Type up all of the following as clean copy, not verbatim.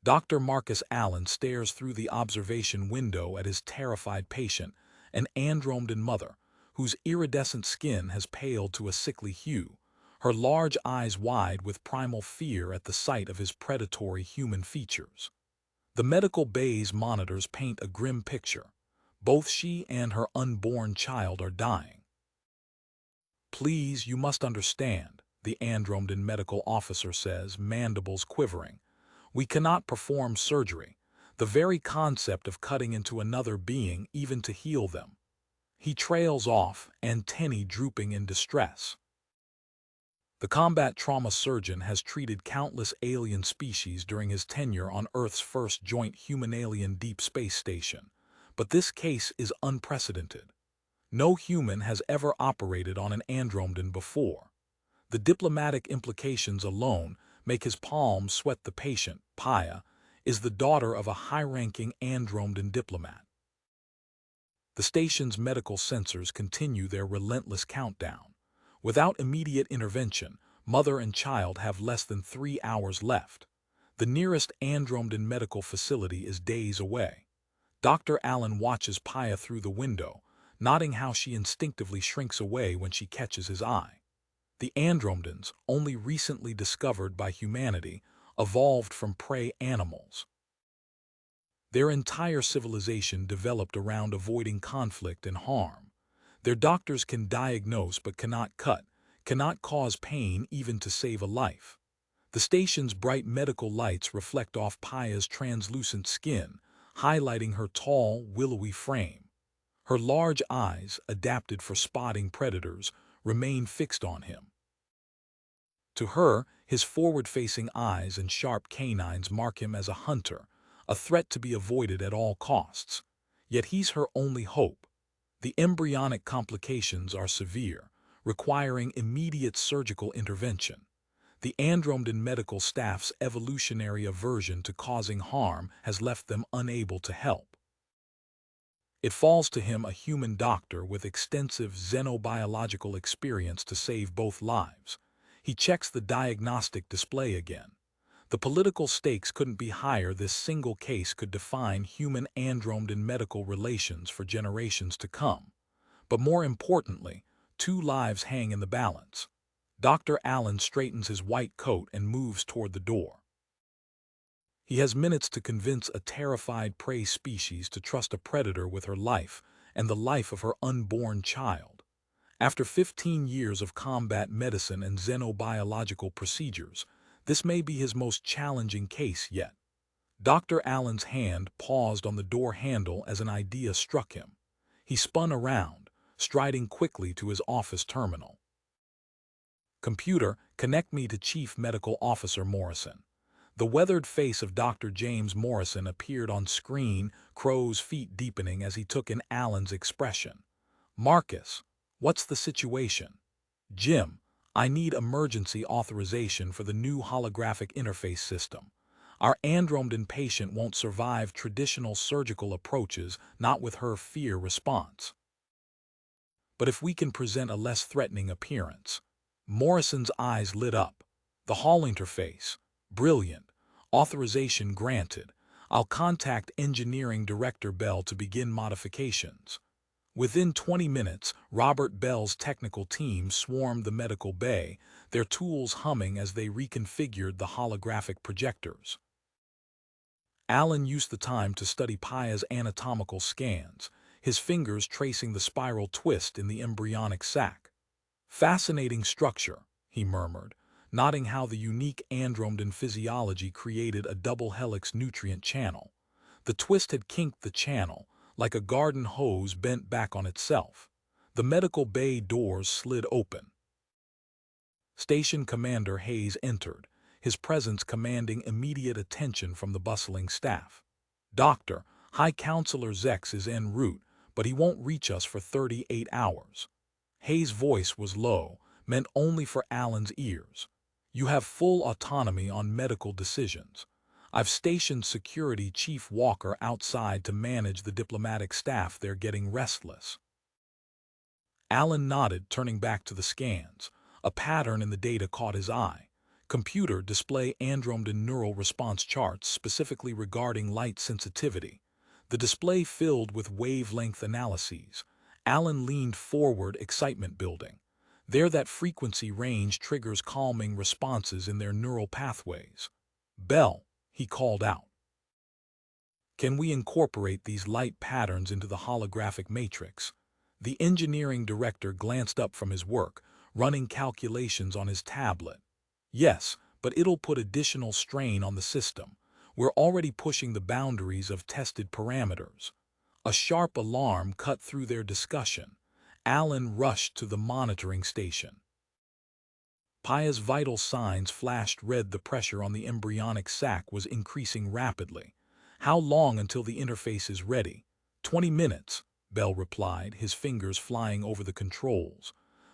Dr. Marcus Allen stares through the observation window at his terrified patient, an Andromedan mother, whose iridescent skin has paled to a sickly hue, her large eyes wide with primal fear at the sight of his predatory human features. The medical bay's monitors paint a grim picture. Both she and her unborn child are dying. "Please, you must understand," the Andromedan medical officer says, mandibles quivering. "We cannot perform surgery. The very concept of cutting into another being, even to heal them." He trails off, antennae drooping in distress. The combat trauma surgeon has treated countless alien species during his tenure on Earth's first joint human-alien deep space station, but this case is unprecedented. No human has ever operated on an Andromedan before. The diplomatic implications alone make his palms sweat. The patient, Paya, is the daughter of a high-ranking Andromedan diplomat. The station's medical sensors continue their relentless countdown. Without immediate intervention, mother and child have less than 3 hours left. The nearest Andromedan medical facility is days away. Dr. Allen watches Paya through the window, noting how she instinctively shrinks away when she catches his eye. The Andromedans, only recently discovered by humanity, evolved from prey animals. Their entire civilization developed around avoiding conflict and harm. Their doctors can diagnose but cannot cut, cannot cause pain even to save a life. The station's bright medical lights reflect off Paya's translucent skin, highlighting her tall, willowy frame. Her large eyes, adapted for spotting predators, remain fixed on him. To her, his forward-facing eyes and sharp canines mark him as a hunter, a threat to be avoided at all costs. Yet he's her only hope. The embryonic complications are severe, requiring immediate surgical intervention. The Andromedan medical staff's evolutionary aversion to causing harm has left them unable to help. It falls to him, a human doctor with extensive xenobiological experience, to save both lives. He checks the diagnostic display again. The political stakes couldn't be higher. This single case could define human-Andromedan medical relations for generations to come. But more importantly, 2 lives hang in the balance. Dr. Allen straightens his white coat and moves toward the door. He has minutes to convince a terrified prey species to trust a predator with her life and the life of her unborn child. After 15 years of combat medicine and xenobiological procedures, this may be his most challenging case yet. Dr. Allen's hand paused on the door handle as an idea struck him. He spun around, striding quickly to his office terminal. "Computer, connect me to Chief Medical Officer Morrison." The weathered face of Dr. James Morrison appeared on screen, crow's feet deepening as he took in Allen's expression. "Marcus, what's the situation?" "Jim, I need emergency authorization for the new holographic interface system. Our Andromedan patient won't survive traditional surgical approaches, not with her fear response. But if we can present a less threatening appearance." Morrison's eyes lit up. "The Hall interface. Brilliant. Authorization granted. I'll contact Engineering Director Bell to begin modifications." Within 20 minutes, Robert Bell's technical team swarmed the medical bay, their tools humming as they reconfigured the holographic projectors. Allen used the time to study Paya's anatomical scans, his fingers tracing the spiral twist in the embryonic sac. "Fascinating structure," he murmured, noting how the unique Andromedan physiology created a double helix nutrient channel. The twist had kinked the channel, like a garden hose bent back on itself. The medical bay doors slid open. Station Commander Hayes entered, his presence commanding immediate attention from the bustling staff. "Doctor, High Counselor Zex is en route, but he won't reach us for 38 hours. Hayes' voice was low, meant only for Allen's ears. "You have full autonomy on medical decisions. I've stationed Security Chief Walker outside to manage the diplomatic staff. They're getting restless." Allen nodded, turning back to the scans. A pattern in the data caught his eye. Computer display Andromedan neural response charts specifically regarding light sensitivity. The display filled with wavelength analyses. Alan leaned forward, excitement building. There, that frequency range triggers calming responses in their neural pathways. Bell, he called out. Can we incorporate these light patterns into the holographic matrix? The engineering director glanced up from his work, running calculations on his tablet. Yes, but it'll put additional strain on the system. We're already pushing the boundaries of tested parameters. A sharp alarm cut through their discussion. Alan rushed to the monitoring station. Paya's vital signs flashed red. The pressure on the embryonic sac was increasing rapidly. How long until the interface is ready? 20 minutes, Bell replied, his fingers flying over the controls.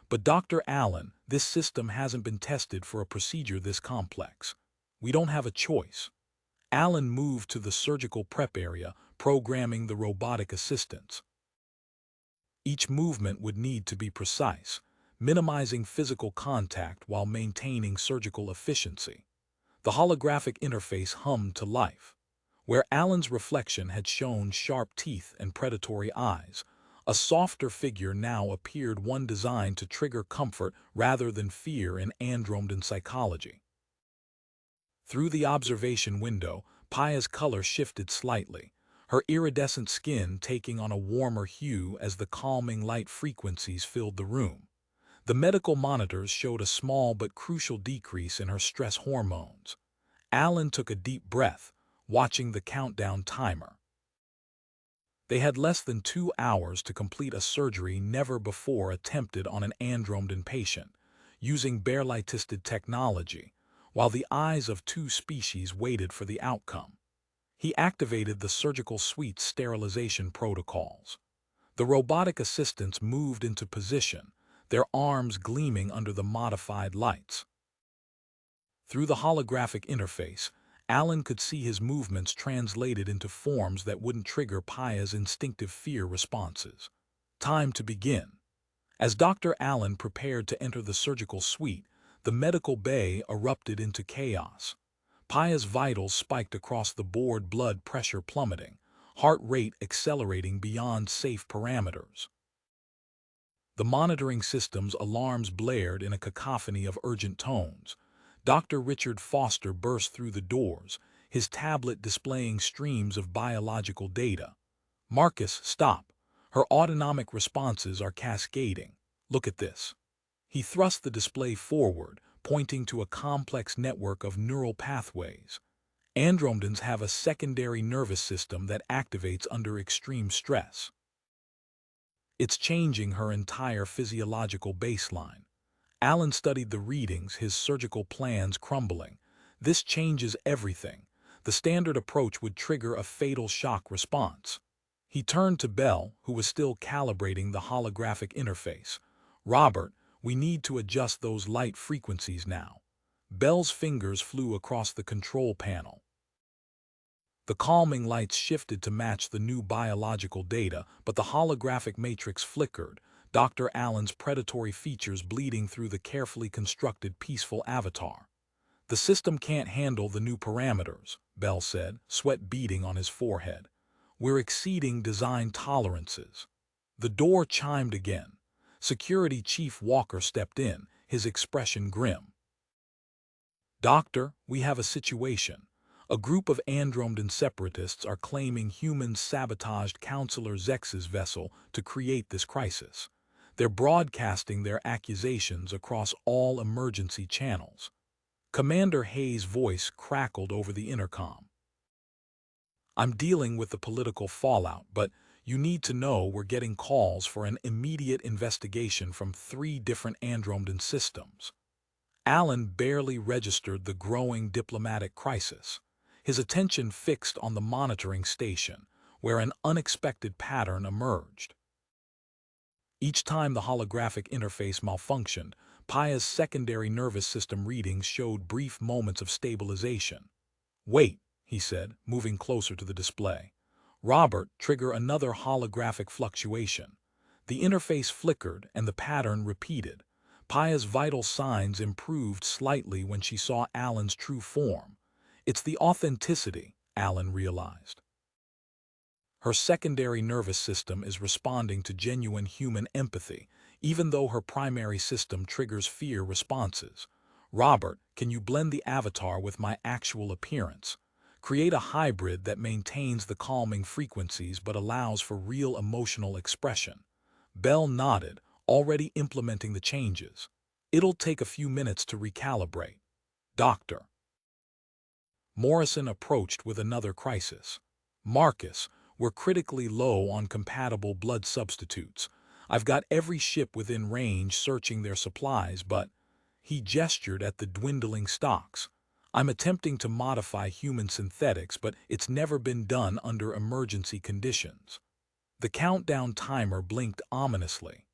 But Dr. Allen, this system hasn't been tested for a procedure this complex. We don't have a choice. Allen moved to the surgical prep area, programming the robotic assistants. Each movement would need to be precise, minimizing physical contact while maintaining surgical efficiency. The holographic interface hummed to life. Where Allen's reflection had shown sharp teeth and predatory eyes, a softer figure now appeared, one designed to trigger comfort rather than fear in Andromedan psychology. Through the observation window, Paya's color shifted slightly, her iridescent skin taking on a warmer hue as the calming light frequencies filled the room. The medical monitors showed a small but crucial decrease in her stress hormones. Allen took a deep breath, watching the countdown timer. They had less than 2 hours to complete a surgery never before attempted on an Andromedan patient, using bare-light-assisted technology, while the eyes of 2 species waited for the outcome. He activated the surgical suite's sterilization protocols. The robotic assistants moved into position, their arms gleaming under the modified lights. Through the holographic interface, Allen could see his movements translated into forms that wouldn't trigger Paya's instinctive fear responses. Time to begin. As Dr. Allen prepared to enter the surgical suite, the medical bay erupted into chaos. Paya's vitals spiked across the board, blood pressure plummeting, heart rate accelerating beyond safe parameters. The monitoring system's alarms blared in a cacophony of urgent tones. Dr. Richard Foster burst through the doors, his tablet displaying streams of biological data. Marcus, stop. Her autonomic responses are cascading. Look at this. He thrust the display forward, pointing to a complex network of neural pathways. Andromedans have a secondary nervous system that activates under extreme stress. It's changing her entire physiological baseline. Allen studied the readings, his surgical plans crumbling. This changes everything. The standard approach would trigger a fatal shock response. He turned to Bell, who was still calibrating the holographic interface. Robert, we need to adjust those light frequencies now. Bell's fingers flew across the control panel. The calming lights shifted to match the new biological data, but the holographic matrix flickered, Dr. Allen's predatory features bleeding through the carefully constructed peaceful avatar. The system can't handle the new parameters, Bell said, sweat beading on his forehead. We're exceeding design tolerances. The door chimed again. Security Chief Walker stepped in, his expression grim. Doctor, we have a situation. A group of Andromedan separatists are claiming humans sabotaged Counselor Zex's vessel to create this crisis. They're broadcasting their accusations across all emergency channels. Commander Hayes' voice crackled over the intercom. I'm dealing with the political fallout, but you need to know we're getting calls for an immediate investigation from 3 different Andromedan systems. Allen barely registered the growing diplomatic crisis, his attention fixed on the monitoring station, where an unexpected pattern emerged. Each time the holographic interface malfunctioned, Paya's secondary nervous system readings showed brief moments of stabilization. Wait, he said, moving closer to the display. Robert, trigger another holographic fluctuation. The interface flickered and the pattern repeated. Paya's vital signs improved slightly when she saw Alan's true form. It's the authenticity, Alan realized. Her secondary nervous system is responding to genuine human empathy, even though her primary system triggers fear responses. Robert, can you blend the avatar with my actual appearance? Create a hybrid that maintains the calming frequencies but allows for real emotional expression. Bell nodded, already implementing the changes. It'll take a few minutes to recalibrate. Doctor. Morrison approached with another crisis. Marcus, we're critically low on compatible blood substitutes. I've got every ship within range searching their supplies, but he gestured at the dwindling stocks. I'm attempting to modify human synthetics, but it's never been done under emergency conditions. The countdown timer blinked ominously.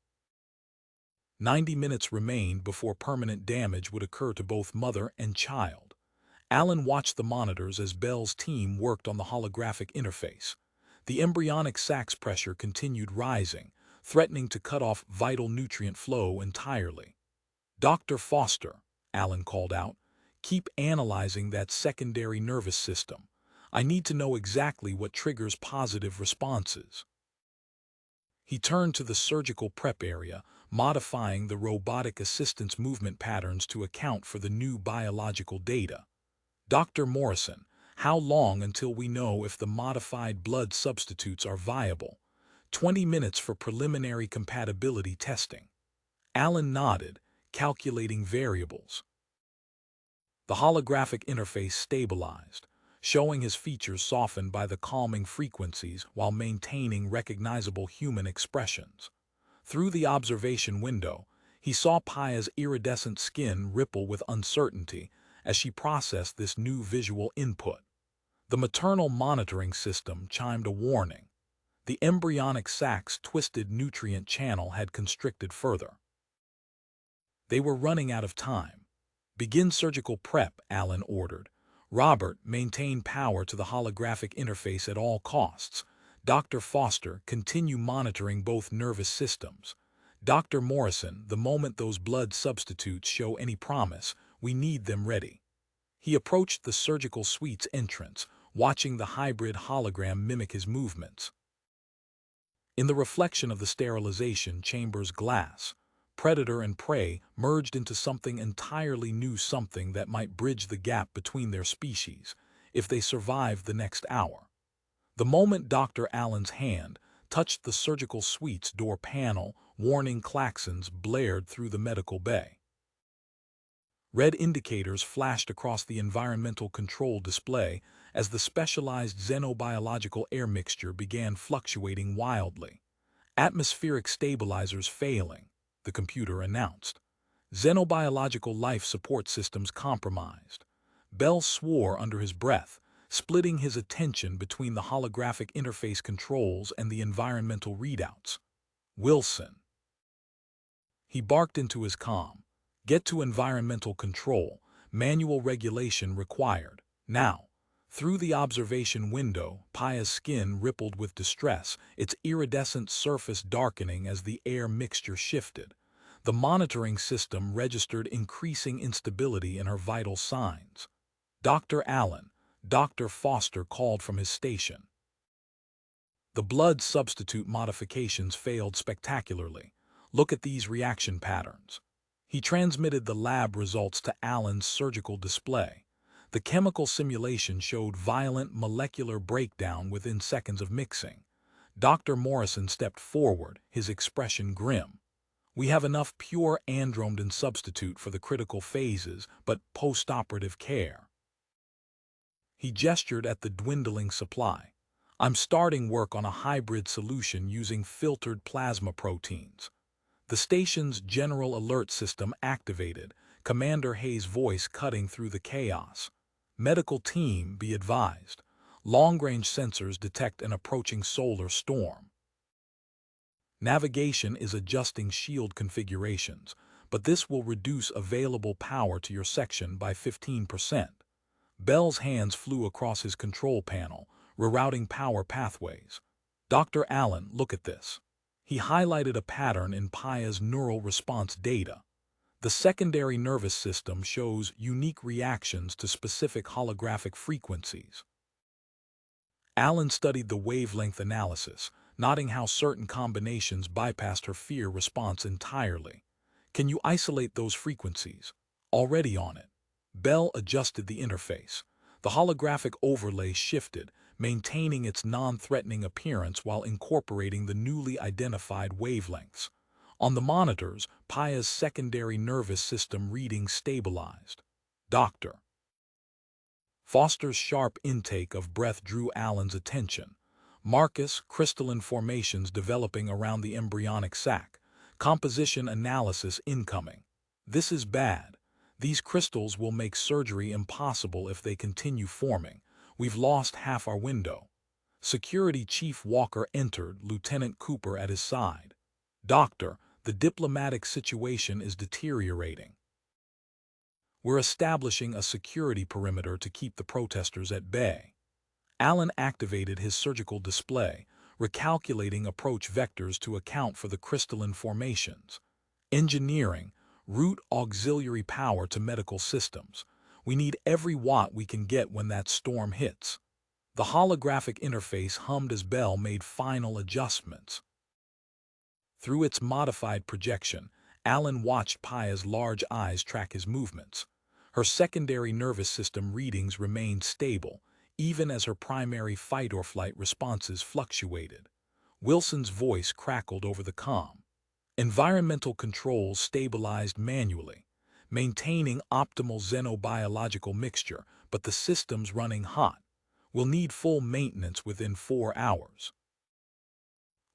90 minutes remained before permanent damage would occur to both mother and child. Alan watched the monitors as Bell's team worked on the holographic interface. The embryonic sacs pressure continued rising, threatening to cut off vital nutrient flow entirely. Dr. Foster, Alan called out, keep analyzing that secondary nervous system. I need to know exactly what triggers positive responses. He turned to the surgical prep area, modifying the robotic assistance movement patterns to account for the new biological data. Dr. Morrison, how long until we know if the modified blood substitutes are viable? 20 minutes for preliminary compatibility testing. Alan nodded, calculating variables. The holographic interface stabilized, showing his features softened by the calming frequencies while maintaining recognizable human expressions. Through the observation window, he saw Paya's iridescent skin ripple with uncertainty as she processed this new visual input. The maternal monitoring system chimed a warning. The embryonic sac's twisted nutrient channel had constricted further. They were running out of time. Begin surgical prep, Alan ordered. Robert, maintain power to the holographic interface at all costs. Dr. Foster, continue monitoring both nervous systems. Dr. Morrison, the moment those blood substitutes show any promise, we need them ready. He approached the surgical suite's entrance, watching the hybrid hologram mimic his movements. In the reflection of the sterilization chamber's glass, predator and prey merged into something entirely new, something that might bridge the gap between their species, if they survived the next hour. The moment Dr. Allen's hand touched the surgical suite's door panel, warning klaxons blared through the medical bay. Red indicators flashed across the environmental control display as the specialized xenobiological air mixture began fluctuating wildly. Atmospheric stabilizers failing, the computer announced. Xenobiological life support systems compromised. Bell swore under his breath, splitting his attention between the holographic interface controls and the environmental readouts. Wilson. He barked into his comm. Get to environmental control. Manual regulation required. Now. Through the observation window, Paya's skin rippled with distress, its iridescent surface darkening as the air mixture shifted. The monitoring system registered increasing instability in her vital signs. Dr. Allen, Dr. Foster called from his station. The blood substitute modifications failed spectacularly. Look at these reaction patterns. He transmitted the lab results to Allen's surgical display. The chemical simulation showed violent molecular breakdown within seconds of mixing. Dr. Morrison stepped forward, his expression grim. We have enough pure androgen substitute for the critical phases, but post-operative care. He gestured at the dwindling supply. I'm starting work on a hybrid solution using filtered plasma proteins. The station's general alert system activated, Commander Hayes' voice cutting through the chaos. Medical team, be advised. Long-range sensors detect an approaching solar storm. Navigation is adjusting shield configurations, but this will reduce available power to your section by 15%. Bell's hands flew across his control panel, rerouting power pathways. Dr. Allen, look at this. He highlighted a pattern in Paya's neural response data. The secondary nervous system shows unique reactions to specific holographic frequencies. Alan studied the wavelength analysis, noting how certain combinations bypassed her fear response entirely. Can you isolate those frequencies? Already on it. Bell adjusted the interface. The holographic overlay shifted, maintaining its non-threatening appearance while incorporating the newly identified wavelengths. On the monitors, Paya's secondary nervous system readings stabilized. Doctor. Foster's sharp intake of breath drew Alan's attention. Marcus, crystalline formations developing around the embryonic sac. Composition analysis incoming. This is bad. These crystals will make surgery impossible if they continue forming. We've lost half our window. Security Chief Walker entered, Lieutenant Cooper at his side. Doctor, the diplomatic situation is deteriorating. We're establishing a security perimeter to keep the protesters at bay. Alan activated his surgical display, recalculating approach vectors to account for the crystalline formations. Engineering, route auxiliary power to medical systems. We need every watt we can get when that storm hits. The holographic interface hummed as Bell made final adjustments. Through its modified projection, Alan watched Paya's large eyes track his movements. Her secondary nervous system readings remained stable, even as her primary fight-or-flight responses fluctuated. Wilson's voice crackled over the comm. Environmental controls stabilized manually, maintaining optimal xenobiological mixture, but the system's running hot. We'll need full maintenance within 4 hours.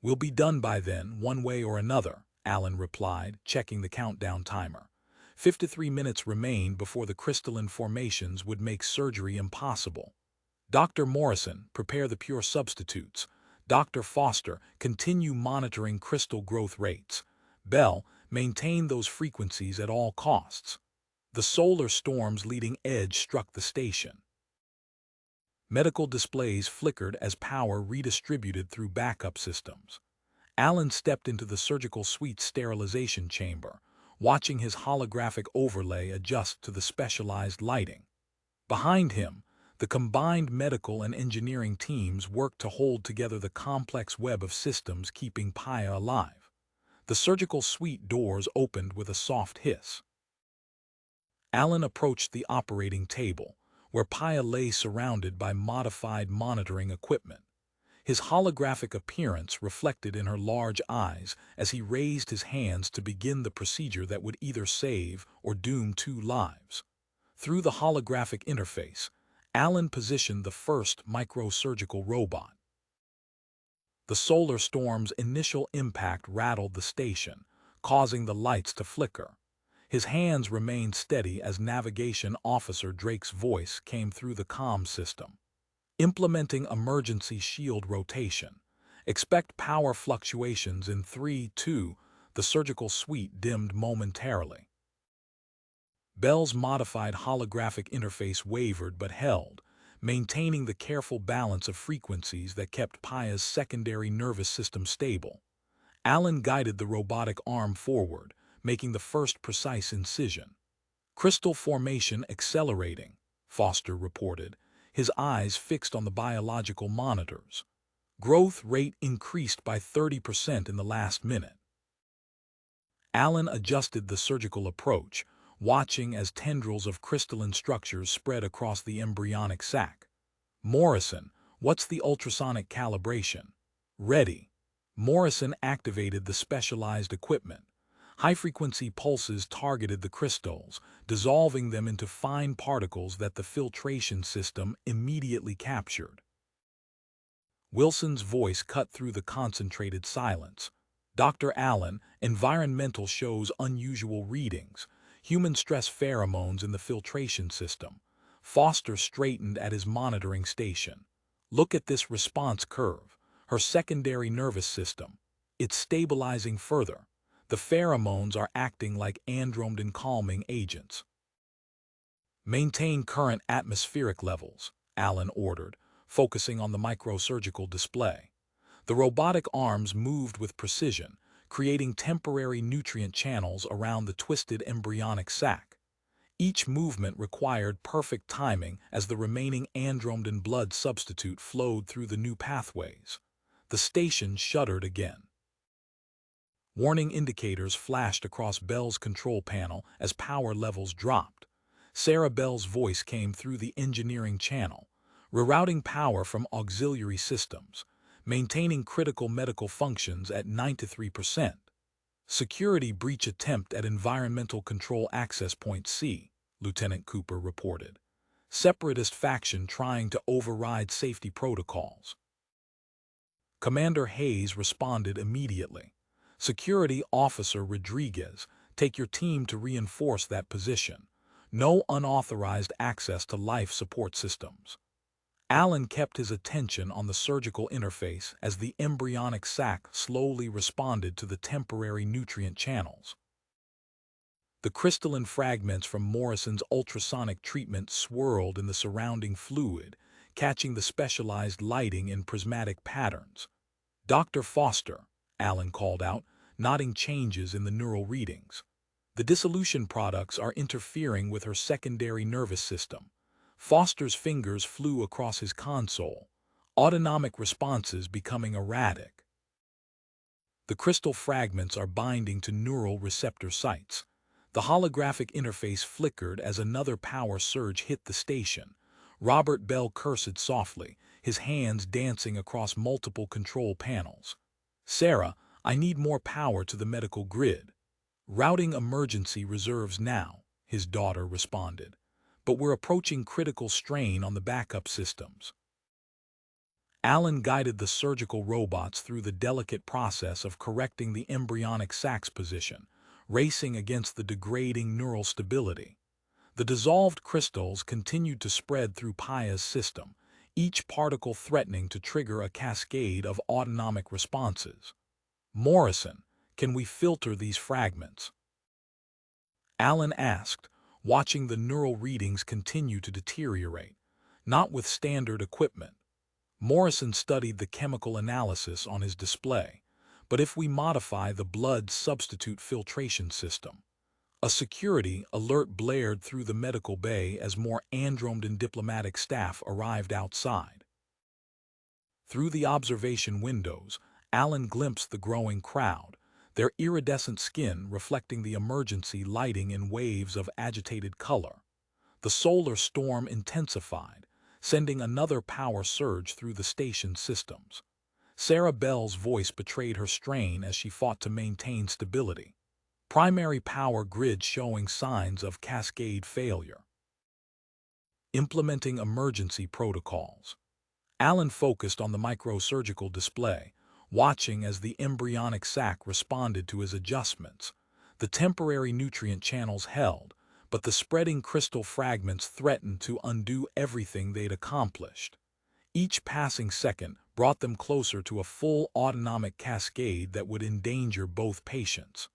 We'll be done by then, one way or another, Alan replied, checking the countdown timer. 53 minutes remained before the crystalline formations would make surgery impossible. Dr. Morrison, prepare the pure substitutes. Dr. Foster, continue monitoring crystal growth rates. Bell, maintain those frequencies at all costs. The solar storm's leading edge struck the station. Medical displays flickered as power redistributed through backup systems. Alan stepped into the surgical suite's sterilization chamber, watching his holographic overlay adjust to the specialized lighting. Behind him, the combined medical and engineering teams worked to hold together the complex web of systems keeping Paya alive. The surgical suite doors opened with a soft hiss. Alan approached the operating table, where Paya lay surrounded by modified monitoring equipment. His holographic appearance reflected in her large eyes as he raised his hands to begin the procedure that would either save or doom 2 lives. Through the holographic interface, Alan positioned the first microsurgical robot. The solar storm's initial impact rattled the station, causing the lights to flicker. His hands remained steady as Navigation Officer Drake's voice came through the comm system. Implementing emergency shield rotation. Expect power fluctuations in 3, 2. The surgical suite dimmed momentarily. Bell's modified holographic interface wavered but held, maintaining the careful balance of frequencies that kept Paya's secondary nervous system stable. Alan guided the robotic arm forward, making the first precise incision. Crystal formation accelerating, Foster reported, his eyes fixed on the biological monitors. Growth rate increased by 30% in the last minute. Alan adjusted the surgical approach, watching as tendrils of crystalline structures spread across the embryonic sac. Morrison, what's the ultrasonic calibration? Ready. Morrison activated the specialized equipment. High-frequency pulses targeted the crystals, dissolving them into fine particles that the filtration system immediately captured. Wilson's voice cut through the concentrated silence. Dr. Allen, environmental shows unusual readings. Human stress pheromones in the filtration system. Foster straightened at his monitoring station. Look at this response curve. Her secondary nervous system. It's stabilizing further. The pheromones are acting like androgen calming agents. Maintain current atmospheric levels, Allen ordered, focusing on the microsurgical display. The robotic arms moved with precision, creating temporary nutrient channels around the twisted embryonic sac. Each movement required perfect timing as the remaining andromedan blood substitute flowed through the new pathways. The station shuddered again. Warning indicators flashed across Bell's control panel as power levels dropped. Sarah Bell's voice came through the engineering channel, rerouting power from auxiliary systems, maintaining critical medical functions at 93%. Security breach attempt at Environmental Control Access Point C, Lieutenant Cooper reported. Separatist faction trying to override safety protocols. Commander Hayes responded immediately. Security Officer Rodriguez, take your team to reinforce that position. No unauthorized access to life support systems. Allen kept his attention on the surgical interface as the embryonic sac slowly responded to the temporary nutrient channels. The crystalline fragments from Morrison's ultrasonic treatment swirled in the surrounding fluid, catching the specialized lighting in prismatic patterns. "Dr. Foster," Allen called out, noting changes in the neural readings. "The dissolution products are interfering with her secondary nervous system." Foster's fingers flew across his console, autonomic responses becoming erratic. The crystal fragments are binding to neural receptor sites. The holographic interface flickered as another power surge hit the station. Robert Bell cursed softly, his hands dancing across multiple control panels. "Sarah, I need more power to the medical grid." "Routing emergency reserves now," his daughter responded. "But we're approaching critical strain on the backup systems." Allen guided the surgical robots through the delicate process of correcting the embryonic sac's position, racing against the degrading neural stability. The dissolved crystals continued to spread through Paya's system, each particle threatening to trigger a cascade of autonomic responses. "Morrison, can we filter these fragments?" Allen asked, watching the neural readings continue to deteriorate. "Not with standard equipment." Morrison studied the chemical analysis on his display. "But if we modify the blood substitute filtration system." A security alert blared through the medical bay as more Andromedan diplomatic staff arrived outside. Through the observation windows, Allen glimpsed the growing crowd, their iridescent skin reflecting the emergency lighting in waves of agitated color. The solar storm intensified, sending another power surge through the station's systems. Sarah Bell's voice betrayed her strain as she fought to maintain stability. Primary power grid showing signs of cascade failure. Implementing emergency protocols. Allen focused on the microsurgical display, watching as the embryonic sac responded to his adjustments. The temporary nutrient channels held, but the spreading crystal fragments threatened to undo everything they'd accomplished. Each passing second brought them closer to a full autonomic cascade that would endanger both patients.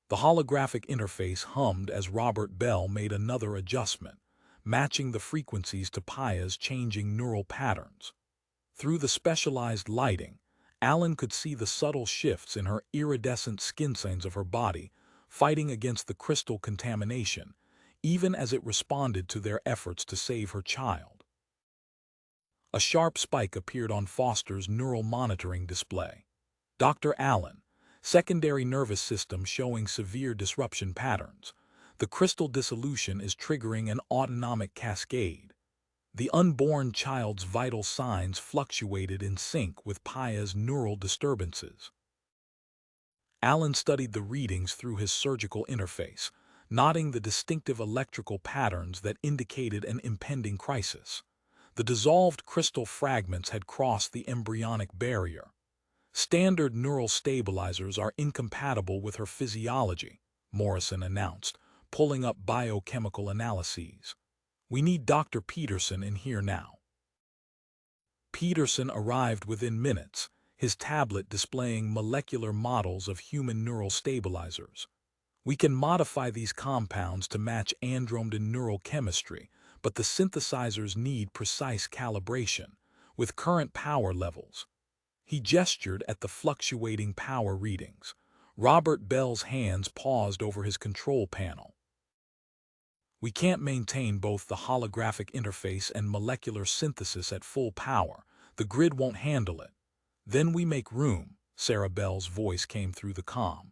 The holographic interface hummed as Robert Bell made another adjustment, matching the frequencies to Paya's changing neural patterns. Through the specialized lighting, Allen could see the subtle shifts in her iridescent skin signs of her body, fighting against the crystal contamination, even as it responded to their efforts to save her child. A sharp spike appeared on Foster's neural monitoring display. "Dr. Allen, secondary nervous system showing severe disruption patterns. The crystal dissolution is triggering an autonomic cascade." The unborn child's vital signs fluctuated in sync with Paya's neural disturbances. Allen studied the readings through his surgical interface, noting the distinctive electrical patterns that indicated an impending crisis. The dissolved crystal fragments had crossed the embryonic barrier. "Standard neural stabilizers are incompatible with her physiology," Morrison announced, pulling up biochemical analyses. "We need Dr. Peterson in here now." Peterson arrived within minutes, his tablet displaying molecular models of human neural stabilizers. "We can modify these compounds to match Andromedan neural chemistry, but the synthesizers need precise calibration, with current power levels." He gestured at the fluctuating power readings. Robert Bell's hands paused over his control panel. We can't maintain both the holographic interface and molecular synthesis at full power. The grid won't handle it. Then we make room, Sarah Bell's voice came through the comm.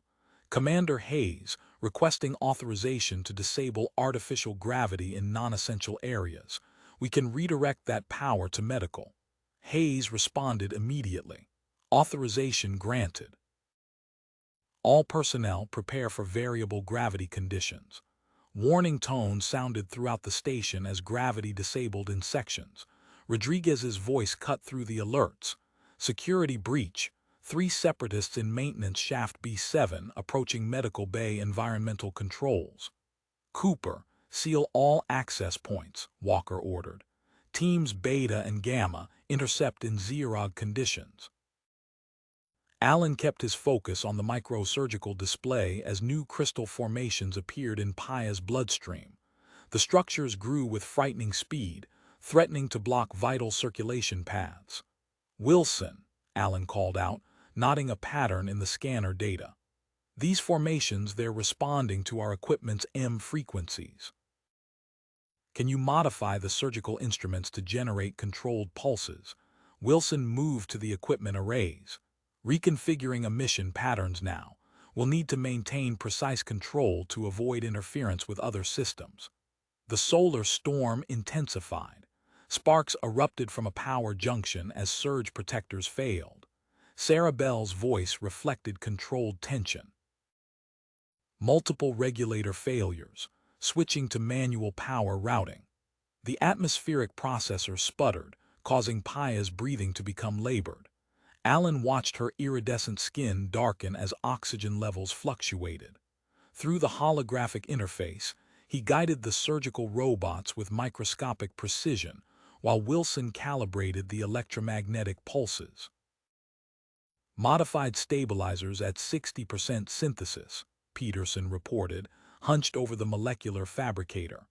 Commander Hayes, requesting authorization to disable artificial gravity in non-essential areas. We can redirect that power to medical. Hayes responded immediately. Authorization granted. All personnel prepare for variable gravity conditions. Warning tones sounded throughout the station as gravity disabled in sections. Rodriguez's voice cut through the alerts. Security breach. 3 separatists in maintenance shaft B7 approaching medical bay environmental controls. Cooper, seal all access points, Walker ordered. Teams Beta and Gamma intercept in Zerog conditions. Allen kept his focus on the microsurgical display as new crystal formations appeared in Paya's bloodstream. The structures grew with frightening speed, threatening to block vital circulation paths. "Wilson," Allen called out, nodding a pattern in the scanner data. "These formations, they're responding to our equipment's M frequencies. Can you modify the surgical instruments to generate controlled pulses?" Wilson moved to the equipment arrays. "Reconfiguring emission patterns now. We'll need to maintain precise control to avoid interference with other systems." The solar storm intensified. Sparks erupted from a power junction as surge protectors failed. Sarah Bell's voice reflected controlled tension. Multiple regulator failures, switching to manual power routing. The atmospheric processor sputtered, causing Paya's breathing to become labored. Allen watched her iridescent skin darken as oxygen levels fluctuated. Through the holographic interface, he guided the surgical robots with microscopic precision, while Wilson calibrated the electromagnetic pulses. "Modified stabilizers at 60% synthesis," Peterson reported, hunched over the molecular fabricator.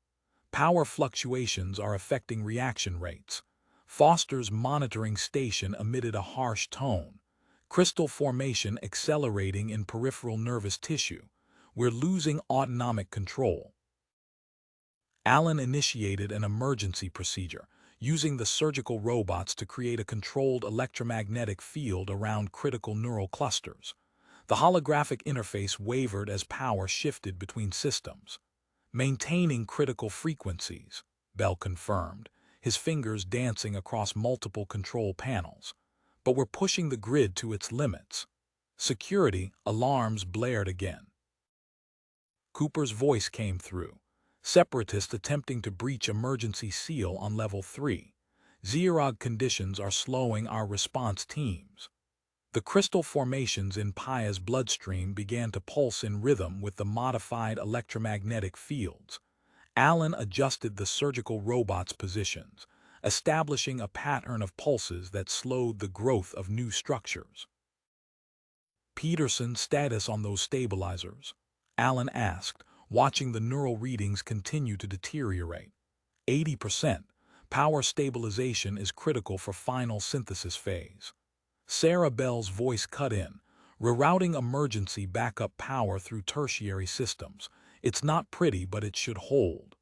"Power fluctuations are affecting reaction rates." Foster's monitoring station emitted a harsh tone. "Crystal formation accelerating in peripheral nervous tissue. We're losing autonomic control." Allen initiated an emergency procedure, using the surgical robots to create a controlled electromagnetic field around critical neural clusters. The holographic interface wavered as power shifted between systems. "Maintaining critical frequencies," Bell confirmed, his fingers dancing across multiple control panels. "But we're pushing the grid to its limits." Security alarms blared again. Cooper's voice came through. "Separatists attempting to breach emergency seal on level 3. Zerog conditions are slowing our response teams." The crystal formations in Paya's bloodstream began to pulse in rhythm with the modified electromagnetic fields. Allen adjusted the surgical robot's positions, establishing a pattern of pulses that slowed the growth of new structures. "Peterson's status on those stabilizers?" Allen asked, watching the neural readings continue to deteriorate. 80%. Power stabilization is critical for final synthesis phase." Sarah Bell's voice cut in, "Rerouting emergency backup power through tertiary systems. It's not pretty, but it should hold."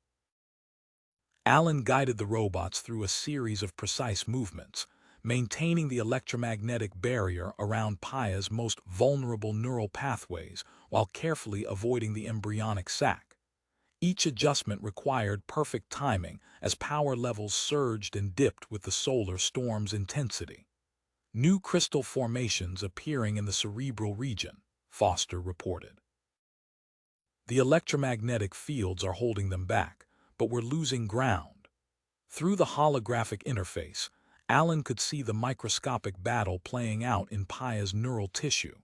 Allen guided the robots through a series of precise movements, maintaining the electromagnetic barrier around Paya's most vulnerable neural pathways while carefully avoiding the embryonic sac. Each adjustment required perfect timing as power levels surged and dipped with the solar storm's intensity. "New crystal formations appearing in the cerebral region," Foster reported. "The electromagnetic fields are holding them back, but we're losing ground." Through the holographic interface, Allen could see the microscopic battle playing out in Paya's neural tissue.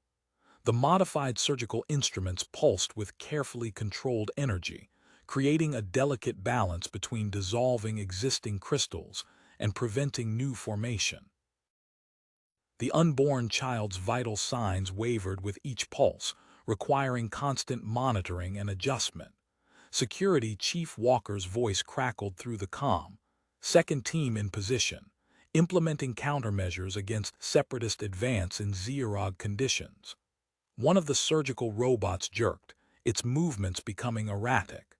The modified surgical instruments pulsed with carefully controlled energy, creating a delicate balance between dissolving existing crystals and preventing new formation. The unborn child's vital signs wavered with each pulse, requiring constant monitoring and adjustment. Security Chief Walker's voice crackled through the comm. "Second team in position. implementing countermeasures against separatist advance in Zeorog conditions. One of the surgical robots jerked, its movements becoming erratic.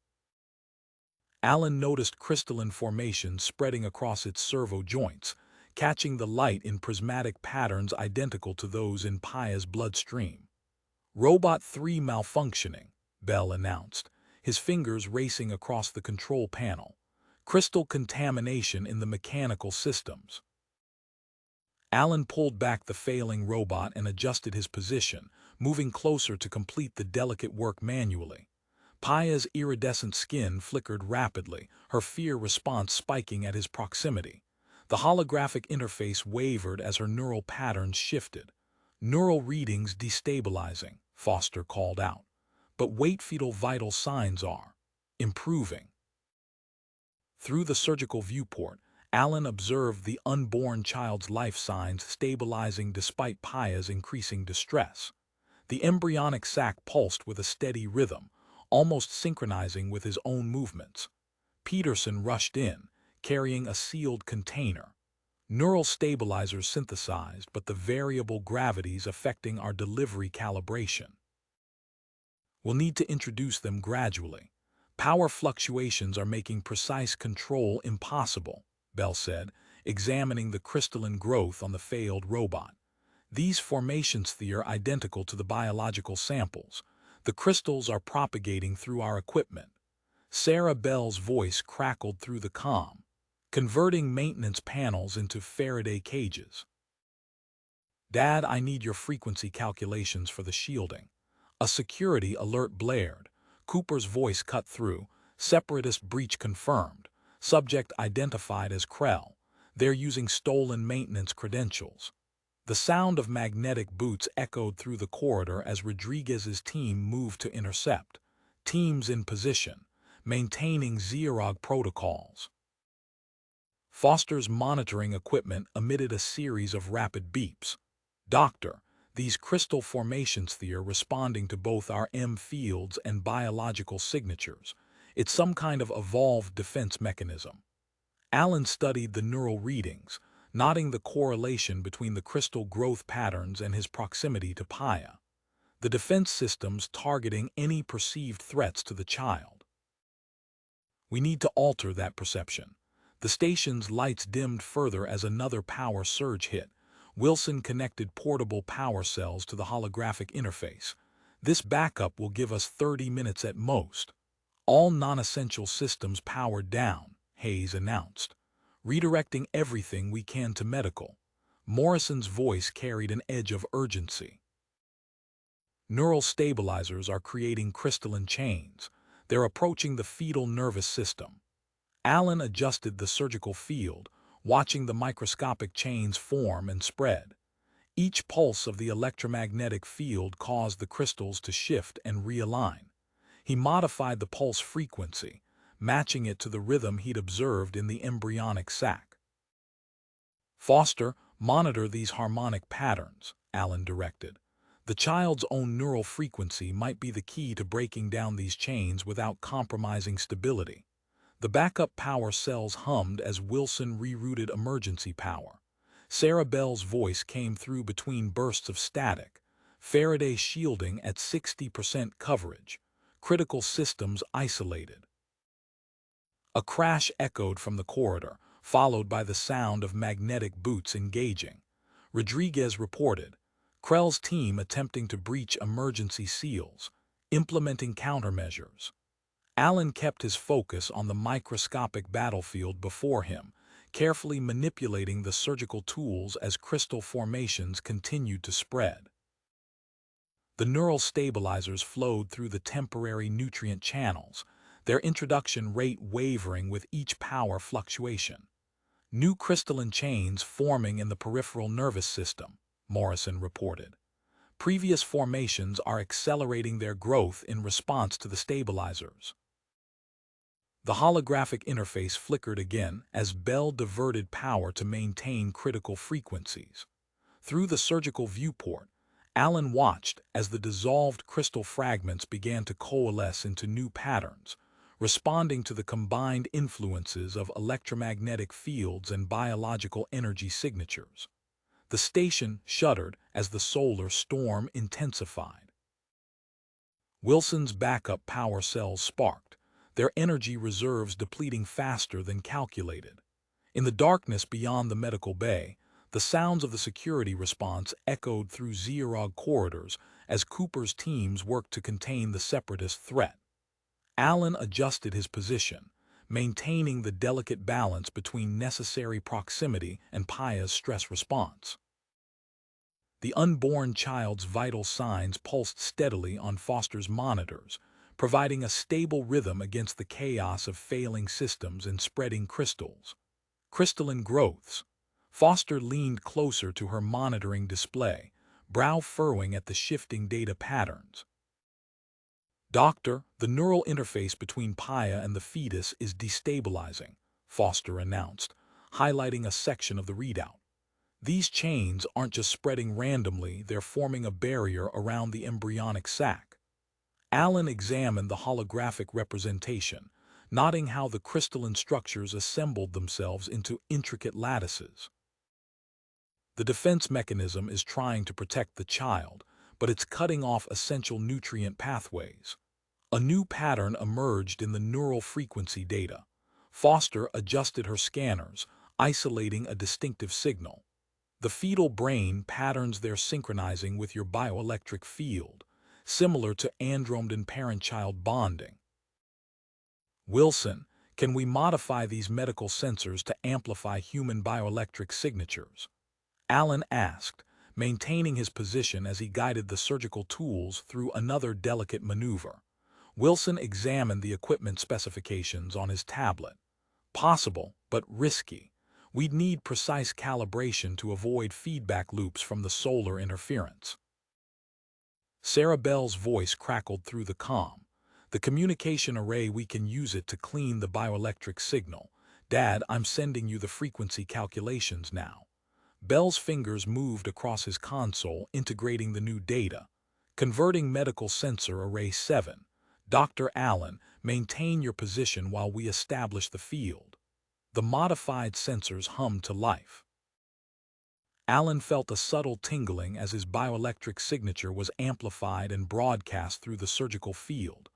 Alan noticed crystalline formations spreading across its servo joints, catching the light in prismatic patterns identical to those in Paya's bloodstream. Robot 3 malfunctioning, Bell announced, his fingers racing across the control panel. Crystal contamination in the mechanical systems. Alan pulled back the failing robot and adjusted his position, moving closer to complete the delicate work manually. Paya's iridescent skin flickered rapidly, her fear response spiking at his proximity. The holographic interface wavered as her neural patterns shifted. Neural readings destabilizing, Foster called out. But wait, fetal vital signs are improving. Through the surgical viewport, Alan observed the unborn child's life signs stabilizing despite Paya's increasing distress. The embryonic sac pulsed with a steady rhythm, almost synchronizing with his own movements. Peterson rushed in, carrying a sealed container. Neural stabilizers synthesized, but the variable gravities affecting our delivery calibration. We'll need to introduce them gradually. Power fluctuations are making precise control impossible, Bell said, examining the crystalline growth on the failed robot. These formations are identical to the biological samples. The crystals are propagating through our equipment. Sarah Bell's voice crackled through the comm, converting maintenance panels into Faraday cages. Dad, I need your frequency calculations for the shielding. A security alert blared. Cooper's voice cut through. Separatist breach confirmed. Subject identified as Krell. They're using stolen maintenance credentials. The sound of magnetic boots echoed through the corridor as Rodriguez's team moved to intercept. Teams in position, maintaining Zeorog protocols. Foster's monitoring equipment emitted a series of rapid beeps. Doctor, these crystal formations are responding to both our M fields and biological signatures. It's some kind of evolved defense mechanism. Alan studied the neural readings, noting the correlation between the crystal growth patterns and his proximity to Paya. The defense systems targeting any perceived threats to the child. We need to alter that perception. The station's lights dimmed further as another power surge hit. Wilson connected portable power cells to the holographic interface. This backup will give us 30 minutes at most. All non-essential systems powered down, Hayes announced. Redirecting everything we can to medical. Morrison's voice carried an edge of urgency. Neural stabilizers are creating crystalline chains. They're approaching the fetal nervous system. Alan adjusted the surgical field, watching the microscopic chains form and spread. Each pulse of the electromagnetic field caused the crystals to shift and realign. He modified the pulse frequency, matching it to the rhythm he'd observed in the embryonic sac. Foster, monitor these harmonic patterns, Alan directed. The child's own neural frequency might be the key to breaking down these chains without compromising stability. The backup power cells hummed as Wilson rerouted emergency power. Sarah Bell's voice came through between bursts of static. Faraday shielding at 60% coverage. Critical systems isolated. A crash echoed from the corridor, followed by the sound of magnetic boots engaging. Rodriguez reported, Krell's team attempting to breach emergency seals, implementing countermeasures. Alan kept his focus on the microscopic battlefield before him, carefully manipulating the surgical tools as crystal formations continued to spread. The neural stabilizers flowed through the temporary nutrient channels, their introduction rate wavering with each power fluctuation. New crystalline chains forming in the peripheral nervous system, Morrison reported. Previous formations are accelerating their growth in response to the stabilizers. The holographic interface flickered again as Bell diverted power to maintain critical frequencies. Through the surgical viewport, Alan watched as the dissolved crystal fragments began to coalesce into new patterns. responding to the combined influences of electromagnetic fields and biological energy signatures. The station shuddered as the solar storm intensified. Wilson's backup power cells sparked, their energy reserves depleting faster than calculated. In the darkness beyond the medical bay, the sounds of the security response echoed through Zerog corridors as Cooper's teams worked to contain the separatist threat. Allen adjusted his position, maintaining the delicate balance between necessary proximity and Paya's stress response. The unborn child's vital signs pulsed steadily on Foster's monitors, providing a stable rhythm against the chaos of failing systems and spreading crystals. Crystalline growths. Foster leaned closer to her monitoring display, brow furrowing at the shifting data patterns. "Doctor, the neural interface between Paya and the fetus is destabilizing," Foster announced, highlighting a section of the readout. "These chains aren't just spreading randomly, they're forming a barrier around the embryonic sac." Allen examined the holographic representation, noting how the crystalline structures assembled themselves into intricate lattices. "The defense mechanism is trying to protect the child, but it's cutting off essential nutrient pathways." A new pattern emerged in the neural frequency data. Foster adjusted her scanners, isolating a distinctive signal. "The fetal brain patterns they're synchronizing with your bioelectric field, similar to andromed parent-child bonding." "Wilson, can we modify these medical sensors to amplify human bioelectric signatures?" Allen asked, maintaining his position as he guided the surgical tools through another delicate maneuver. Wilson examined the equipment specifications on his tablet. "Possible, but risky. We'd need precise calibration to avoid feedback loops from the solar interference." Sarah Bell's voice crackled through the comm. "The communication array, we can use it to clean the bioelectric signal. Dad, I'm sending you the frequency calculations now." Bell's fingers moved across his console, integrating the new data. "Converting medical sensor array 7. Dr. Allen, maintain your position while we establish the field." The modified sensors hummed to life. Allen felt a subtle tingling as his bioelectric signature was amplified and broadcast through the surgical field.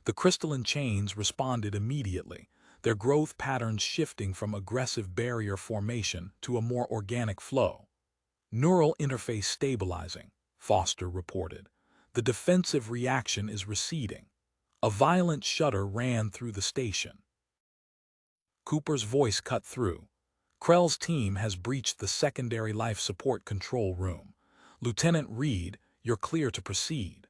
The crystalline chains responded immediately, their growth patterns shifting from aggressive barrier formation to a more organic flow. "Neural interface stabilizing," Foster reported. "The defensive reaction is receding." A violent shudder ran through the station. Cooper's voice cut through. "Krell's team has breached the secondary life support control room. Lieutenant Reed, you're clear to proceed."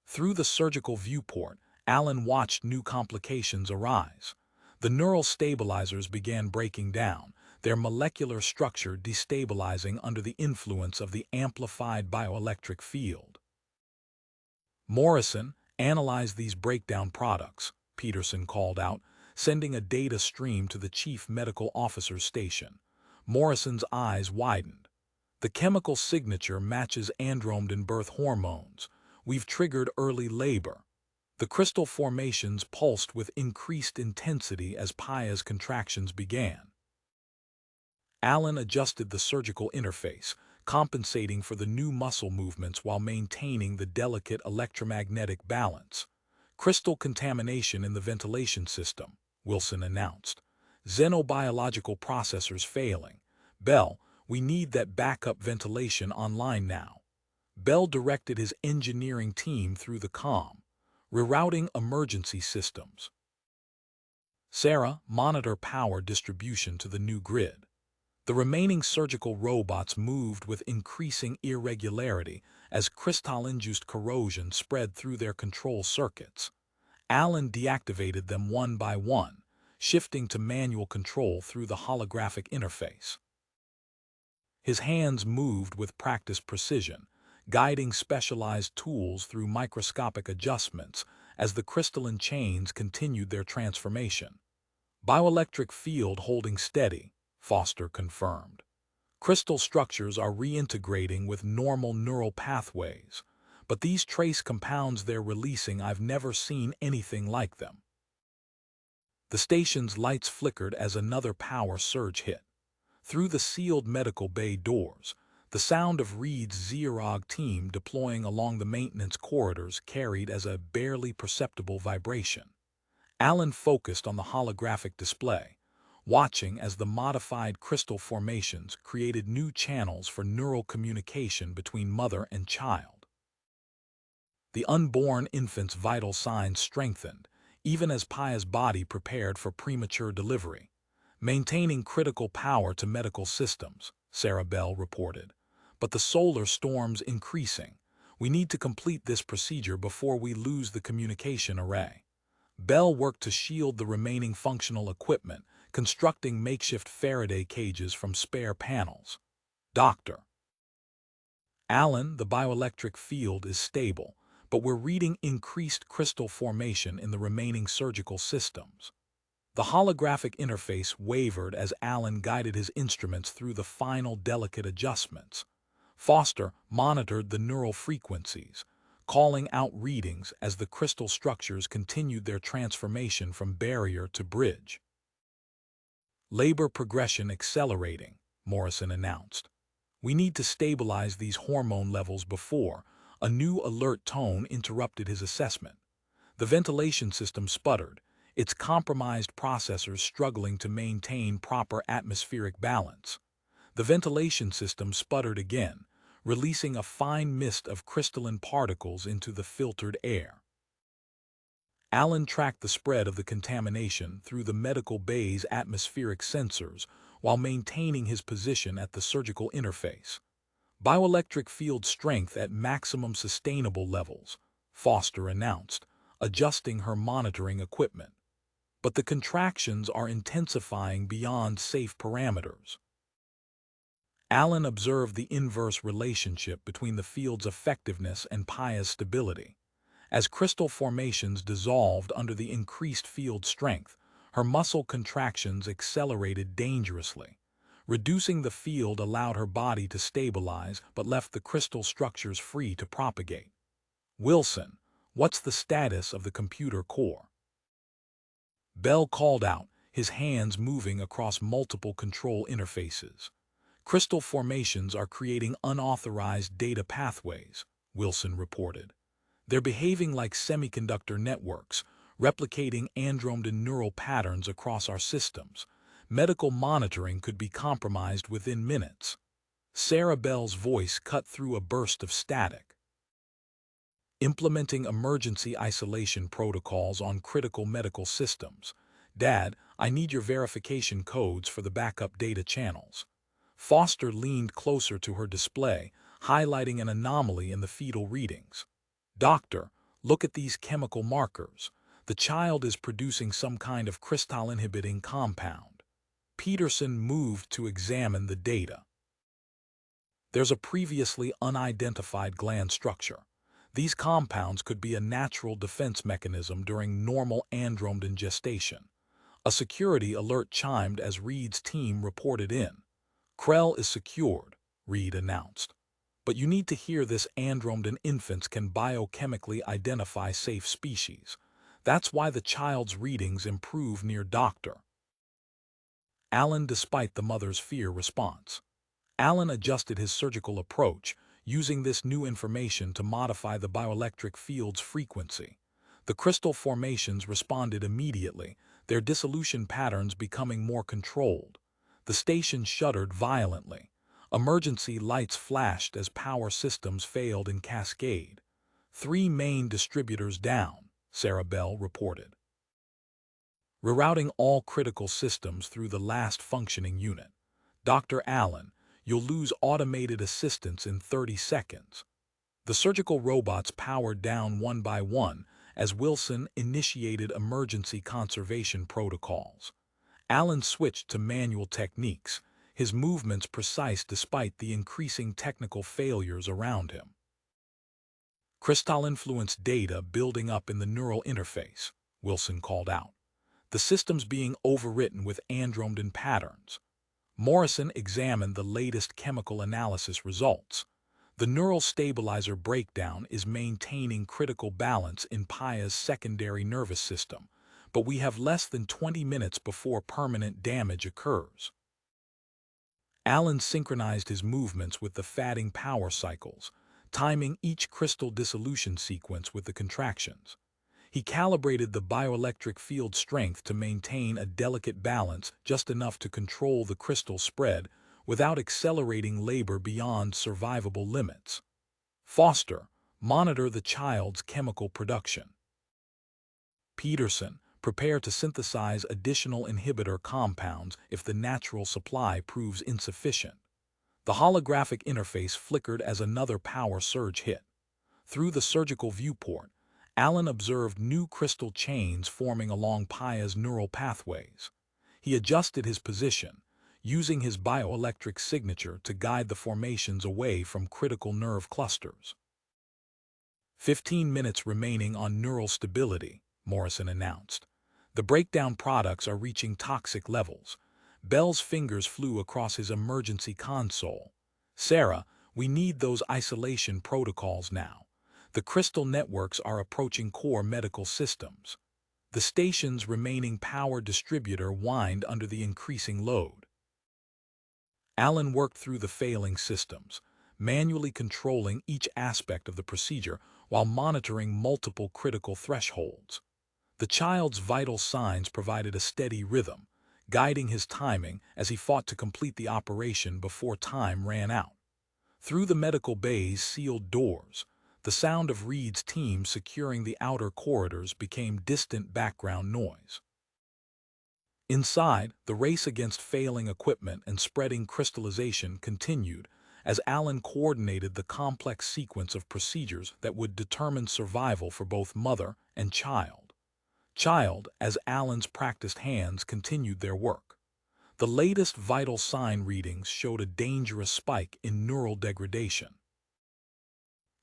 Through the surgical viewport, Allen watched new complications arise. The neural stabilizers began breaking down, their molecular structure destabilizing under the influence of the amplified bioelectric field. "Morrison, analyze these breakdown products," Peterson called out, sending a data stream to the chief medical officer's station. Morrison's eyes widened. "The chemical signature matches andromed birth hormones. We've triggered early labor." The crystal formations pulsed with increased intensity as Paya's contractions began. Allen adjusted the surgical interface, compensating for the new muscle movements while maintaining the delicate electromagnetic balance. "Crystal contamination in the ventilation system," Wilson announced. "Xenobiological processors failing. Bell, we need that backup ventilation online now." Bell directed his engineering team through the comm, rerouting emergency systems. "Sarah, monitor power distribution to the new grid." The remaining surgical robots moved with increasing irregularity as crystal-induced corrosion spread through their control circuits. Allen deactivated them one by one, shifting to manual control through the holographic interface. His hands moved with practiced precision, guiding specialized tools through microscopic adjustments as the crystalline chains continued their transformation. "Bioelectric field holding steady," Foster confirmed. "Crystal structures are reintegrating with normal neural pathways, but these trace compounds they're releasing, I've never seen anything like them." The station's lights flickered as another power surge hit. Through the sealed medical bay doors, the sound of Reed's Zeerog team deploying along the maintenance corridors carried as a barely perceptible vibration. Alan focused on the holographic display, watching as the modified crystal formations created new channels for neural communication between mother and child. The unborn infant's vital signs strengthened, even as Paya's body prepared for premature delivery. Maintaining critical power to medical systems, Sarah Bell reported. But the solar storm's increasing. We need to complete this procedure before we lose the communication array. Bell worked to shield the remaining functional equipment, constructing makeshift Faraday cages from spare panels. Doctor Allen, the bioelectric field is stable, but we're reading increased crystal formation in the remaining surgical systems. The holographic interface wavered as Allen guided his instruments through the final delicate adjustments. Foster monitored the neural frequencies, calling out readings as the crystal structures continued their transformation from barrier to bridge. Labor progression accelerating, Morrison announced. We need to stabilize these hormone levels before. A new alert tone interrupted his assessment. The ventilation system sputtered, its compromised processors struggling to maintain proper atmospheric balance. The ventilation system sputtered again, releasing a fine mist of crystalline particles into the filtered air. Allen tracked the spread of the contamination through the medical bay's atmospheric sensors while maintaining his position at the surgical interface. Bioelectric field strength at maximum sustainable levels, Foster announced, adjusting her monitoring equipment. But the contractions are intensifying beyond safe parameters. Allen observed the inverse relationship between the field's effectiveness and Paya's stability. As crystal formations dissolved under the increased field strength, her muscle contractions accelerated dangerously. Reducing the field allowed her body to stabilize but left the crystal structures free to propagate. Wilson, what's the status of the computer core? Bell called out, his hands moving across multiple control interfaces. Crystal formations are creating unauthorized data pathways, Wilson reported. They're behaving like semiconductor networks, replicating Andromedan neural patterns across our systems. Medical monitoring could be compromised within minutes. Sarah Bell's voice cut through a burst of static. Implementing emergency isolation protocols on critical medical systems. Dad, I need your verification codes for the backup data channels. Foster leaned closer to her display, highlighting an anomaly in the fetal readings. Doctor, look at these chemical markers. The child is producing some kind of crystal-inhibiting compound. Peterson moved to examine the data. There's a previously unidentified gland structure. These compounds could be a natural defense mechanism during normal Andromedan gestation. A security alert chimed as Reed's team reported in. Krell is secured, Reed announced. But you need to hear this: Andromedan infants can biochemically identify safe species. That's why the child's readings improve near Dr. Allen despite the mother's fear response. Allen adjusted his surgical approach, using this new information to modify the bioelectric field's frequency. The crystal formations responded immediately, their dissolution patterns becoming more controlled. The station shuddered violently. Emergency lights flashed as power systems failed in cascade. 3 main distributors down, Sarah Bell reported. Rerouting all critical systems through the last functioning unit. Dr. Allen, you'll lose automated assistance in 30 seconds. The surgical robots powered down one by one as Wilson initiated emergency conservation protocols. Allen switched to manual techniques, his movements precise despite the increasing technical failures around him. Crystal-influenced data building up in the neural interface, Wilson called out. The system's being overwritten with Andromedan patterns. Morrison examined the latest chemical analysis results. The neural stabilizer breakdown is maintaining critical balance in Paya's secondary nervous system, but we have less than 20 minutes before permanent damage occurs. Alan synchronized his movements with the fatting power cycles, timing each crystal dissolution sequence with the contractions. He calibrated the bioelectric field strength to maintain a delicate balance, just enough to control the crystal spread without accelerating labor beyond survivable limits. Foster, monitor the child's chemical production. Peterson, prepare to synthesize additional inhibitor compounds if the natural supply proves insufficient. The holographic interface flickered as another power surge hit. Through the surgical viewport, Alan observed new crystal chains forming along Paya's neural pathways. He adjusted his position, using his bioelectric signature to guide the formations away from critical nerve clusters. 15 minutes remaining on neural stability, Morrison announced. The breakdown products are reaching toxic levels. Bell's fingers flew across his emergency console. Sarah, we need those isolation protocols now. The crystal networks are approaching core medical systems. The station's remaining power distributor whined under the increasing load. Alan worked through the failing systems, manually controlling each aspect of the procedure while monitoring multiple critical thresholds. The child's vital signs provided a steady rhythm, guiding his timing as he fought to complete the operation before time ran out. Through the medical bay's sealed doors, the sound of Reed's team securing the outer corridors became distant background noise. Inside, the race against failing equipment and spreading crystallization continued as Alan coordinated the complex sequence of procedures that would determine survival for both mother and child, as Alan's practiced hands continued their work. The latest vital sign readings showed a dangerous spike in neural degradation.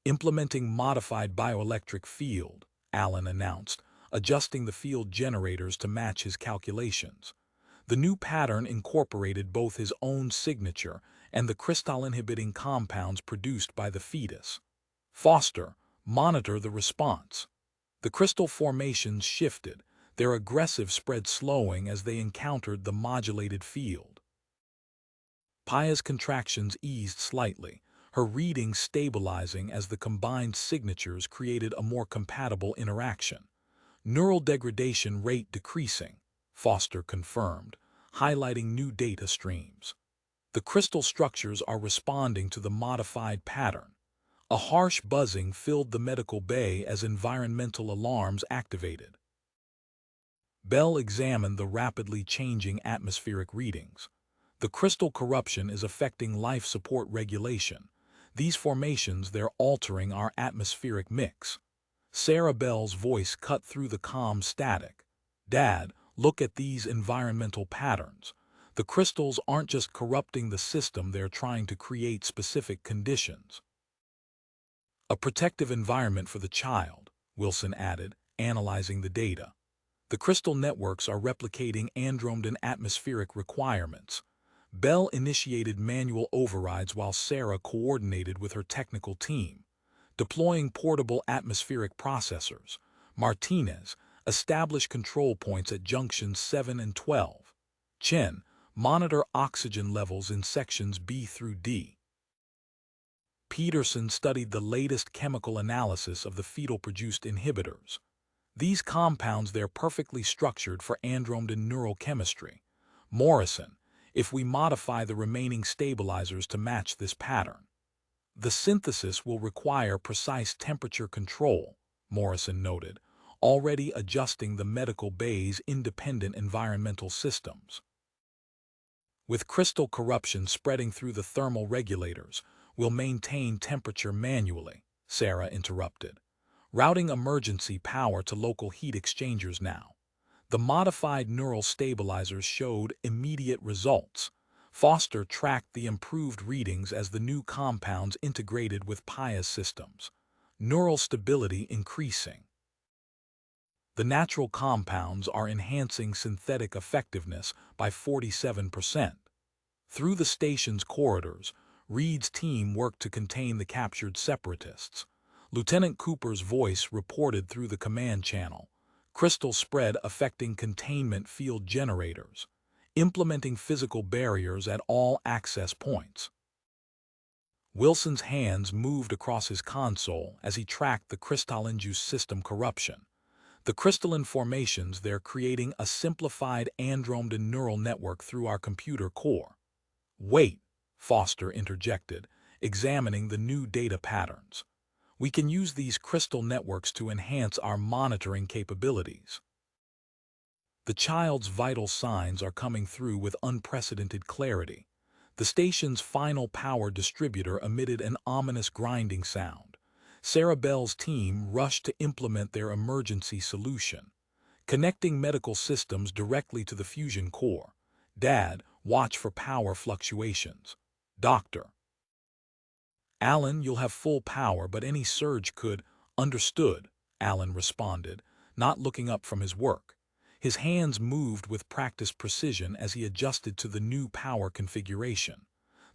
Implementing modified bioelectric field, Alan announced, adjusting the field generators to match his calculations. The new pattern incorporated both his own signature and the crystal-inhibiting compounds produced by the fetus. Foster, monitor the response. The crystal formations shifted, their aggressive spread slowing as they encountered the modulated field. Paya's contractions eased slightly, her readings stabilizing as the combined signatures created a more compatible interaction. Neural degradation rate decreasing, Foster confirmed, highlighting new data streams. The crystal structures are responding to the modified pattern. A harsh buzzing filled the medical bay as environmental alarms activated. Bell examined the rapidly changing atmospheric readings. The crystal corruption is affecting life support regulation. These formations, they're altering our atmospheric mix. Sarah Bell's voice cut through the calm static. Dad, look at these environmental patterns. The crystals aren't just corrupting the system, they're trying to create specific conditions. A protective environment for the child, Wilson added, analyzing the data. The crystal networks are replicating Andromedan atmospheric requirements. Bell initiated manual overrides while Sarah coordinated with her technical team. Deploying portable atmospheric processors, Martinez established control points at junctions 7 and 12. Chen, monitor oxygen levels in sections B through D. Peterson studied the latest chemical analysis of the fetal-produced inhibitors. These compounds, they're perfectly structured for Andromedan neural chemistry. Morrison, if we modify the remaining stabilizers to match this pattern, the synthesis will require precise temperature control, Morrison noted, already adjusting the medical bay's independent environmental systems. With crystal corruption spreading through the thermal regulators, we'll maintain temperature manually, Sarah interrupted. Routing emergency power to local heat exchangers now. The modified neural stabilizers showed immediate results. Foster tracked the improved readings as the new compounds integrated with Paya's systems. Neural stability increasing. The natural compounds are enhancing synthetic effectiveness by 47%. Through the station's corridors, Reed's team worked to contain the captured separatists. Lieutenant Cooper's voice reported through the command channel. crystal spread affecting containment field generators, implementing physical barriers at all access points. Wilson's hands moved across his console as he tracked the crystalline-induced system corruption. The crystalline formations there creating a simplified Andromedan neural network through our computer core. "Wait," Foster interjected, examining the new data patterns. "We can use these crystal networks to enhance our monitoring capabilities." The child's vital signs are coming through with unprecedented clarity. The station's final power distributor emitted an ominous grinding sound. Sarah Bell's team rushed to implement their emergency solution, connecting medical systems directly to the fusion core. "Dad, watch for power fluctuations." "Doctor." "Alan, you'll have full power, but any surge could—" "Understood," Alan responded, not looking up from his work. His hands moved with practiced precision as he adjusted to the new power configuration.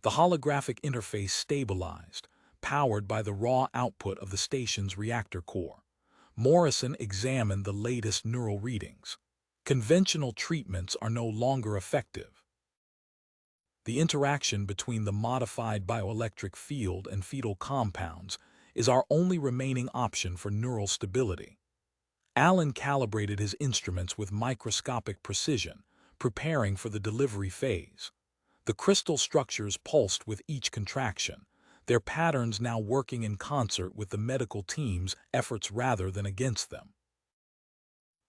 The holographic interface stabilized, powered by the raw output of the station's reactor core. Morrison examined the latest neural readings. Conventional treatments are no longer effective. The interaction between the modified bioelectric field and fetal compounds is our only remaining option for neural stability. Alan calibrated his instruments with microscopic precision, preparing for the delivery phase. The crystal structures pulsed with each contraction, their patterns now working in concert with the medical team's efforts rather than against them.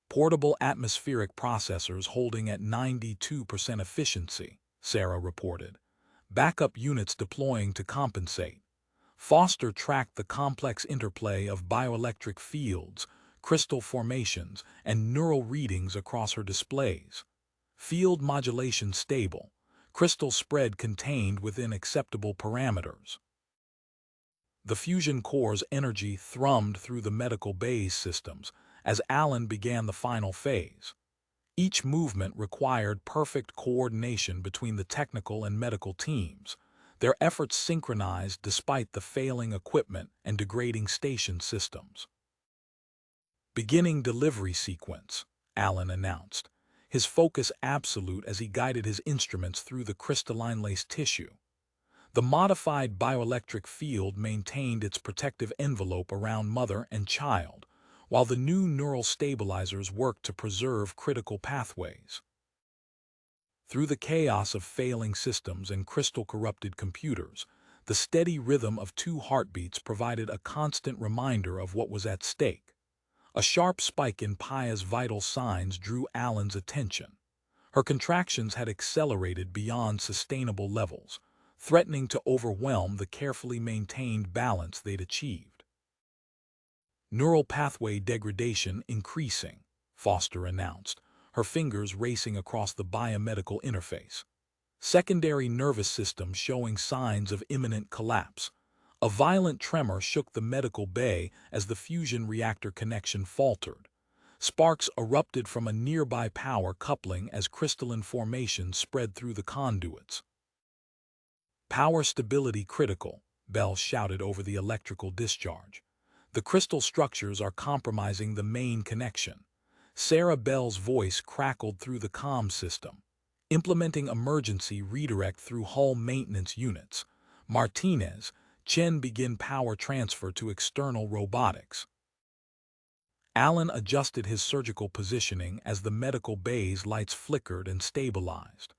"Portable atmospheric processors holding at 92% efficiency," Sarah reported. "Backup units deploying to compensate." Foster tracked the complex interplay of bioelectric fields, crystal formations, and neural readings across her displays. Field modulation stable, crystal spread contained within acceptable parameters. The fusion core's energy thrummed through the medical bays systems as Alan began the final phase. Each movement required perfect coordination between the technical and medical teams, their efforts synchronized despite the failing equipment and degrading station systems. "Beginning delivery sequence," Alan announced, his focus absolute as he guided his instruments through the crystalline-laced tissue. The modified bioelectric field maintained its protective envelope around mother and child, while the new neural stabilizers worked to preserve critical pathways. Through the chaos of failing systems and crystal-corrupted computers, the steady rhythm of 2 heartbeats provided a constant reminder of what was at stake. A sharp spike in Paya's vital signs drew Alan's attention. Her contractions had accelerated beyond sustainable levels, threatening to overwhelm the carefully maintained balance they'd achieved. "Neural pathway degradation increasing," Foster announced, her fingers racing across the biomedical interface. "Secondary nervous system showing signs of imminent collapse." A violent tremor shook the medical bay as the fusion reactor connection faltered. Sparks erupted from a nearby power coupling as crystalline formations spread through the conduits. "Power stability critical," Bell shouted over the electrical discharge. "The crystal structures are compromising the main connection." Sarah Bell's voice crackled through the comm system, implementing emergency redirect through hull maintenance units. "Martinez, Chen, begin power transfer to external robotics." Alan adjusted his surgical positioning as the medical bay's lights flickered and stabilized.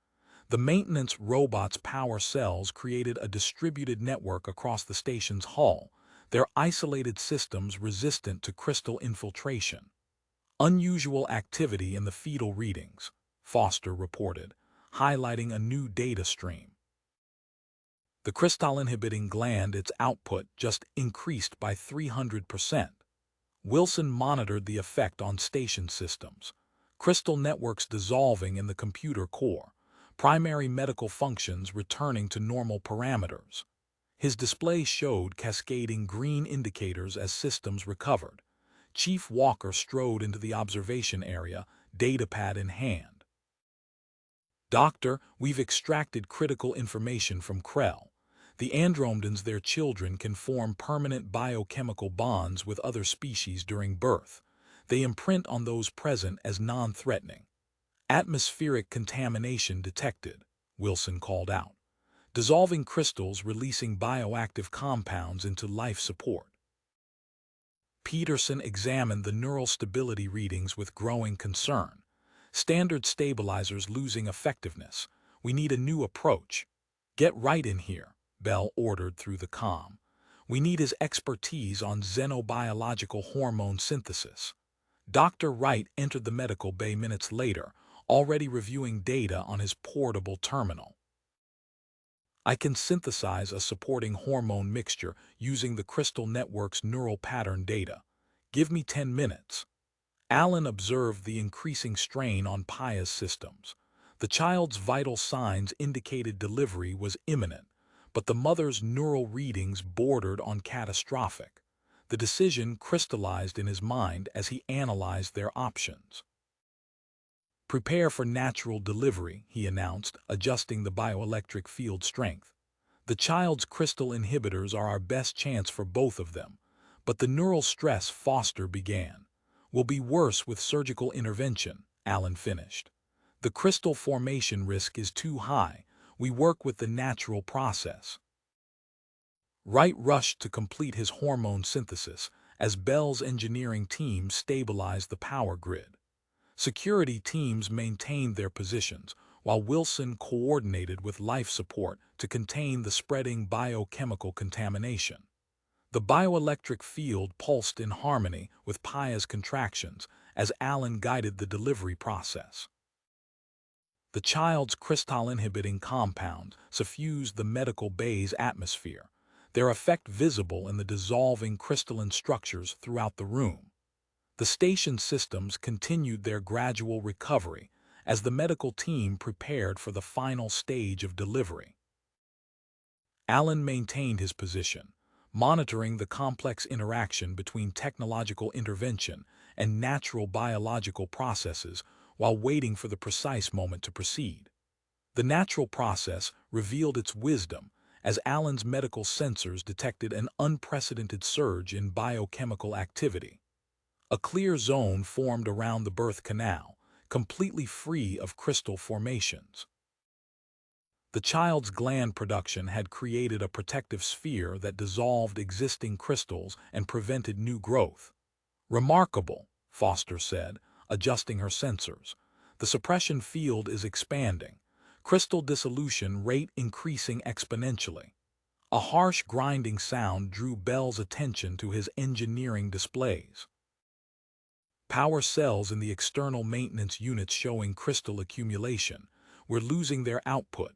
The maintenance robot's power cells created a distributed network across the station's hull, their isolated systems resistant to crystal infiltration. "Unusual activity in the fetal readings," Foster reported, highlighting a new data stream. The crystal-inhibiting gland, its output just increased by 300%. Wilson monitored the effect on station systems. Crystal networks dissolving in the computer core, primary medical functions returning to normal parameters. His display showed cascading green indicators as systems recovered. Chief Walker strode into the observation area, datapad in hand. "Doctor, we've extracted critical information from Krell. The Andromedans, their children, can form permanent biochemical bonds with other species during birth. They imprint on those present as non-threatening. Atmospheric contamination detected, Wilson called out. Dissolving crystals releasing bioactive compounds into life support. Peterson examined the neural stability readings with growing concern. Standard stabilizers losing effectiveness. We need a new approach. Get right in here, Bell ordered through the comm. We need his expertise on xenobiological hormone synthesis. Dr. Wright entered the medical bay minutes later, already reviewing data on his portable terminal. I can synthesize a supporting hormone mixture using the crystal network's neural pattern data. Give me 10 minutes. Alan observed the increasing strain on Paya's systems. The child's vital signs indicated delivery was imminent, but the mother's neural readings bordered on catastrophic. The decision crystallized in his mind as he analyzed their options. Prepare for natural delivery, he announced, adjusting the bioelectric field strength. The child's crystal inhibitors are our best chance for both of them, but the neural stress Foster began will be worse with surgical intervention, Alan finished. The crystal formation risk is too high. We work with the natural process. Wright rushed to complete his hormone synthesis as Bell's engineering team stabilized the power grid. Security teams maintained their positions, while Wilson coordinated with life support to contain the spreading biochemical contamination. The bioelectric field pulsed in harmony with Paya's contractions as Alan guided the delivery process. The child's crystal-inhibiting compounds suffused the medical bay's atmosphere, their effect visible in the dissolving crystalline structures throughout the room. The station systems continued their gradual recovery as the medical team prepared for the final stage of delivery. Alan maintained his position, monitoring the complex interaction between technological intervention and natural biological processes while waiting for the precise moment to proceed. The natural process revealed its wisdom as Alan's medical sensors detected an unprecedented surge in biochemical activity. A clear zone formed around the birth canal, completely free of crystal formations. The child's gland production had created a protective sphere that dissolved existing crystals and prevented new growth. Remarkable, Foster said, adjusting her sensors. The suppression field is expanding, crystal dissolution rate increasing exponentially. A harsh grinding sound drew Bell's attention to his engineering displays. Power cells in the external maintenance units showing crystal accumulation were losing their output.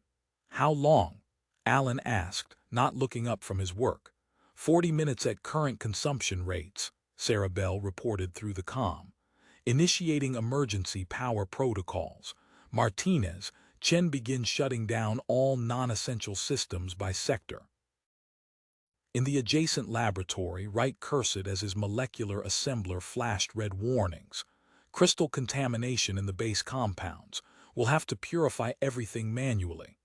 How long? Alan asked, not looking up from his work. 40 minutes at current consumption rates, Sarah Bell reported through the comm. Initiating emergency power protocols. Martinez, Chen begins shutting down all non-essential systems by sector. In the adjacent laboratory, Wright cursed as his molecular assembler flashed red warnings. Crystal contamination in the base compounds. We'll have to purify everything manually.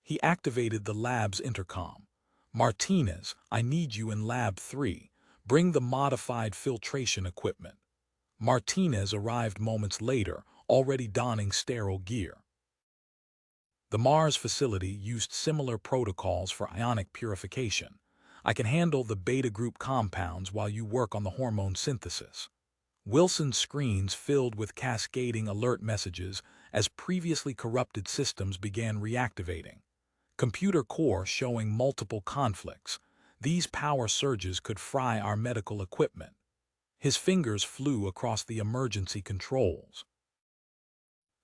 He activated the lab's intercom. Martinez, I need you in Lab 3. Bring the modified filtration equipment. Martinez arrived moments later, already donning sterile gear. The Mars facility used similar protocols for ionic purification. I can handle the beta group compounds while you work on the hormone synthesis. Wilson's screens filled with cascading alert messages as previously corrupted systems began reactivating. Computer core showing multiple conflicts. These power surges could fry our medical equipment. His fingers flew across the emergency controls.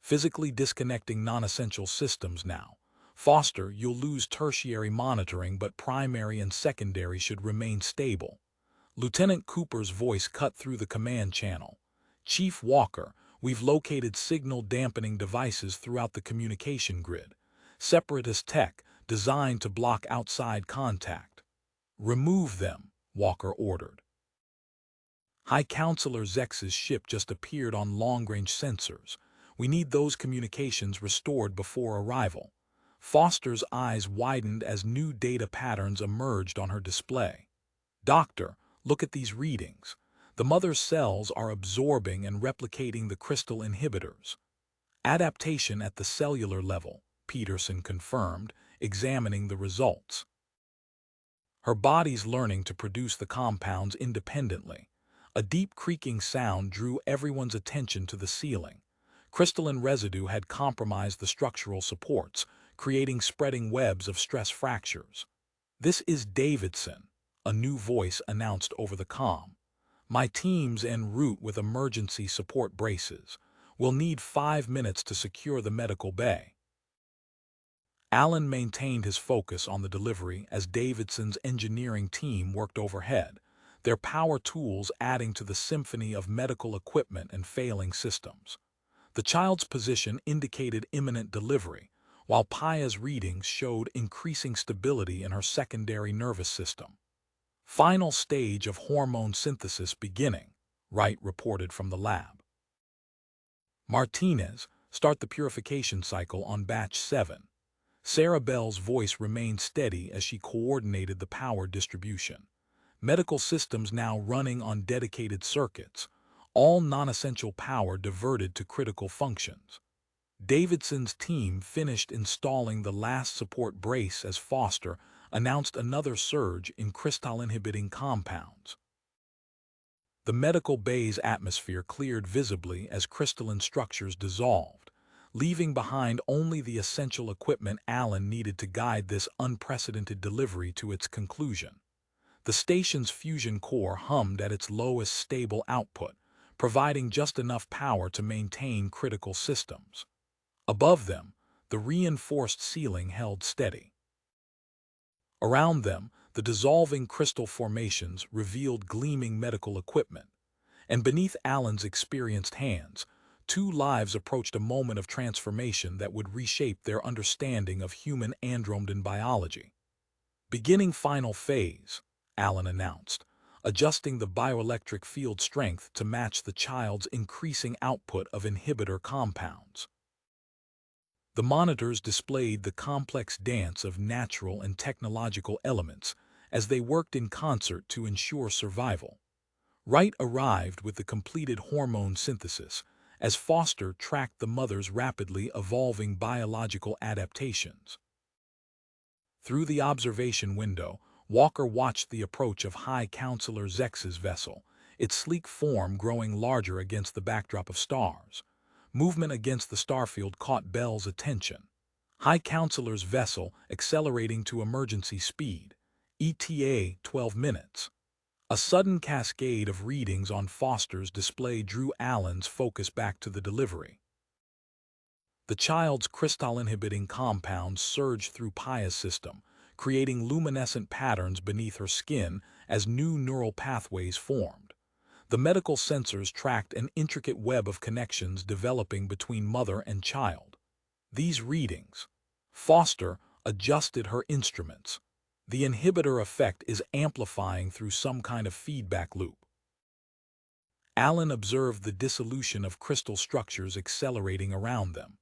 Physically disconnecting non-essential systems now. Foster, you'll lose tertiary monitoring, but primary and secondary should remain stable. Lieutenant Cooper's voice cut through the command channel. Chief Walker, we've located signal-dampening devices throughout the communication grid. Separatist tech, designed to block outside contact. Remove them, Walker ordered. High Counselor Zex's ship just appeared on long-range sensors. We need those communications restored before arrival. Foster's eyes widened as new data patterns emerged on her display. Doctor, look at these readings. The mother's cells are absorbing and replicating the crystal inhibitors. Adaptation at the cellular level, Peterson confirmed, examining the results. Her body's learning to produce the compounds independently. A deep creaking sound drew everyone's attention to the ceiling. Crystalline residue had compromised the structural supports, creating spreading webs of stress fractures. "This is Davidson," a new voice announced over the comm. "My team's en route with emergency support braces. We'll need 5 minutes to secure the medical bay." Allen maintained his focus on the delivery as Davidson's engineering team worked overhead, their power tools adding to the symphony of medical equipment and failing systems. The child's position indicated imminent delivery, while Paya's readings showed increasing stability in her secondary nervous system. "Final stage of hormone synthesis beginning," Wright reported from the lab. "Martinez, start the purification cycle on batch 7. Sarah Bell's voice remained steady as she coordinated the power distribution. Medical systems now running on dedicated circuits, all non-essential power diverted to critical functions. Davidson's team finished installing the last support brace as Foster announced another surge in crystal-inhibiting compounds. The medical bay's atmosphere cleared visibly as crystalline structures dissolved, leaving behind only the essential equipment Allen needed to guide this unprecedented delivery to its conclusion. The station's fusion core hummed at its lowest stable output, providing just enough power to maintain critical systems. Above them, the reinforced ceiling held steady. Around them, the dissolving crystal formations revealed gleaming medical equipment, and beneath Allen's experienced hands, 2 lives approached a moment of transformation that would reshape their understanding of human andromedan biology. "Beginning final phase," Allen announced, adjusting the bioelectric field strength to match the child's increasing output of inhibitor compounds. The monitors displayed the complex dance of natural and technological elements as they worked in concert to ensure survival. Wright arrived with the completed hormone synthesis as Foster tracked the mother's rapidly evolving biological adaptations. Through the observation window, Walker watched the approach of High Counselor Zex's vessel, its sleek form growing larger against the backdrop of stars. Movement against the starfield caught Bell's attention. High Counselor's vessel accelerating to emergency speed, ETA 12 minutes. A sudden cascade of readings on Foster's display drew Allen's focus back to the delivery. The child's crystal-inhibiting compounds surged through Paya's system, creating luminescent patterns beneath her skin as new neural pathways formed. The medical sensors tracked an intricate web of connections developing between mother and child. These readings. Foster adjusted her instruments. The inhibitor effect is amplifying through some kind of feedback loop. Allen observed the dissolution of crystal structures accelerating around them.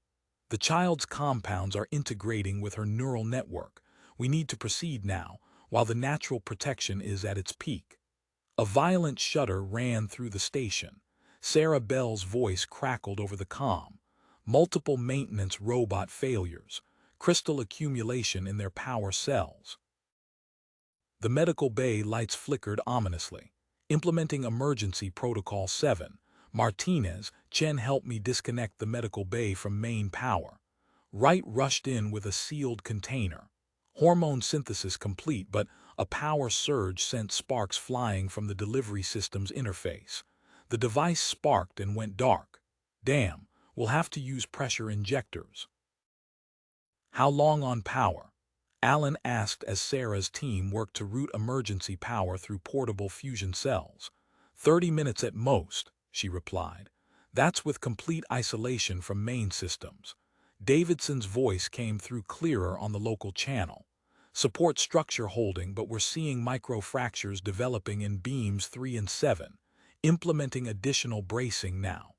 The child's compounds are integrating with her neural network. We need to proceed now, while the natural protection is at its peak. A violent shudder ran through the station. Sarah Bell's voice crackled over the comm. Multiple maintenance robot failures, crystal accumulation in their power cells. The medical bay lights flickered ominously. Implementing Emergency Protocol 7, Martinez, Chen helped me disconnect the medical bay from main power. Wright rushed in with a sealed container. Hormone synthesis complete, but a power surge sent sparks flying from the delivery system's interface. The device sparked and went dark. "Damn, we'll have to use pressure injectors." "How long on power?" Allen asked as Sarah's team worked to route emergency power through portable fusion cells. 30 minutes at most, she replied. "That's with complete isolation from main systems." Davidson's voice came through clearer on the local channel. "Support structure holding, but we're seeing microfractures developing in beams 3 and 7. Implementing additional bracing now."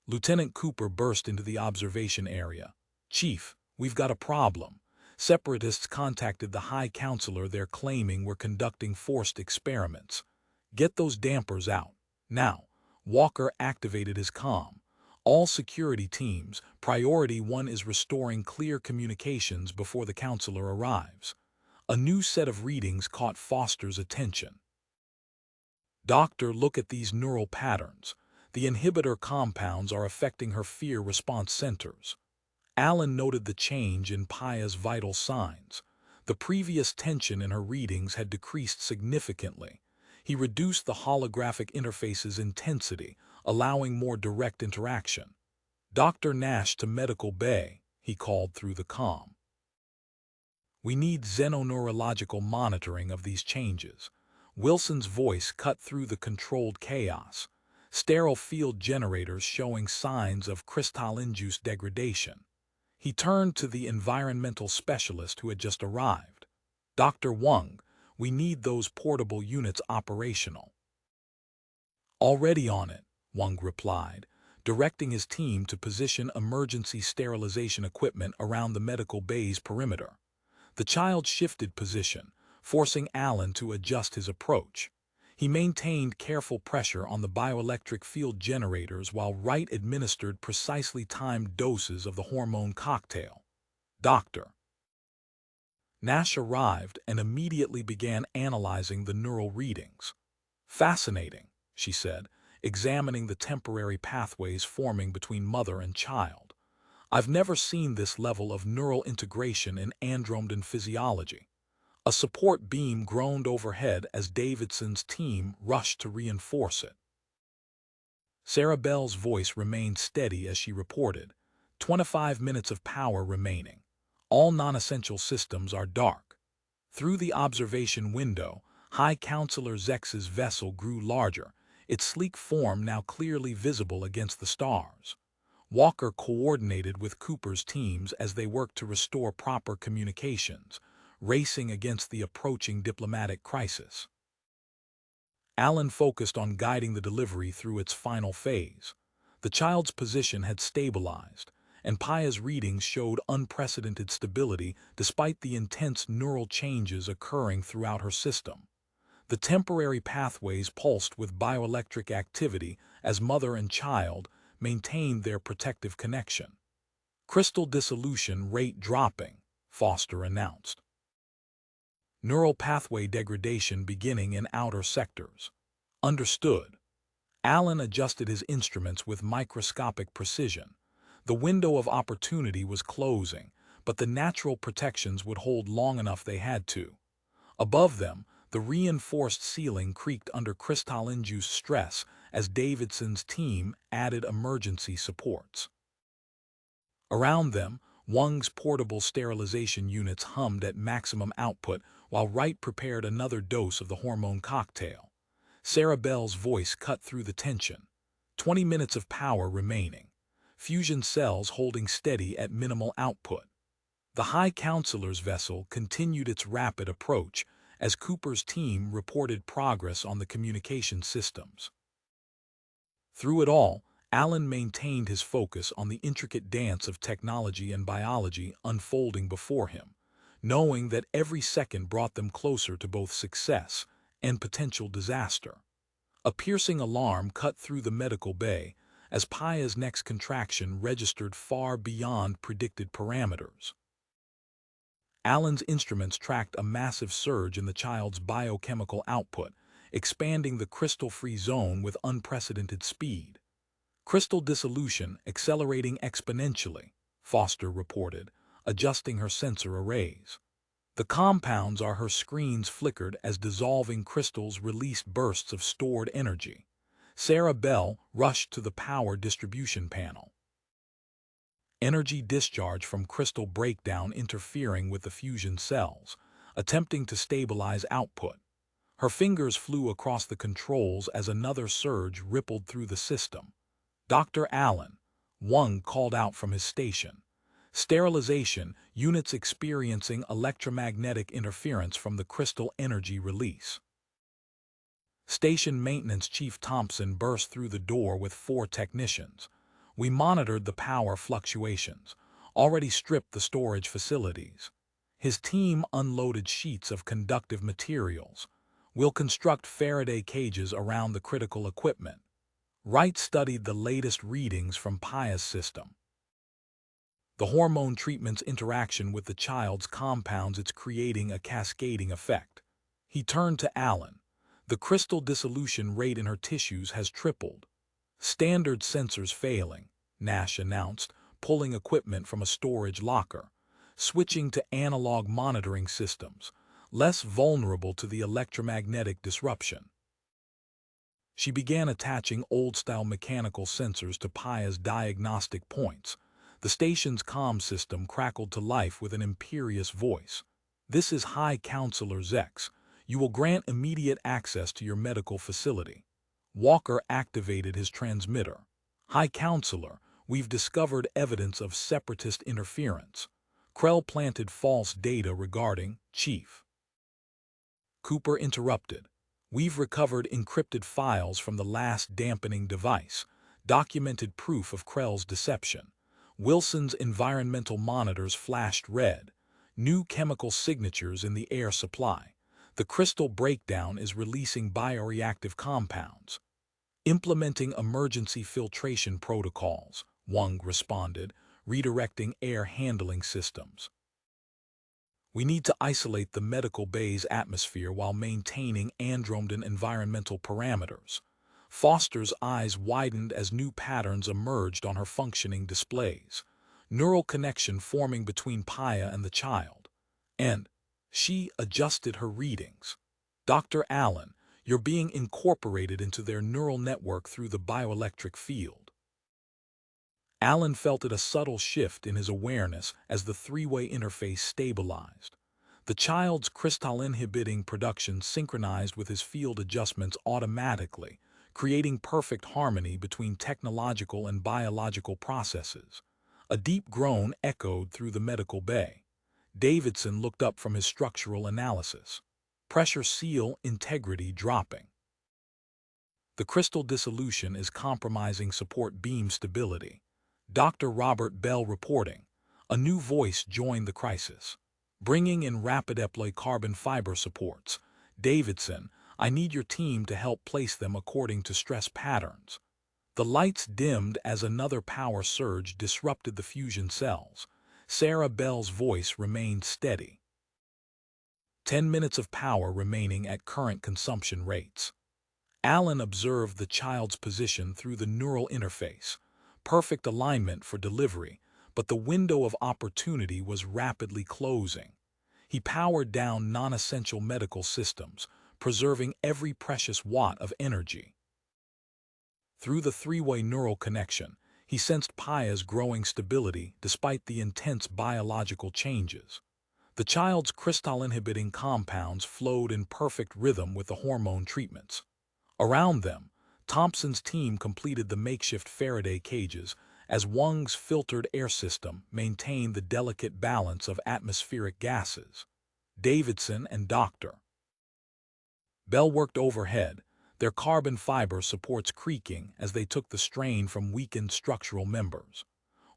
Lieutenant Cooper burst into the observation area. "Chief, we've got a problem. Separatists contacted the High Counselor they're claiming we're conducting forced experiments." Get those dampers out. Now, Walker activated his comm. All security teams, priority 1 is restoring clear communications before the counselor arrives. A new set of readings caught Foster's attention. Doctor, look at these neural patterns. The inhibitor compounds are affecting her fear response centers. Alan noted the change in Paya's vital signs. The previous tension in her readings had decreased significantly. He reduced the holographic interface's intensity, allowing more direct interaction. Dr. Nash to Medical Bay, he called through the comm. We need xenoneurological monitoring of these changes. Wilson's voice cut through the controlled chaos. Sterile field generators showing signs of crystalline-juice degradation. He turned to the environmental specialist who had just arrived. Dr. Wang, we need those portable units operational. Already on it, Wang replied, directing his team to position emergency sterilization equipment around the medical bay's perimeter. The child shifted position, forcing Alan to adjust his approach. He maintained careful pressure on the bioelectric field generators while Wright administered precisely timed doses of the hormone cocktail. Dr. Nash arrived and immediately began analyzing the neural readings. Fascinating, she said, examining the temporary pathways forming between mother and child. I've never seen this level of neural integration in andromedan physiology. A support beam groaned overhead as Davidson's team rushed to reinforce it. Sarah Bell's voice remained steady as she reported, 25 minutes of power remaining. All non-essential systems are dark. Through the observation window, High Counselor Zex's vessel grew larger, its sleek form now clearly visible against the stars. Walker coordinated with Cooper's teams as they worked to restore proper communications, racing against the approaching diplomatic crisis. Alan focused on guiding the delivery through its final phase. The child's position had stabilized, and Paya's readings showed unprecedented stability despite the intense neural changes occurring throughout her system. The temporary pathways pulsed with bioelectric activity as mother and child maintained their protective connection. Crystal dissolution rate dropping, Foster announced. Neural pathway degradation beginning in outer sectors. Understood. Alan adjusted his instruments with microscopic precision. The window of opportunity was closing, but the natural protections would hold long enough they had to. Above them, the reinforced ceiling creaked under crystalline-juice stress as Davidson's team added emergency supports. Around them, Wang's portable sterilization units hummed at maximum output while Wright prepared another dose of the hormone cocktail. Sarah Bell's voice cut through the tension. 20 minutes of power remaining. Fusion cells holding steady at minimal output. The High Counselor's vessel continued its rapid approach as Cooper's team reported progress on the communication systems. Through it all, Alan maintained his focus on the intricate dance of technology and biology unfolding before him, knowing that every second brought them closer to both success and potential disaster. A piercing alarm cut through the medical bay as Paya's next contraction registered far beyond predicted parameters. Alan's instruments tracked a massive surge in the child's biochemical output, expanding the crystal-free zone with unprecedented speed. Crystal dissolution accelerating exponentially, Foster reported, adjusting her sensor arrays. The compounds on her screens flickered as dissolving crystals released bursts of stored energy. Sarah Bell rushed to the power distribution panel. Energy discharge from crystal breakdown interfering with the fusion cells, attempting to stabilize output. Her fingers flew across the controls as another surge rippled through the system. Dr. Allen, Wang called out from his station. Sterilization, units experiencing electromagnetic interference from the crystal energy release. Station Maintenance Chief Thompson burst through the door with 4 technicians. We monitored the power fluctuations, already stripped the storage facilities. His team unloaded sheets of conductive materials. We'll construct Faraday cages around the critical equipment. Wright studied the latest readings from Paya's system. The hormone treatment's interaction with the child's compounds, it's creating a cascading effect. He turned to Alan. The crystal dissolution rate in her tissues has tripled. Standard sensors failing, Nash announced, pulling equipment from a storage locker, switching to analog monitoring systems, less vulnerable to the electromagnetic disruption. She began attaching old-style mechanical sensors to Paya's diagnostic points. The station's comm system crackled to life with an imperious voice. "This is High Counselor Zex. You will grant immediate access to your medical facility." Walker activated his transmitter. "High Counselor, we've discovered evidence of separatist interference. Krell planted false data regarding Chief." Cooper interrupted. "We've recovered encrypted files from the last dampening device, documented proof of Krell's deception. Wilson's environmental monitors flashed red, new chemical signatures in the air supply. The crystal breakdown is releasing bioreactive compounds." "Implementing emergency filtration protocols," Wang responded, redirecting air handling systems. "We need to isolate the medical bay's atmosphere while maintaining Andromedan environmental parameters." Foster's eyes widened as new patterns emerged on her functioning displays. Neural connection forming between Paya and the child. And she adjusted her readings. "Dr. Allen, you're being incorporated into their neural network through the bioelectric field." Allen felt a subtle shift in his awareness as the three-way interface stabilized. The child's crystal-inhibiting production synchronized with his field adjustments automatically, creating perfect harmony between technological and biological processes. A deep groan echoed through the medical bay. Davidson looked up from his structural analysis. Pressure seal integrity dropping. "The crystal dissolution is compromising support beam stability." Dr. Robert Bell reporting. A new voice joined the crisis. "Bringing in rapid deploy carbon fiber supports. Davidson, I need your team to help place them according to stress patterns." The lights dimmed as another power surge disrupted the fusion cells. Sarah Bell's voice remained steady. 10 minutes of power remaining at current consumption rates. Allen observed the child's position through the neural interface. Perfect alignment for delivery, but the window of opportunity was rapidly closing. He powered down non-essential medical systems, preserving every precious watt of energy. Through the three-way neural connection, he sensed Paya's growing stability despite the intense biological changes. The child's crystal-inhibiting compounds flowed in perfect rhythm with the hormone treatments. Around them, Thompson's team completed the makeshift Faraday cages as Wang's filtered air system maintained the delicate balance of atmospheric gases. Davidson and Dr. Bell worked overhead, their carbon fiber supports creaking as they took the strain from weakened structural members.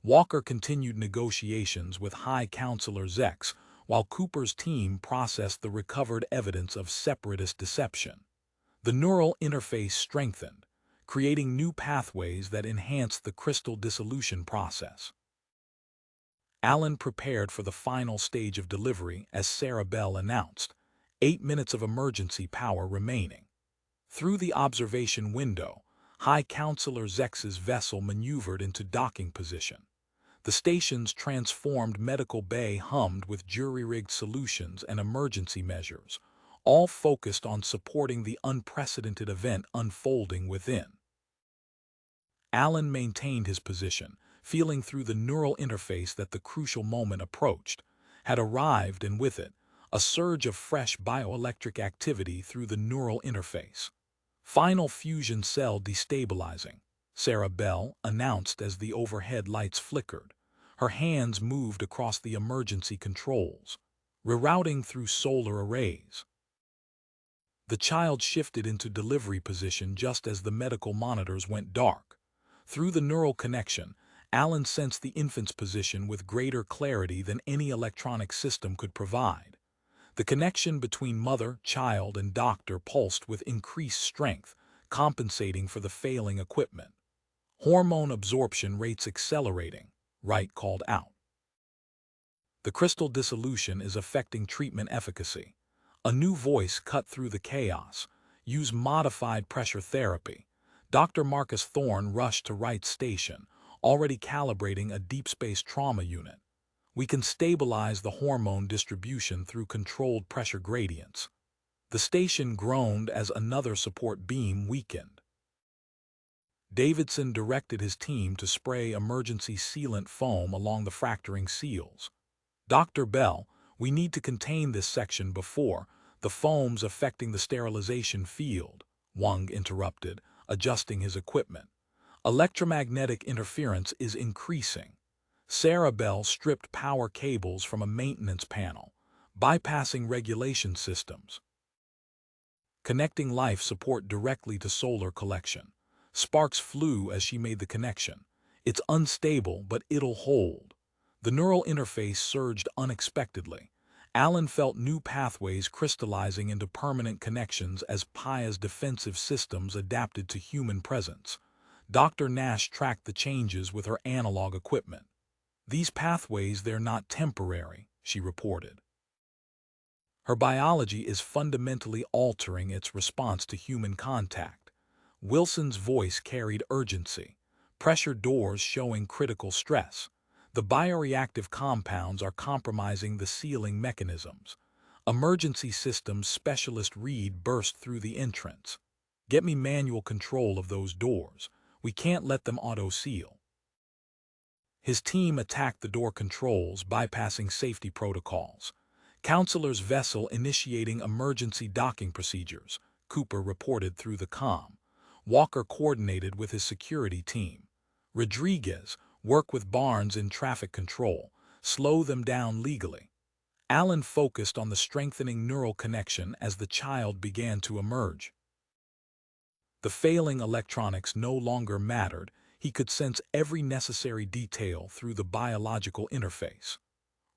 Walker continued negotiations with High Counselor Zex, while Cooper's team processed the recovered evidence of separatist deception. The neural interface strengthened, creating new pathways that enhanced the crystal dissolution process. Allen prepared for the final stage of delivery as Sarah Bell announced, 8 minutes of emergency power remaining. Through the observation window, High Counselor Zex's vessel maneuvered into docking position. The station's transformed medical bay hummed with jury-rigged solutions and emergency measures, all focused on supporting the unprecedented event unfolding within. Allen maintained his position, feeling through the neural interface that the crucial moment approached, had arrived, and with it, a surge of fresh bioelectric activity through the neural interface. "Final fusion cell destabilizing," Sarah Bell announced as the overhead lights flickered. Her hands moved across the emergency controls, rerouting through solar arrays. The child shifted into delivery position just as the medical monitors went dark. Through the neural connection, Allen sensed the infant's position with greater clarity than any electronic system could provide. The connection between mother, child, and doctor pulsed with increased strength, compensating for the failing equipment. Hormone absorption rates accelerating, Wright called out. The crystal dissolution is affecting treatment efficacy. A new voice cut through the chaos. Use modified pressure therapy. Dr. Marcus Thorne rushed to Wright's station, already calibrating a deep space trauma unit. We can stabilize the hormone distribution through controlled pressure gradients. The station groaned as another support beam weakened. Davidson directed his team to spray emergency sealant foam along the fracturing seals. Dr. Bell, we need to contain this section before the foam's affecting the sterilization field, Wang interrupted, adjusting his equipment. Electromagnetic interference is increasing. Sarah Bell stripped power cables from a maintenance panel, bypassing regulation systems. Connecting life support directly to solar collection. Sparks flew as she made the connection. It's unstable, but it'll hold. The neural interface surged unexpectedly. Alan felt new pathways crystallizing into permanent connections as Paya's defensive systems adapted to human presence. Dr. Nash tracked the changes with her analog equipment. These pathways, they're not temporary, she reported. Her biology is fundamentally altering its response to human contact. Wilson's voice carried urgency. Pressure doors showing critical stress. The bioreactive compounds are compromising the sealing mechanisms. Emergency systems specialist Reed burst through the entrance. Get me manual control of those doors. We can't let them auto-seal. His team attacked the door controls, bypassing safety protocols. Counselor's vessel initiating emergency docking procedures, Cooper reported through the comm. Walker coordinated with his security team. Rodriguez, work with Barnes in traffic control, slow them down legally. Allen focused on the strengthening neural connection as the child began to emerge. The failing electronics no longer mattered. He could sense every necessary detail through the biological interface.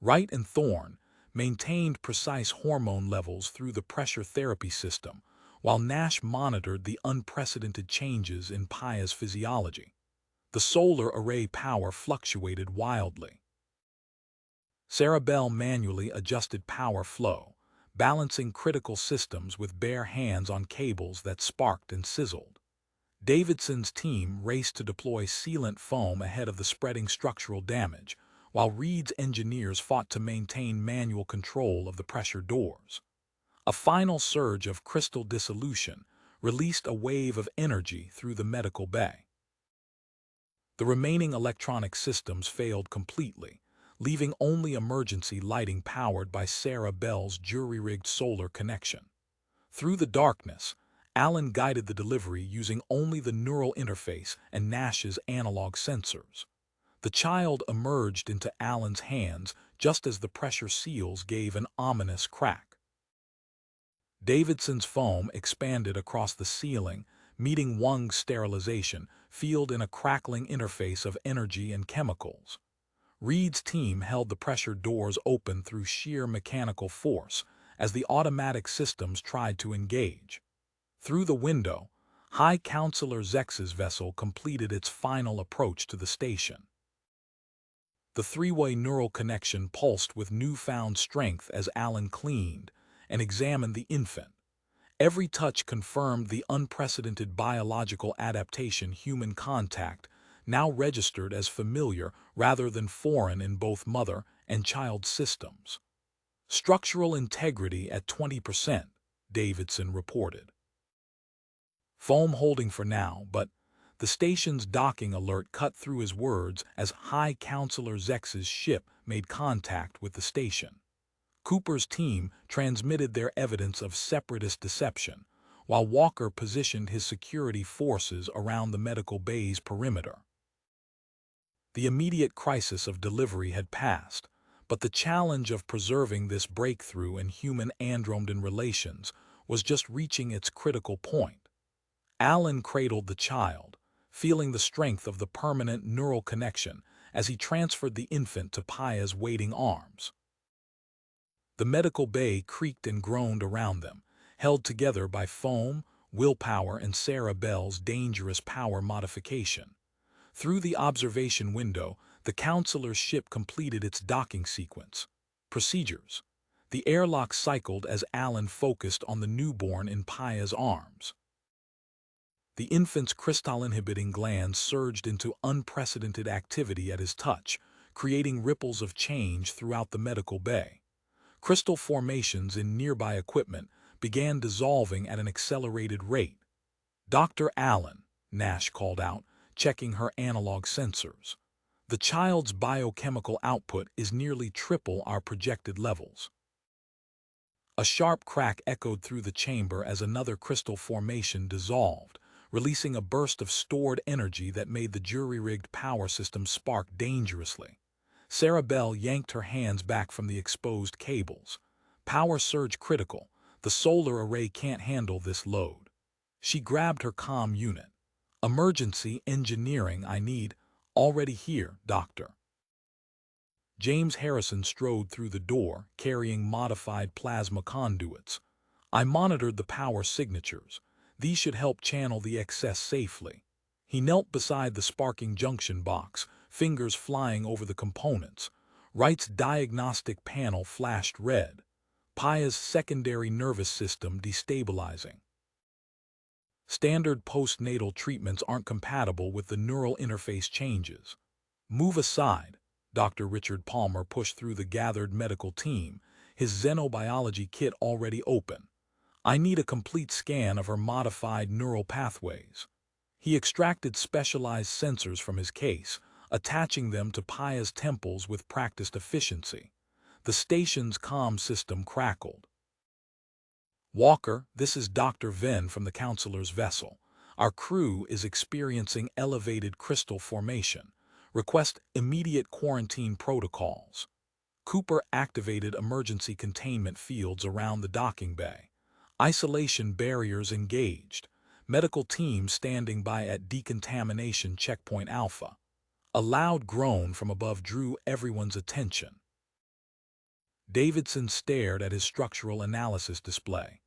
Wright and Thorne maintained precise hormone levels through the pressure therapy system, while Nash monitored the unprecedented changes in Paya's physiology. The solar array power fluctuated wildly. Sarah Bell manually adjusted power flow, balancing critical systems with bare hands on cables that sparked and sizzled. Davidson's team raced to deploy sealant foam ahead of the spreading structural damage, while Reed's engineers fought to maintain manual control of the pressure doors. A final surge of crystal dissolution released a wave of energy through the medical bay. The remaining electronic systems failed completely, leaving only emergency lighting powered by Sarah Bell's jury-rigged solar connection. Through the darkness, Allen guided the delivery using only the neural interface and Nash's analog sensors. The child emerged into Allen's hands just as the pressure seals gave an ominous crack. Davidson's foam expanded across the ceiling, meeting Wang's sterilization field in a crackling interface of energy and chemicals. Reed's team held the pressure doors open through sheer mechanical force as the automatic systems tried to engage. Through the window, High Counselor Zex's vessel completed its final approach to the station. The three-way neural connection pulsed with newfound strength as Allen cleaned and examined the infant. Every touch confirmed the unprecedented biological adaptation. Human contact now registered as familiar rather than foreign in both mother and child systems. Structural integrity at 20%, Davidson reported. Foam holding for now, but the station's docking alert cut through his words as High Counselor Zex's ship made contact with the station. Cooper's team transmitted their evidence of separatist deception, while Walker positioned his security forces around the medical bay's perimeter. The immediate crisis of delivery had passed, but the challenge of preserving this breakthrough in human-andromedan relations was just reaching its critical point. Allen cradled the child, feeling the strength of the permanent neural connection as he transferred the infant to Paya's waiting arms. The medical bay creaked and groaned around them, held together by foam, willpower, and Sarah Bell's dangerous power modification. Through the observation window, the counselor's ship completed its docking sequence. Procedures. The airlock cycled as Alan focused on the newborn in Paya's arms. The infant's crystal-inhibiting glands surged into unprecedented activity at his touch, creating ripples of change throughout the medical bay. Crystal formations in nearby equipment began dissolving at an accelerated rate. "Dr. Allen," Nash called out, checking her analog sensors. "The child's biochemical output is nearly triple our projected levels." A sharp crack echoed through the chamber as another crystal formation dissolved, releasing a burst of stored energy that made the jury-rigged power system spark dangerously. Sarah Bell yanked her hands back from the exposed cables. "Power surge critical. The solar array can't handle this load." She grabbed her comm unit. "Emergency engineering I need. Already here, Doctor." James Harrison strode through the door, carrying modified plasma conduits. "I monitored the power signatures. These should help channel the excess safely." He knelt beside the sparking junction box, fingers flying over the components. Wright's diagnostic panel flashed red. Paya's secondary nervous system destabilizing. Standard postnatal treatments aren't compatible with the neural interface changes. "Move aside." Dr. Richard Palmer pushed through the gathered medical team, his xenobiology kit already open. "I need a complete scan of her modified neural pathways." He extracted specialized sensors from his case, attaching them to Paya's temples with practiced efficiency. The station's comm system crackled. "Walker, this is Dr. Venn from the counselor's vessel. Our crew is experiencing elevated crystal formation. Request immediate quarantine protocols." Cooper activated emergency containment fields around the docking bay. Isolation barriers engaged. Medical teams standing by at decontamination checkpoint Alpha. A loud groan from above drew everyone's attention. Davidson stared at his structural analysis display.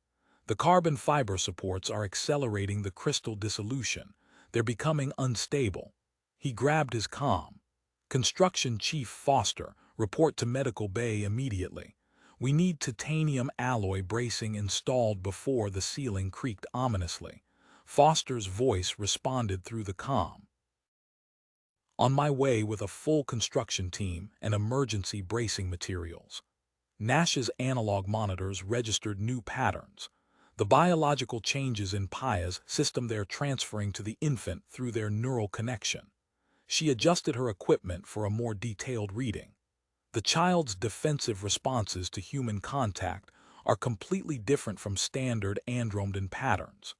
"The carbon fiber supports are accelerating the crystal dissolution. They're becoming unstable." He grabbed his comm. "Construction Chief Foster, report to Medical Bay immediately. We need titanium alloy bracing installed." Before the ceiling creaked ominously, Foster's voice responded through the comm. "On my way with a full construction team and emergency bracing materials." Nash's analog monitors registered new patterns. The biological changes in Paya's system they're transferring to the infant through their neural connection. She adjusted her equipment for a more detailed reading. The child's defensive responses to human contact are completely different from standard andromedan patterns.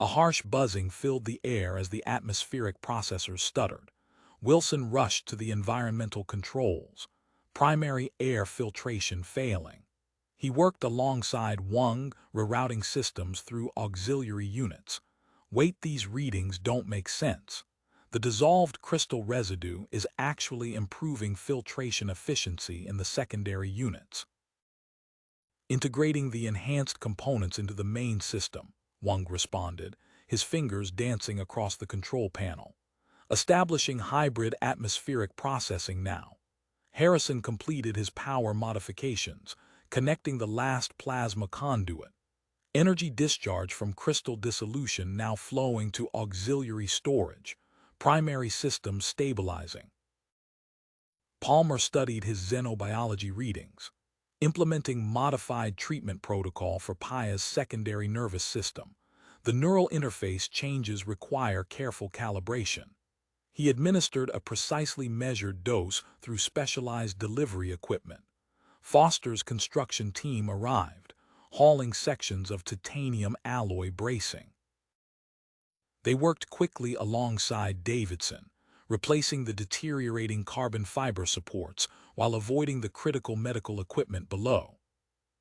A harsh buzzing filled the air as the atmospheric processors stuttered. Wilson rushed to the environmental controls. Primary air filtration failing. He worked alongside Wang, rerouting systems through auxiliary units. "Wait, these readings don't make sense. The dissolved crystal residue is actually improving filtration efficiency in the secondary units." "Integrating the enhanced components into the main system," Wang responded, his fingers dancing across the control panel. "Establishing hybrid atmospheric processing now." Harrison completed his power modifications, connecting the last plasma conduit. Energy discharge from crystal dissolution now flowing to auxiliary storage. Primary systems stabilizing. Palmer studied his xenobiology readings. Implementing modified treatment protocol for Paya's secondary nervous system. The neural interface changes require careful calibration. He administered a precisely measured dose through specialized delivery equipment. Foster's construction team arrived, hauling sections of titanium alloy bracing. They worked quickly alongside Davidson, replacing the deteriorating carbon fiber supports while avoiding the critical medical equipment below.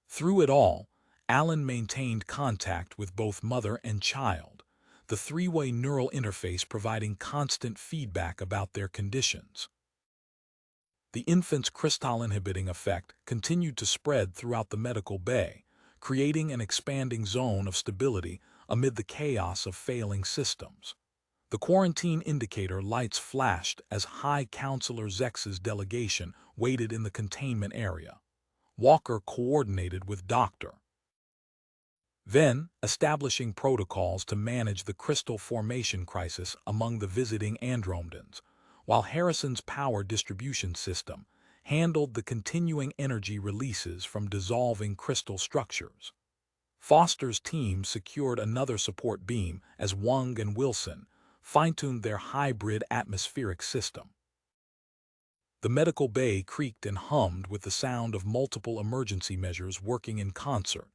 Through it all, Allen maintained contact with both mother and child, the three-way neural interface providing constant feedback about their conditions. The infant's crystal-inhibiting effect continued to spread throughout the medical bay, creating an expanding zone of stability amid the chaos of failing systems. The quarantine indicator lights flashed as High Counselor Zex's delegation waited in the containment area. Walker coordinated with Dr. Then, establishing protocols to manage the crystal formation crisis among the visiting Andromedans, while Harrison's power distribution system handled the continuing energy releases from dissolving crystal structures. Foster's team secured another support beam as Wang and Wilson fine-tuned their hybrid atmospheric system. The medical bay creaked and hummed with the sound of multiple emergency measures working in concert,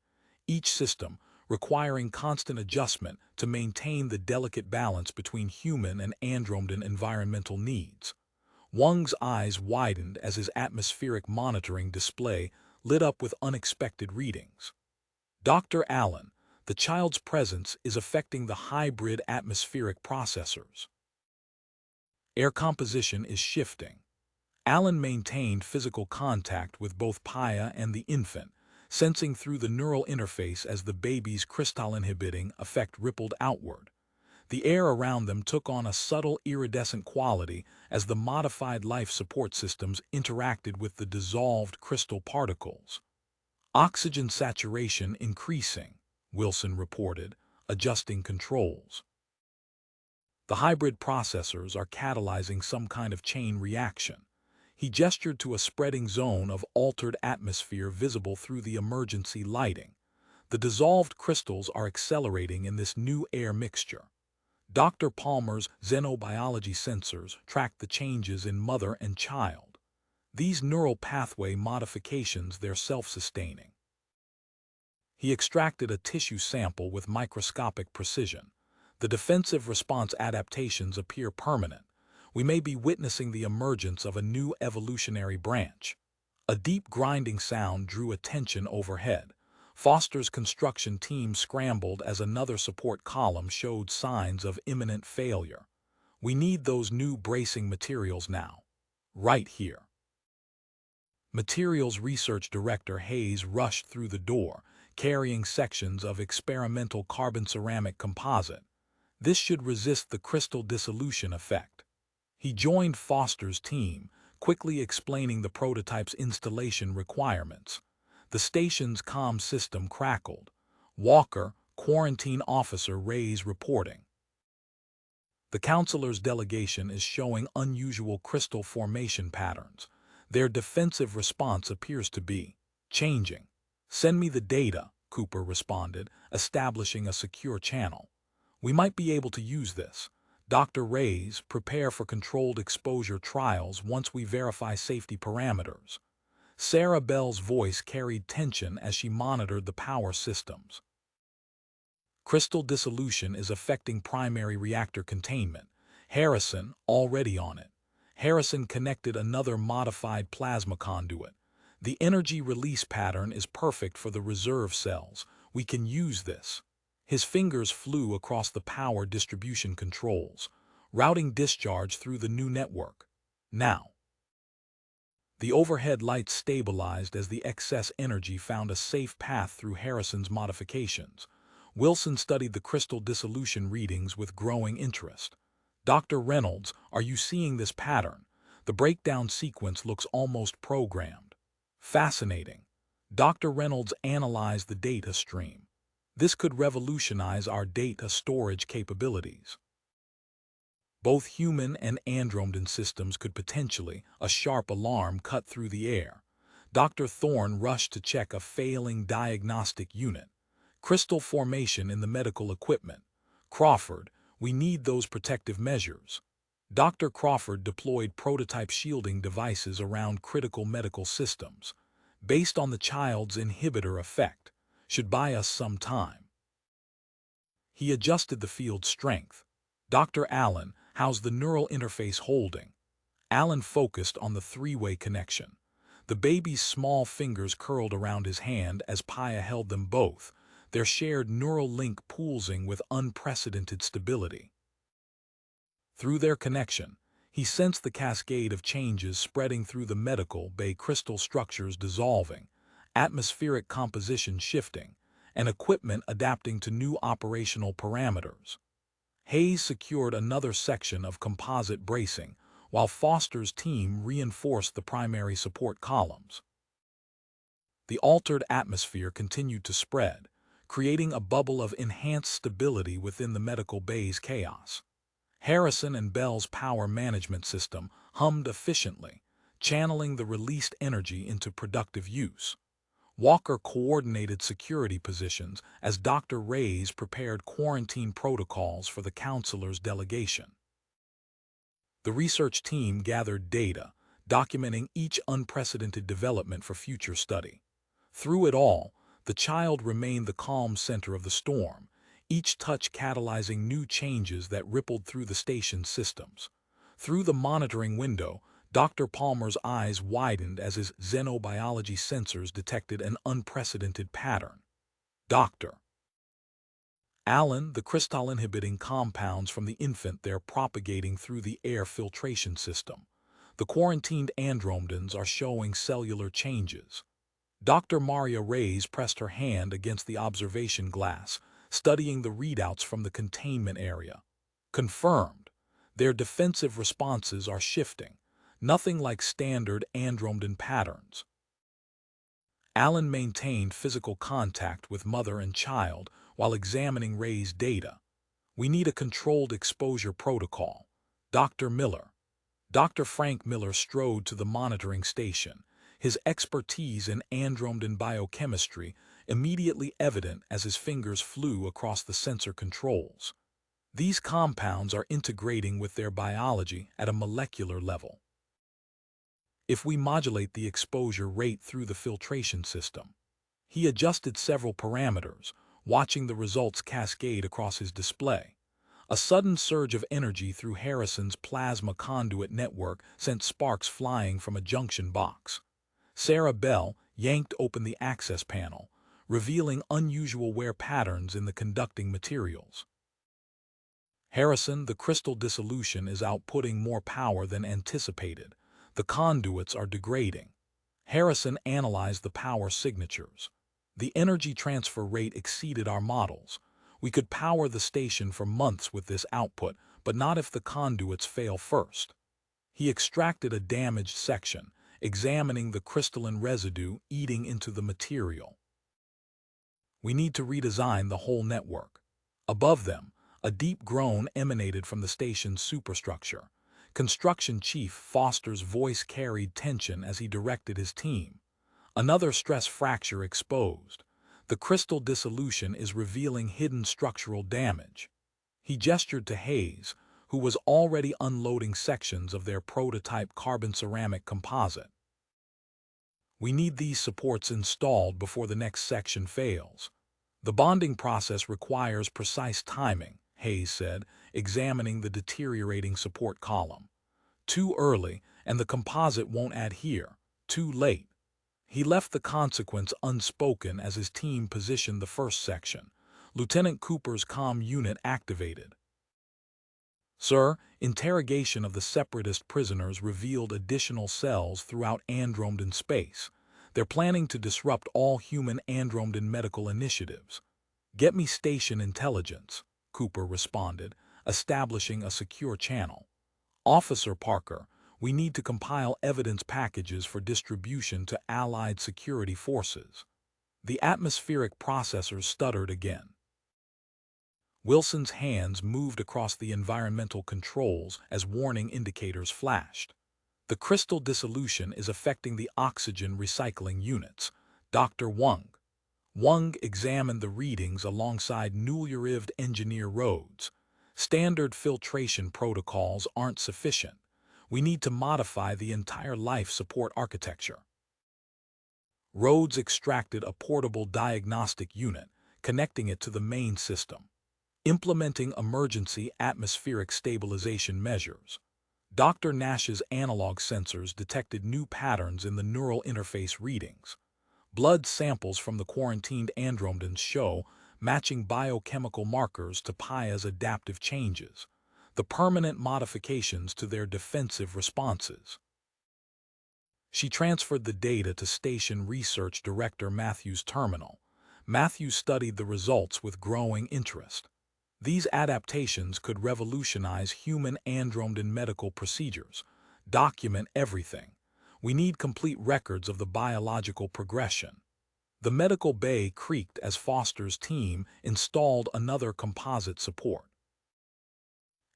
each system requiring constant adjustment to maintain the delicate balance between human and Andromedan environmental needs. Wang's eyes widened as his atmospheric monitoring display lit up with unexpected readings. Dr. Allen, the child's presence is affecting the hybrid atmospheric processors. Air composition is shifting. Allen maintained physical contact with both Paya and the infant, sensing through the neural interface as the baby's crystal-inhibiting effect rippled outward. The air around them took on a subtle iridescent quality as the modified life support systems interacted with the dissolved crystal particles. Oxygen saturation increasing, Wilson reported, adjusting controls. The hybrid processors are catalyzing some kind of chain reaction. He gestured to a spreading zone of altered atmosphere visible through the emergency lighting. The dissolved crystals are accelerating in this new air mixture. Dr. Palmer's xenobiology sensors track the changes in mother and child. These neural pathway modifications they're self-sustaining. He extracted a tissue sample with microscopic precision. The defensive response adaptations appear permanent. We may be witnessing the emergence of a new evolutionary branch. A deep grinding sound drew attention overhead. Foster's construction team scrambled as another support column showed signs of imminent failure. We need those new bracing materials now. Right here. Materials Research Director Hayes rushed through the door, carrying sections of experimental carbon-ceramic composite. This should resist the crystal dissolution effect. He joined Foster's team, quickly explaining the prototype's installation requirements. The station's comm system crackled. Walker, quarantine officer Ray's reporting. The counselor's delegation is showing unusual crystal formation patterns. Their defensive response appears to be changing. Send me the data, Cooper responded, establishing a secure channel. We might be able to use this. Dr. Ray's, prepare for controlled exposure trials once we verify safety parameters. Sarah Bell's voice carried tension as she monitored the power systems. Crystal dissolution is affecting primary reactor containment. Harrison, already on it. Harrison connected another modified plasma conduit. The energy release pattern is perfect for the reserve cells. We can use this. His fingers flew across the power distribution controls, routing discharge through the new network. Now. The overhead lights stabilized as the excess energy found a safe path through Harrison's modifications. Wilson studied the crystal dissolution readings with growing interest. Dr. Reynolds, are you seeing this pattern? The breakdown sequence looks almost programmed. Fascinating. Dr. Reynolds analyzed the data stream. This could revolutionize our data storage capabilities. Both human and Andromedan systems could potentially, a sharp alarm cut through the air. Dr. Thorne rushed to check a failing diagnostic unit. Crystal formation in the medical equipment. Crawford, we need those protective measures. Dr. Crawford deployed prototype shielding devices around critical medical systems. Based on the child's inhibitor effect, should buy us some time. He adjusted the field strength. Dr. Allen, how's the neural interface holding? Allen focused on the three-way connection. The baby's small fingers curled around his hand as Paya held them both, their shared neural link pulsing with unprecedented stability. Through their connection, He sensed the cascade of changes spreading through the medical bay, crystal structures dissolving, atmospheric composition shifting, and equipment adapting to new operational parameters. Hayes secured another section of composite bracing, while Foster's team reinforced the primary support columns. The altered atmosphere continued to spread, creating a bubble of enhanced stability within the medical bay's chaos. Harrison and Bell's power management system hummed efficiently, channeling the released energy into productive use. Walker coordinated security positions as Dr. Reyes prepared quarantine protocols for the counselor's delegation. The research team gathered data, documenting each unprecedented development for future study. Through it all, the child remained the calm center of the storm, each touch catalyzing new changes that rippled through the station's systems. Through the monitoring window, Dr. Palmer's eyes widened as his xenobiology sensors detected an unprecedented pattern. Dr. Allen, the crystal-inhibiting compounds from the infant they're propagating through the air filtration system. The quarantined andromedans are showing cellular changes. Dr. Maria Reyes pressed her hand against the observation glass, studying the readouts from the containment area. Confirmed. Their defensive responses are shifting, nothing like standard andromedan patterns. Allen maintained physical contact with mother and child while examining Reyes' data. We need a controlled exposure protocol. Dr. Miller. Dr. Frank Miller strode to the monitoring station, his expertise in andromedan biochemistry immediately evident as his fingers flew across the sensor controls. These compounds are integrating with their biology at a molecular level. If we modulate the exposure rate through the filtration system. He adjusted several parameters, watching the results cascade across his display. A sudden surge of energy through Harrison's plasma conduit network sent sparks flying from a junction box. Sarah Bell yanked open the access panel, revealing unusual wear patterns in the conducting materials. Harrison, the crystal dissolution is outputting more power than anticipated. The conduits are degrading. Harrison analyzed the power signatures. The energy transfer rate exceeded our models. We could power the station for months with this output, but not if the conduits fail first. He extracted a damaged section, examining the crystalline residue eating into the material. We need to redesign the whole network. Above them, a deep groan emanated from the station's superstructure. Construction Chief Foster's voice carried tension as he directed his team. Another stress fracture exposed. The crystal dissolution is revealing hidden structural damage. He gestured to Hayes, who was already unloading sections of their prototype carbon-ceramic composite. We need these supports installed before the next section fails. The bonding process requires precise timing, Hayes said, examining the deteriorating support column. Too early, and the composite won't adhere. Too late. He left the consequence unspoken as his team positioned the first section. Lieutenant Cooper's comm unit activated. Sir, interrogation of the separatist prisoners revealed additional cells throughout Andromedan space. They're planning to disrupt all human Andromedan medical initiatives. Get me station intelligence, Cooper responded, establishing a secure channel. Officer Parker, we need to compile evidence packages for distribution to Allied security forces. The atmospheric processors stuttered again. Wilson's hands moved across the environmental controls as warning indicators flashed. The crystal dissolution is affecting the oxygen recycling units. Dr. Wang examined the readings alongside newly arrived engineer Rhodes. Standard filtration protocols aren't sufficient. We need to modify the entire life support architecture. Rhodes extracted a portable diagnostic unit, connecting it to the main system. Implementing emergency atmospheric stabilization measures. Dr. Nash's analog sensors detected new patterns in the neural interface readings. Blood samples from the quarantined andromedans show matching biochemical markers to Paya's adaptive changes. the permanent modifications to their defensive responses. She transferred the data to Station Research Director Matthew's terminal. Matthew studied the results with growing interest. These adaptations could revolutionize human andromed medical procedures. Document everything. We need complete records of the biological progression. The medical bay creaked as Foster's team installed another composite support.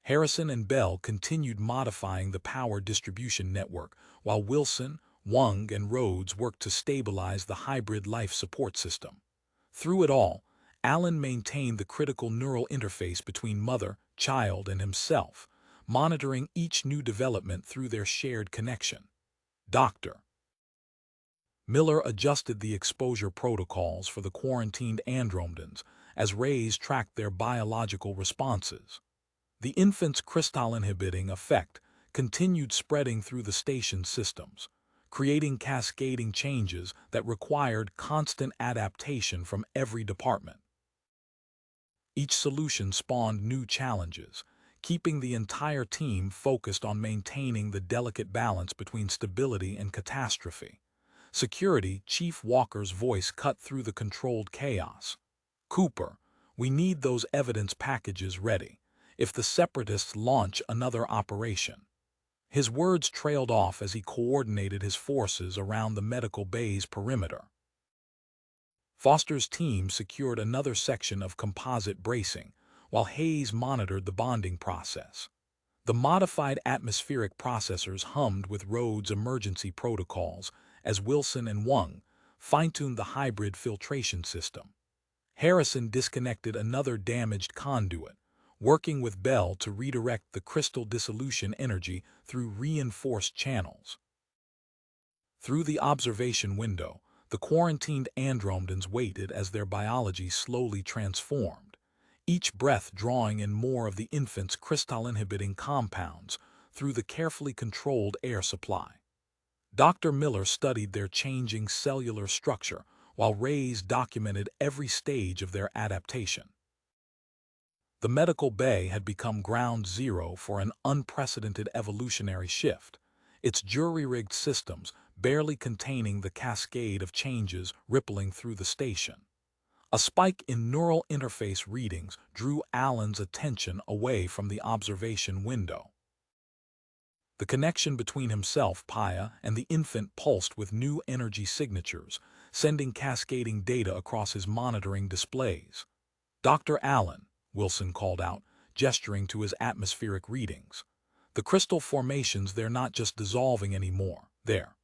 Harrison and Bell continued modifying the power distribution network, while Wilson, Wang, and Rhodes worked to stabilize the hybrid life support system. Through it all, Allen maintained the critical neural interface between mother, child, and himself, monitoring each new development through their shared connection. Dr. Miller adjusted the exposure protocols for the quarantined andromedans as rays tracked their biological responses. The infant's crystal-inhibiting effect continued spreading through the station systems, creating cascading changes that required constant adaptation from every department. Each solution spawned new challenges, keeping the entire team focused on maintaining the delicate balance between stability and catastrophe. Security Chief Walker's voice cut through the controlled chaos. "Cooper, we need those evidence packages ready if the Separatists launch another operation." His words trailed off as he coordinated his forces around the medical bay's perimeter. Foster's team secured another section of composite bracing, while Hayes monitored the bonding process. The modified atmospheric processors hummed with Rhodes' emergency protocols as Wilson and Wang fine-tuned the hybrid filtration system. Harrison disconnected another damaged conduit, working with Bell to redirect the crystal dissolution energy through reinforced channels. Through the observation window, the quarantined andromedans waited as their biology slowly transformed, each breath drawing in more of the infant's crystal-inhibiting compounds through the carefully controlled air supply. Dr. Miller studied their changing cellular structure, while Reyes documented every stage of their adaptation. The medical bay had become ground zero for an unprecedented evolutionary shift, its jury-rigged systems barely containing the cascade of changes rippling through the station. A spike in neural interface readings drew Allen's attention away from the observation window. The connection between himself, Paya, and the infant pulsed with new energy signatures, sending cascading data across his monitoring displays. "Dr. Allen," Wilson called out, gesturing to his atmospheric readings. "The crystal formations, they're not just dissolving anymore, they're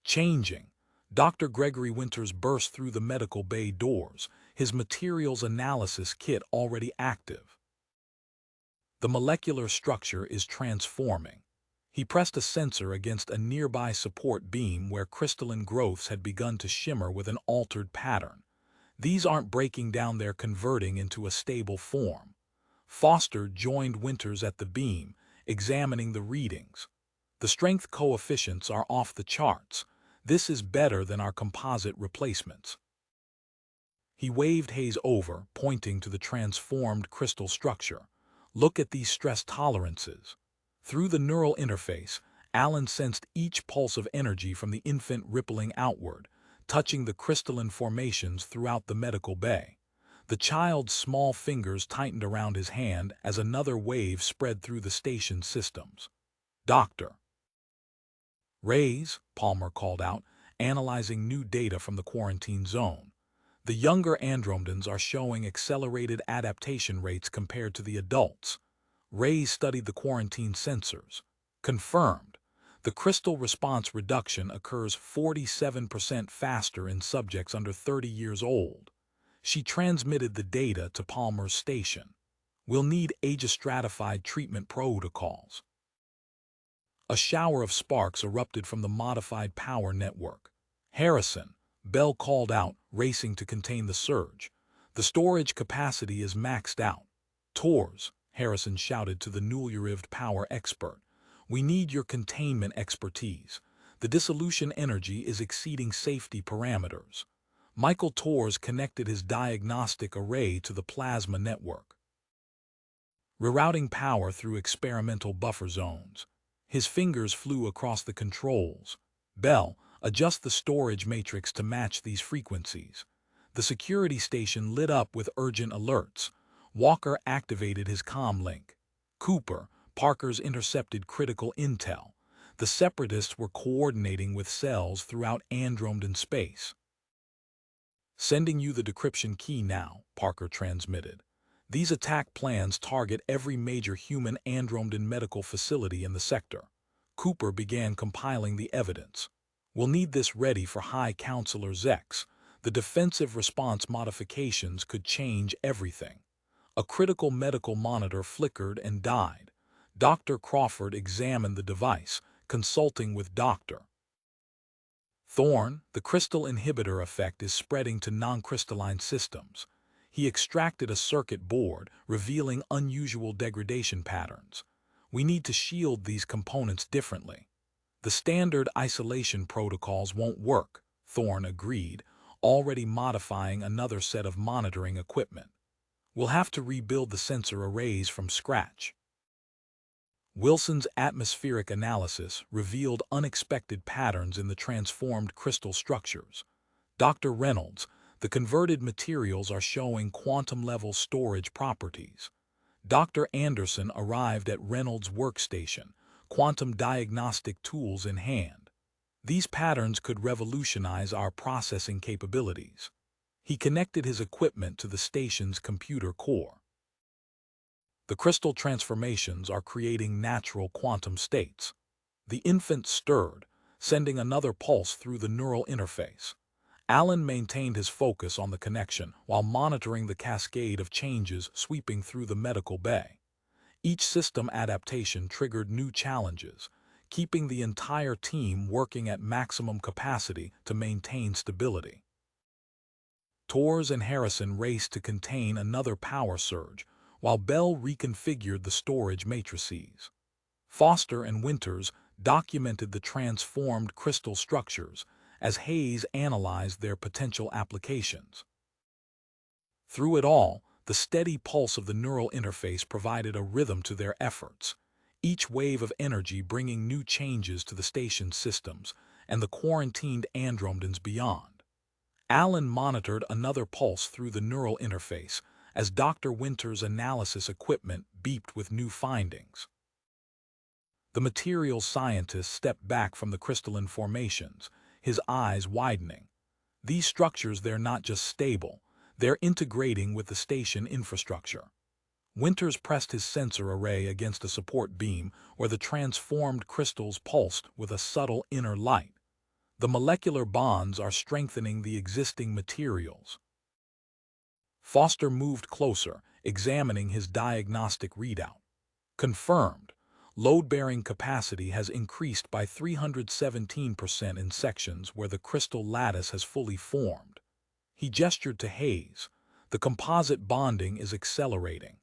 changing." Dr. Gregory Winters burst through the medical bay doors, his materials analysis kit already active. "The molecular structure is transforming." He pressed a sensor against a nearby support beam where crystalline growths had begun to shimmer with an altered pattern. "These aren't breaking down, they're converting into a stable form." Foster joined Winters at the beam, examining the readings. "The strength coefficients are off the charts. This is better than our composite replacements." He waved Hayes over, pointing to the transformed crystal structure. "Look at these stress tolerances." Through the neural interface, Allen sensed each pulse of energy from the infant rippling outward, touching the crystalline formations throughout the medical bay. The child's small fingers tightened around his hand as another wave spread through the station systems. "Doctor." "Rays," Palmer called out, analyzing new data from the quarantine zone. "The younger andromedans are showing accelerated adaptation rates compared to the adults." Rays studied the quarantine sensors. "Confirmed. The crystal response reduction occurs 47% faster in subjects under 30 years old." She transmitted the data to Palmer's station. "We'll need age-stratified treatment protocols." A shower of sparks erupted from the modified power network. "Harrison," Bell called out, racing to contain the surge. "The storage capacity is maxed out." "Tors," Harrison shouted to the newly arrived power expert. "We need your containment expertise. The dissolution energy is exceeding safety parameters." Michael Tors connected his diagnostic array to the plasma network. rerouting power through experimental buffer zones. His fingers flew across the controls. Bell, adjust the storage matrix to match these frequencies. The security station lit up with urgent alerts. Walker activated his comm link. Cooper, Parker's intercepted critical intel. The Separatists were coordinating with cells throughout Andromeda space. Sending you the decryption key now, Parker transmitted. These attack plans target every major human Andromedan medical facility in the sector. Cooper began compiling the evidence. We'll need this ready for High Counselor Zex. The defensive response modifications could change everything. A critical medical monitor flickered and died. Dr. Crawford examined the device, consulting with Dr. Thorne. The crystal inhibitor effect is spreading to non-crystalline systems. He extracted a circuit board, revealing unusual degradation patterns. We need to shield these components differently. The standard isolation protocols won't work, Thorne agreed, already modifying another set of monitoring equipment. We'll have to rebuild the sensor arrays from scratch. Wilson's atmospheric analysis revealed unexpected patterns in the transformed crystal structures. Dr. Reynolds, the converted materials are showing quantum-level storage properties. Dr. Anderson arrived at Reynolds' workstation, quantum diagnostic tools in hand. These patterns could revolutionize our processing capabilities. He connected his equipment to the station's computer core. The crystal transformations are creating natural quantum states. The infant stirred, sending another pulse through the neural interface. Allen maintained his focus on the connection while monitoring the cascade of changes sweeping through the medical bay. Each system adaptation triggered new challenges, keeping the entire team working at maximum capacity to maintain stability. Torres and Harrison raced to contain another power surge, while Bell reconfigured the storage matrices. Foster and Winters documented the transformed crystal structures as Hayes analyzed their potential applications. Through it all, the steady pulse of the neural interface provided a rhythm to their efforts, each wave of energy bringing new changes to the station's systems and the quarantined Andromedans beyond. Allen monitored another pulse through the neural interface as Dr. Winters' analysis equipment beeped with new findings. The materials scientist stepped back from the crystalline formations, his eyes widening. These structures, they're not just stable, they're integrating with the station infrastructure. Winters pressed his sensor array against a support beam where the transformed crystals pulsed with a subtle inner light. The molecular bonds are strengthening the existing materials. Foster moved closer, examining his diagnostic readout. Confirmed. Load-bearing capacity has increased by 317% in sections where the crystal lattice has fully formed. He gestured to Hayes. The composite bonding is accelerating.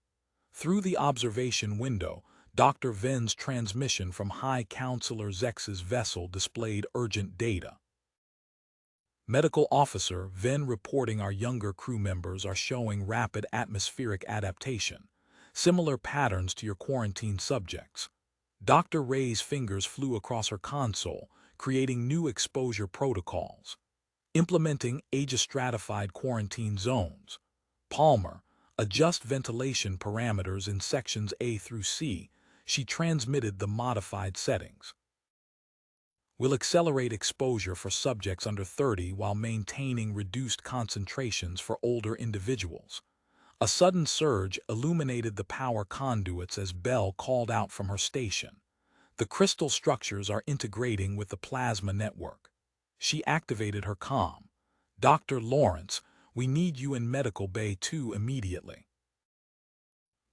Through the observation window, Dr. Ven's transmission from High Counselor Zex's vessel displayed urgent data. Medical Officer Ven reporting our younger crew members are showing rapid atmospheric adaptation, similar patterns to your quarantine subjects. Dr. Ray's fingers flew across her console, creating new exposure protocols. Implementing age-stratified quarantine zones. Palmer, adjust ventilation parameters in sections A through C. She transmitted the modified settings. Will accelerate exposure for subjects under 30 while maintaining reduced concentrations for older individuals. A sudden surge illuminated the power conduits as Bell called out from her station. The crystal structures are integrating with the plasma network. She activated her comm. Dr. Lawrence, we need you in Medical Bay 2 immediately.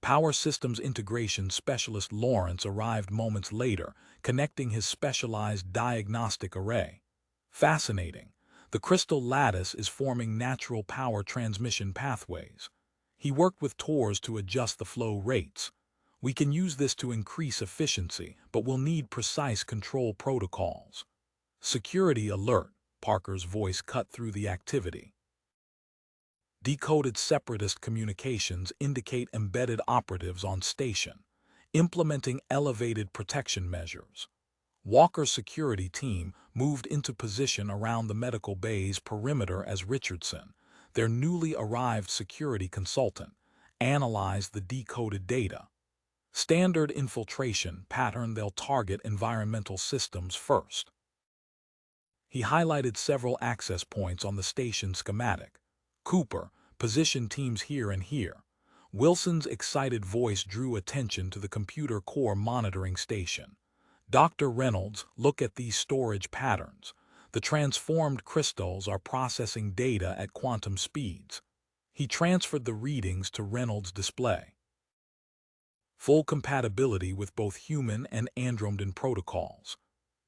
Power Systems Integration Specialist Lawrence arrived moments later, connecting his specialized diagnostic array. Fascinating. The crystal lattice is forming natural power transmission pathways. He worked with Torres to adjust the flow rates. We can use this to increase efficiency, but we'll need precise control protocols. Security alert, Parker's voice cut through the activity. Decoded separatist communications indicate embedded operatives on station, implementing elevated protection measures. Walker's security team moved into position around the medical bay's perimeter as Richardson, their newly arrived security consultant, analyzed the decoded data. Standard infiltration pattern: they'll target environmental systems first. He highlighted several access points on the station schematic. Cooper, position teams here and here. Wilson's excited voice drew attention to the computer core monitoring station. Dr. Reynolds, look at these storage patterns. The transformed crystals are processing data at quantum speeds. He transferred the readings to Reynolds' display. Full compatibility with both human and Andromedan protocols.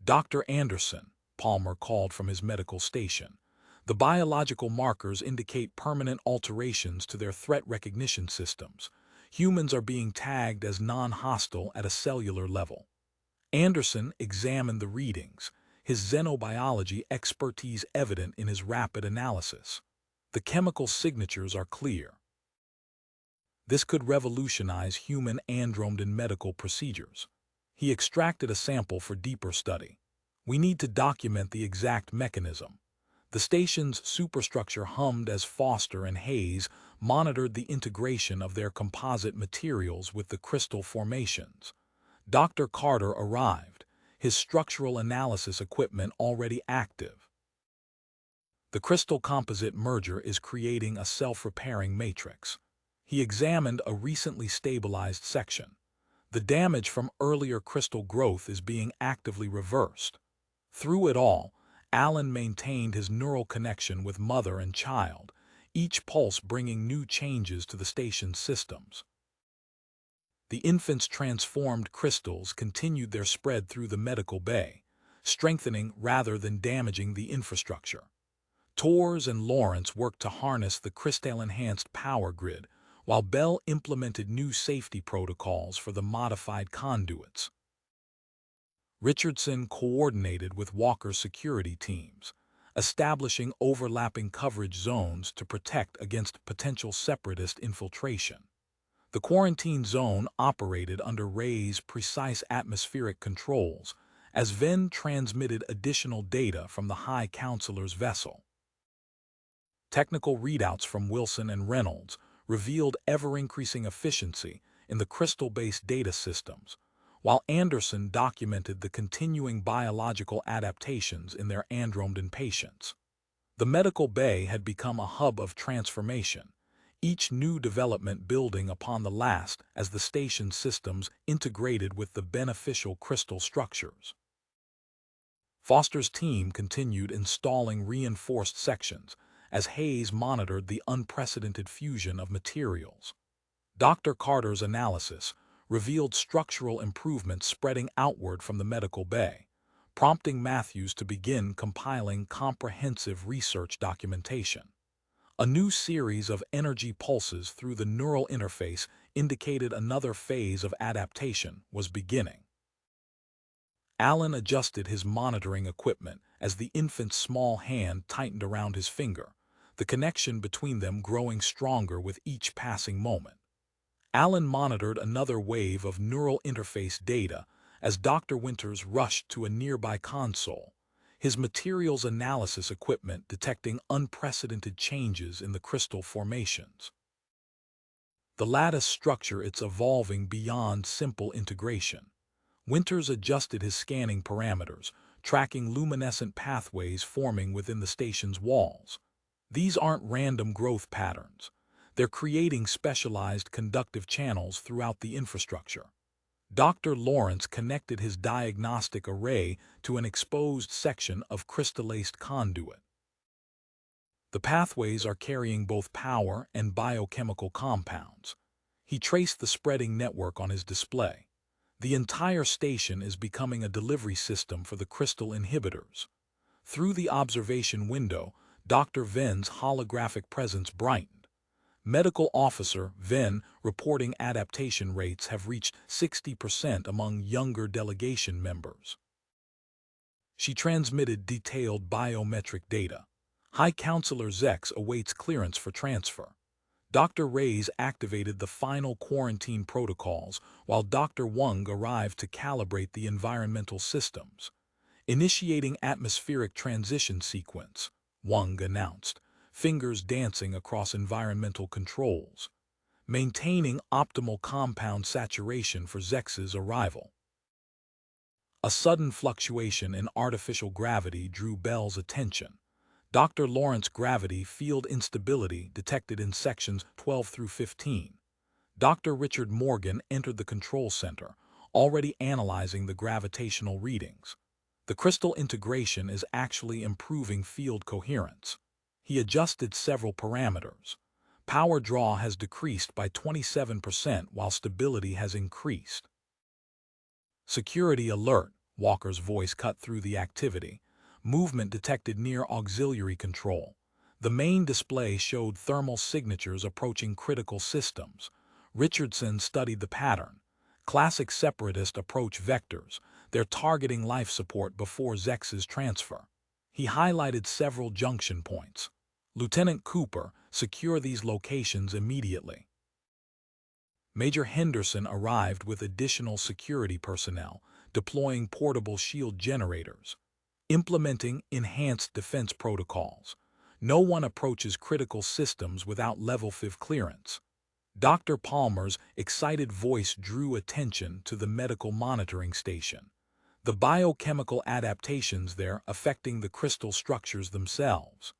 Dr. Anderson, Palmer called from his medical station. The biological markers indicate permanent alterations to their threat recognition systems. Humans are being tagged as non-hostile at a cellular level. Anderson examined the readings, his xenobiology expertise evident in his rapid analysis. The chemical signatures are clear. This could revolutionize human Andromedan medical procedures. He extracted a sample for deeper study. We need to document the exact mechanism. The station's superstructure hummed as Foster and Hayes monitored the integration of their composite materials with the crystal formations. Dr. Carter arrived, his structural analysis equipment already active. The crystal composite merger is creating a self-repairing matrix. He examined a recently stabilized section. The damage from earlier crystal growth is being actively reversed. Through it all, Allen maintained his neural connection with mother and child, each pulse bringing new changes to the station's systems. The infant's transformed crystals continued their spread through the medical bay, strengthening rather than damaging the infrastructure. Torres and Lawrence worked to harness the crystal-enhanced power grid, while Bell implemented new safety protocols for the modified conduits. Richardson coordinated with Walker's security teams, establishing overlapping coverage zones to protect against potential separatist infiltration. The quarantine zone operated under Ray's precise atmospheric controls as Venn transmitted additional data from the High Counselor's vessel. Technical readouts from Wilson and Reynolds revealed ever-increasing efficiency in the crystal-based data systems, while Anderson documented the continuing biological adaptations in their Andromedan patients. The medical bay had become a hub of transformation, each new development building upon the last as the station systems integrated with the beneficial crystal structures. Foster's team continued installing reinforced sections as Hayes monitored the unprecedented fusion of materials. Dr. Carter's analysis revealed structural improvements spreading outward from the medical bay, prompting Matthews to begin compiling comprehensive research documentation. A new series of energy pulses through the neural interface indicated another phase of adaptation was beginning. Allen adjusted his monitoring equipment as the infant's small hand tightened around his finger, the connection between them growing stronger with each passing moment. Allen monitored another wave of neural interface data as Dr. Winters rushed to a nearby console, his materials analysis equipment detecting unprecedented changes in the crystal formations. The lattice structure is evolving beyond simple integration. Winters adjusted his scanning parameters, tracking luminescent pathways forming within the station's walls. These aren't random growth patterns. They're creating specialized conductive channels throughout the infrastructure. Dr. Lawrence connected his diagnostic array to an exposed section of crystallized conduit. The pathways are carrying both power and biochemical compounds. He traced the spreading network on his display. The entire station is becoming a delivery system for the crystal inhibitors. Through the observation window, Dr. Venn's holographic presence brightened. Medical Officer Venn reporting adaptation rates have reached 60% among younger delegation members. She transmitted detailed biometric data, High Counselor Zex awaits clearance for transfer. Dr. Reyes activated the final quarantine protocols while Dr. Wang arrived to calibrate the environmental systems. Initiating atmospheric transition sequence, Wang announced, fingers dancing across environmental controls. Maintaining optimal compound saturation for Zex's arrival. A sudden fluctuation in artificial gravity drew Bell's attention. Dr. Lawrence gravity field instability detected in sections 12 through 15. Dr. Richard Morgan entered the control center, already analyzing the gravitational readings. The crystal integration is actually improving field coherence. He adjusted several parameters. Power draw has decreased by 27% while stability has increased. Security alert, Walker's voice cut through the activity. Movement detected near auxiliary control. The main display showed thermal signatures approaching critical systems. Richardson studied the pattern. Classic separatist approach vectors. They're targeting life support before Zex's transfer. He highlighted several junction points. Lieutenant Cooper, secure these locations immediately. Major Henderson arrived with additional security personnel, deploying portable shield generators. Implementing enhanced defense protocols. No one approaches critical systems without Level 5 clearance. Dr. Palmer's excited voice drew attention to the medical monitoring station. The biochemical adaptations there affecting the crystal structures themselves.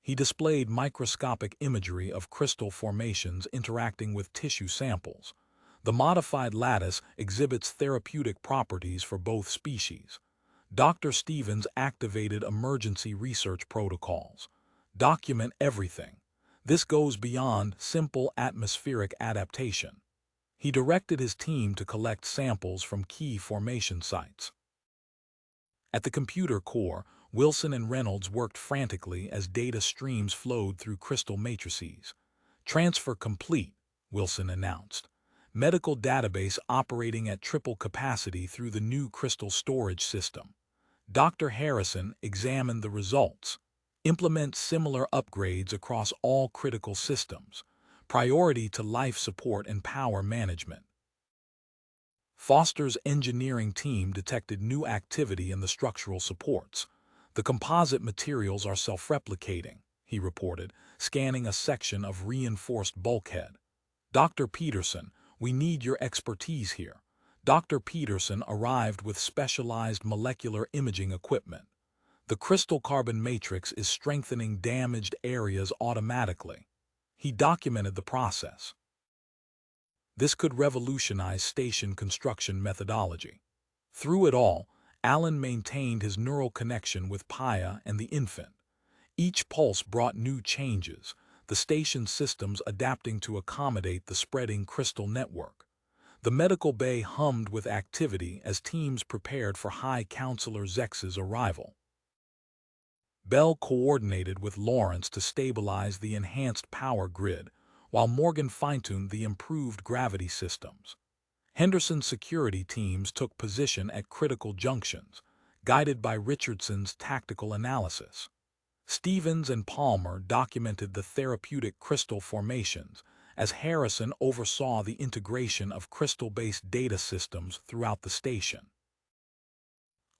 He displayed microscopic imagery of crystal formations interacting with tissue samples. The modified lattice exhibits therapeutic properties for both species. Dr. Stevens activated emergency research protocols. Document everything. This goes beyond simple atmospheric adaptation. He directed his team to collect samples from key formation sites. At the computer core, Wilson and Reynolds worked frantically as data streams flowed through crystal matrices. Transfer complete, Wilson announced. Medical database operating at triple capacity through the new crystal storage system. Dr. Harrison examined the results. Implement similar upgrades across all critical systems. Priority to life support and power management. Foster's engineering team detected new activity in the structural supports. The composite materials are self-replicating, he reported, scanning a section of reinforced bulkhead. Dr. Peterson, we need your expertise here. Dr. Peterson arrived with specialized molecular imaging equipment. The crystal carbon matrix is strengthening damaged areas automatically. He documented the process. This could revolutionize station construction methodology. Through it all, Alan maintained his neural connection with Paya and the infant. Each pulse brought new changes, the station systems adapting to accommodate the spreading crystal network. The medical bay hummed with activity as teams prepared for High Counselor Zex's arrival. Bell coordinated with Lawrence to stabilize the enhanced power grid, while Morgan fine-tuned the improved gravity systems. Henderson's security teams took position at critical junctions, guided by Richardson's tactical analysis. Stevens and Palmer documented the therapeutic crystal formations, as Harrison oversaw the integration of crystal-based data systems throughout the station.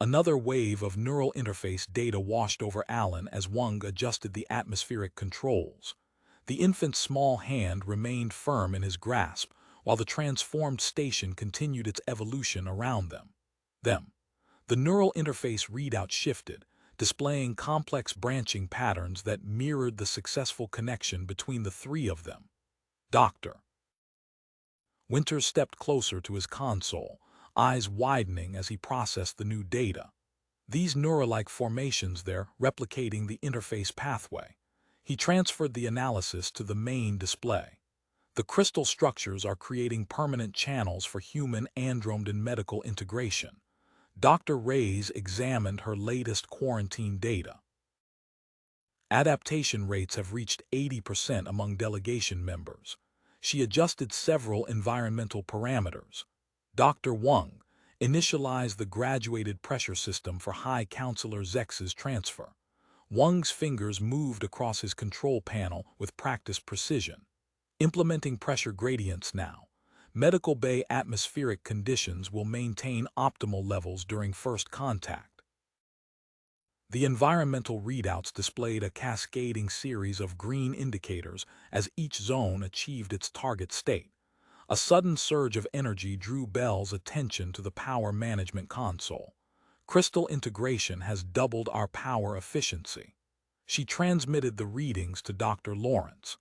Another wave of neural interface data washed over Allen as Wang adjusted the atmospheric controls. The infant's small hand remained firm in his grasp, while the transformed station continued its evolution around them. The neural interface readout shifted, displaying complex branching patterns that mirrored the successful connection between the three of them. Dr. Winters stepped closer to his console, eyes widening as he processed the new data. These neural-like formations there replicating the interface pathway. He transferred the analysis to the main display. The crystal structures are creating permanent channels for human andromed medical integration. Dr. Reyes examined her latest quarantine data. Adaptation rates have reached 80% among delegation members. She adjusted several environmental parameters. Dr. Wang initialized the graduated pressure system for High Counselor Zex's transfer. Wang's fingers moved across his control panel with practiced precision. Implementing pressure gradients now. Medical bay atmospheric conditions will maintain optimal levels during first contact. The environmental readouts displayed a cascading series of green indicators as each zone achieved its target state. A sudden surge of energy drew Bell's attention to the power management console. Crystal integration has doubled our power efficiency. She transmitted the readings to Dr. Lawrence,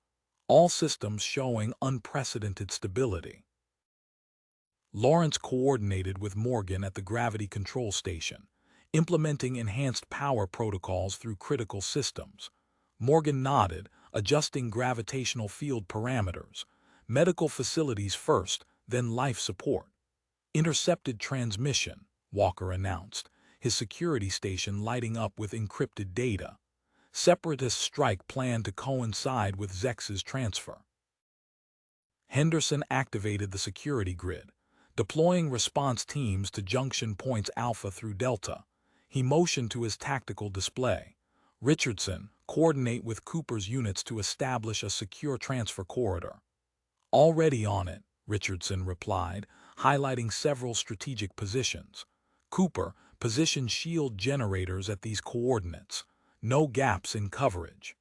all systems showing unprecedented stability. Lawrence coordinated with Morgan at the gravity control station, implementing enhanced power protocols through critical systems. Morgan nodded, adjusting gravitational field parameters. Medical facilities first, then life support. Intercepted transmission, Walker announced, his security station lighting up with encrypted data. Separatist strike planned to coincide with Zex's transfer. Henderson activated the security grid, deploying response teams to junction points Alpha through Delta. He motioned to his tactical display. Richardson, coordinate with Cooper's units to establish a secure transfer corridor. Already on it, Richardson replied, highlighting several strategic positions. Cooper, position shield generators at these coordinates. No gaps in coverage.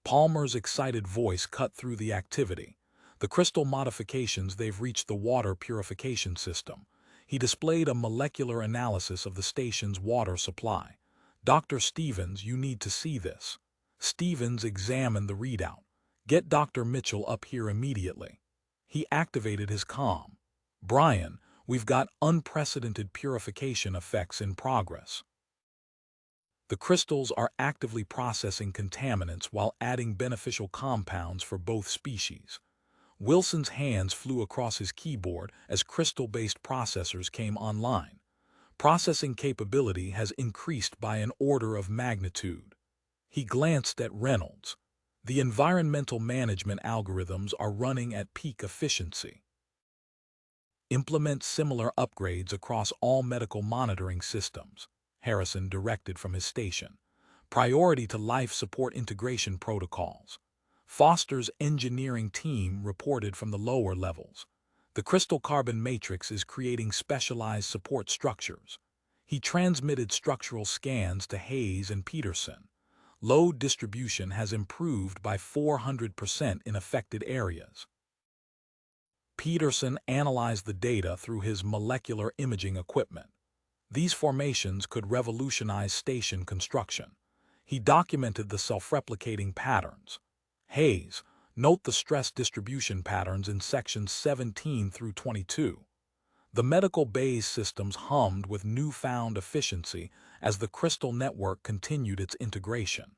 Palmer's excited voice cut through the activity. The crystal modifications, they've reached the water purification system. He displayed a molecular analysis of the station's water supply. Dr. Stevens, you need to see this. Stevens examined the readout. Get Dr. Mitchell up here immediately. He activated his comm. Brian, we've got unprecedented purification effects in progress. The crystals are actively processing contaminants while adding beneficial compounds for both species. Wilson's hands flew across his keyboard as crystal-based processors came online. Processing capability has increased by an order of magnitude. He glanced at Reynolds. The environmental management algorithms are running at peak efficiency. Implement similar upgrades across all medical monitoring systems, Harrison directed from his station. Priority to life support integration protocols. Foster's engineering team reported from the lower levels. The crystal carbon matrix is creating specialized support structures. He transmitted structural scans to Hayes and Peterson. Load distribution has improved by 400% in affected areas. Peterson analyzed the data through his molecular imaging equipment. These formations could revolutionize station construction. He documented the self-replicating patterns. Hayes, note the stress distribution patterns in sections 17 through 22. The medical bays systems hummed with newfound efficiency as the crystal network continued its integration.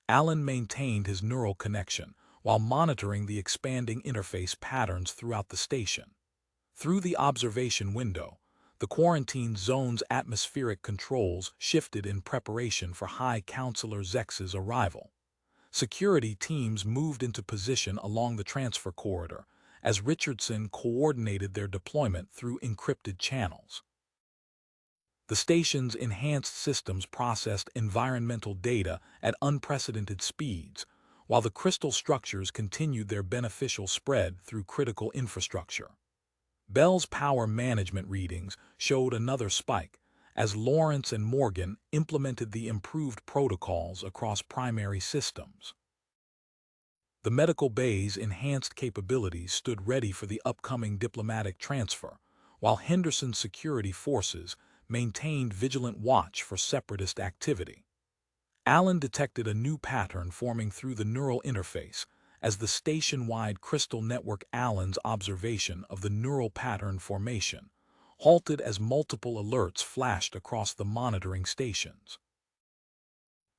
Allen maintained his neural connection while monitoring the expanding interface patterns throughout the station. Through the observation window, the quarantine zone's atmospheric controls shifted in preparation for High Counselor Zex's arrival. Security teams moved into position along the transfer corridor as Richardson coordinated their deployment through encrypted channels. The station's enhanced systems processed environmental data at unprecedented speeds, while the crystal structures continued their beneficial spread through critical infrastructure. Bell's power management readings showed another spike as Lawrence and Morgan implemented the improved protocols across primary systems. The medical bay's enhanced capabilities stood ready for the upcoming diplomatic transfer, while Henderson's security forces maintained vigilant watch for separatist activity. Allen detected a new pattern forming through the neural interface as the station-wide crystal network. Allen's observation of the neural pattern formation halted as multiple alerts flashed across the monitoring stations.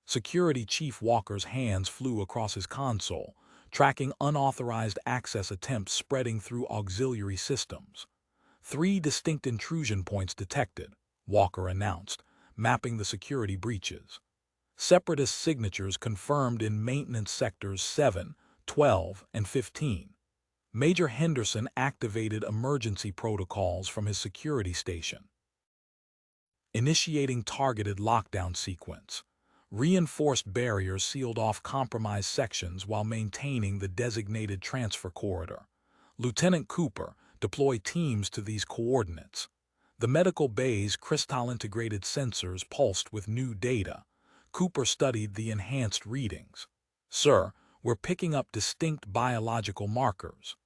Security Chief Walker's hands flew across his console, tracking unauthorized access attempts spreading through auxiliary systems. 3 distinct intrusion points detected, Walker announced, mapping the security breaches. Separatist signatures confirmed in maintenance sectors 7, 12, and 15. Major Henderson activated emergency protocols from his security station. initiating targeted lockdown sequence. Reinforced barriers sealed off compromised sections while maintaining the designated transfer corridor. Lieutenant Cooper, deploy teams to these coordinates. The medical bay's crystal-integrated sensors pulsed with new data. Cooper studied the enhanced readings. Sir, we're picking up distinct biological markers.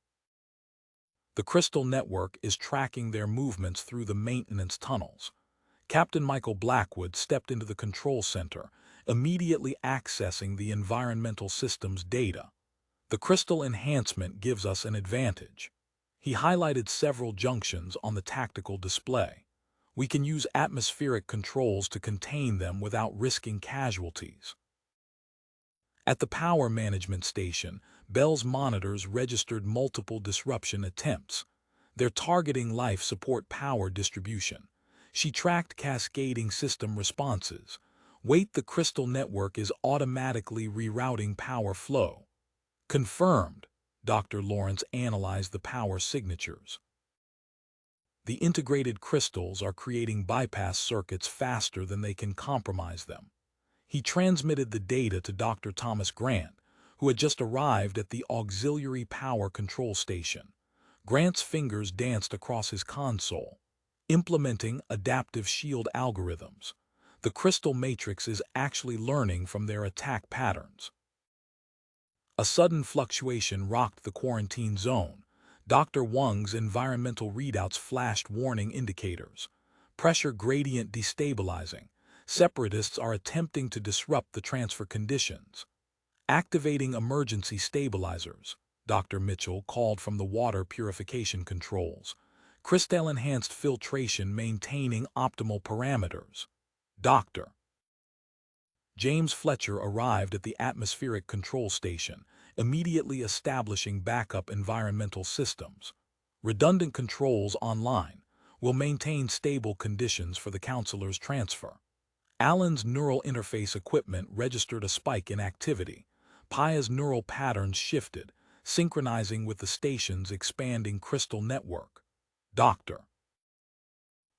The crystal network is tracking their movements through the maintenance tunnels. Captain Michael Blackwood stepped into the control center, immediately accessing the environmental system's data. The crystal enhancement gives us an advantage. He highlighted several junctions on the tactical display. We can use atmospheric controls to contain them without risking casualties. At the power management station, Bell's monitors registered multiple disruption attempts. They're targeting life support power distribution. She tracked cascading system responses. Wait, the crystal network is automatically rerouting power flow. Confirmed. Dr. Lawrence analyzed the power signatures. The integrated crystals are creating bypass circuits faster than they can compromise them. He transmitted the data to Dr. Thomas Grant, who had just arrived at the auxiliary power control station. Grant's fingers danced across his console, implementing adaptive shield algorithms. The crystal matrix is actually learning from their attack patterns. A sudden fluctuation rocked the quarantine zone. Dr. Wang's environmental readouts flashed warning indicators. Pressure gradient destabilizing. Separatists are attempting to disrupt the transfer conditions. Activating emergency stabilizers, Dr. Mitchell called from the water purification controls. Crystal-enhanced filtration maintaining optimal parameters. Dr. James Fletcher arrived at the atmospheric control station, immediately establishing backup environmental systems. Redundant controls online will maintain stable conditions for the counselor's transfer. Alan's neural interface equipment registered a spike in activity. Paya's neural patterns shifted, synchronizing with the station's expanding crystal network. Dr.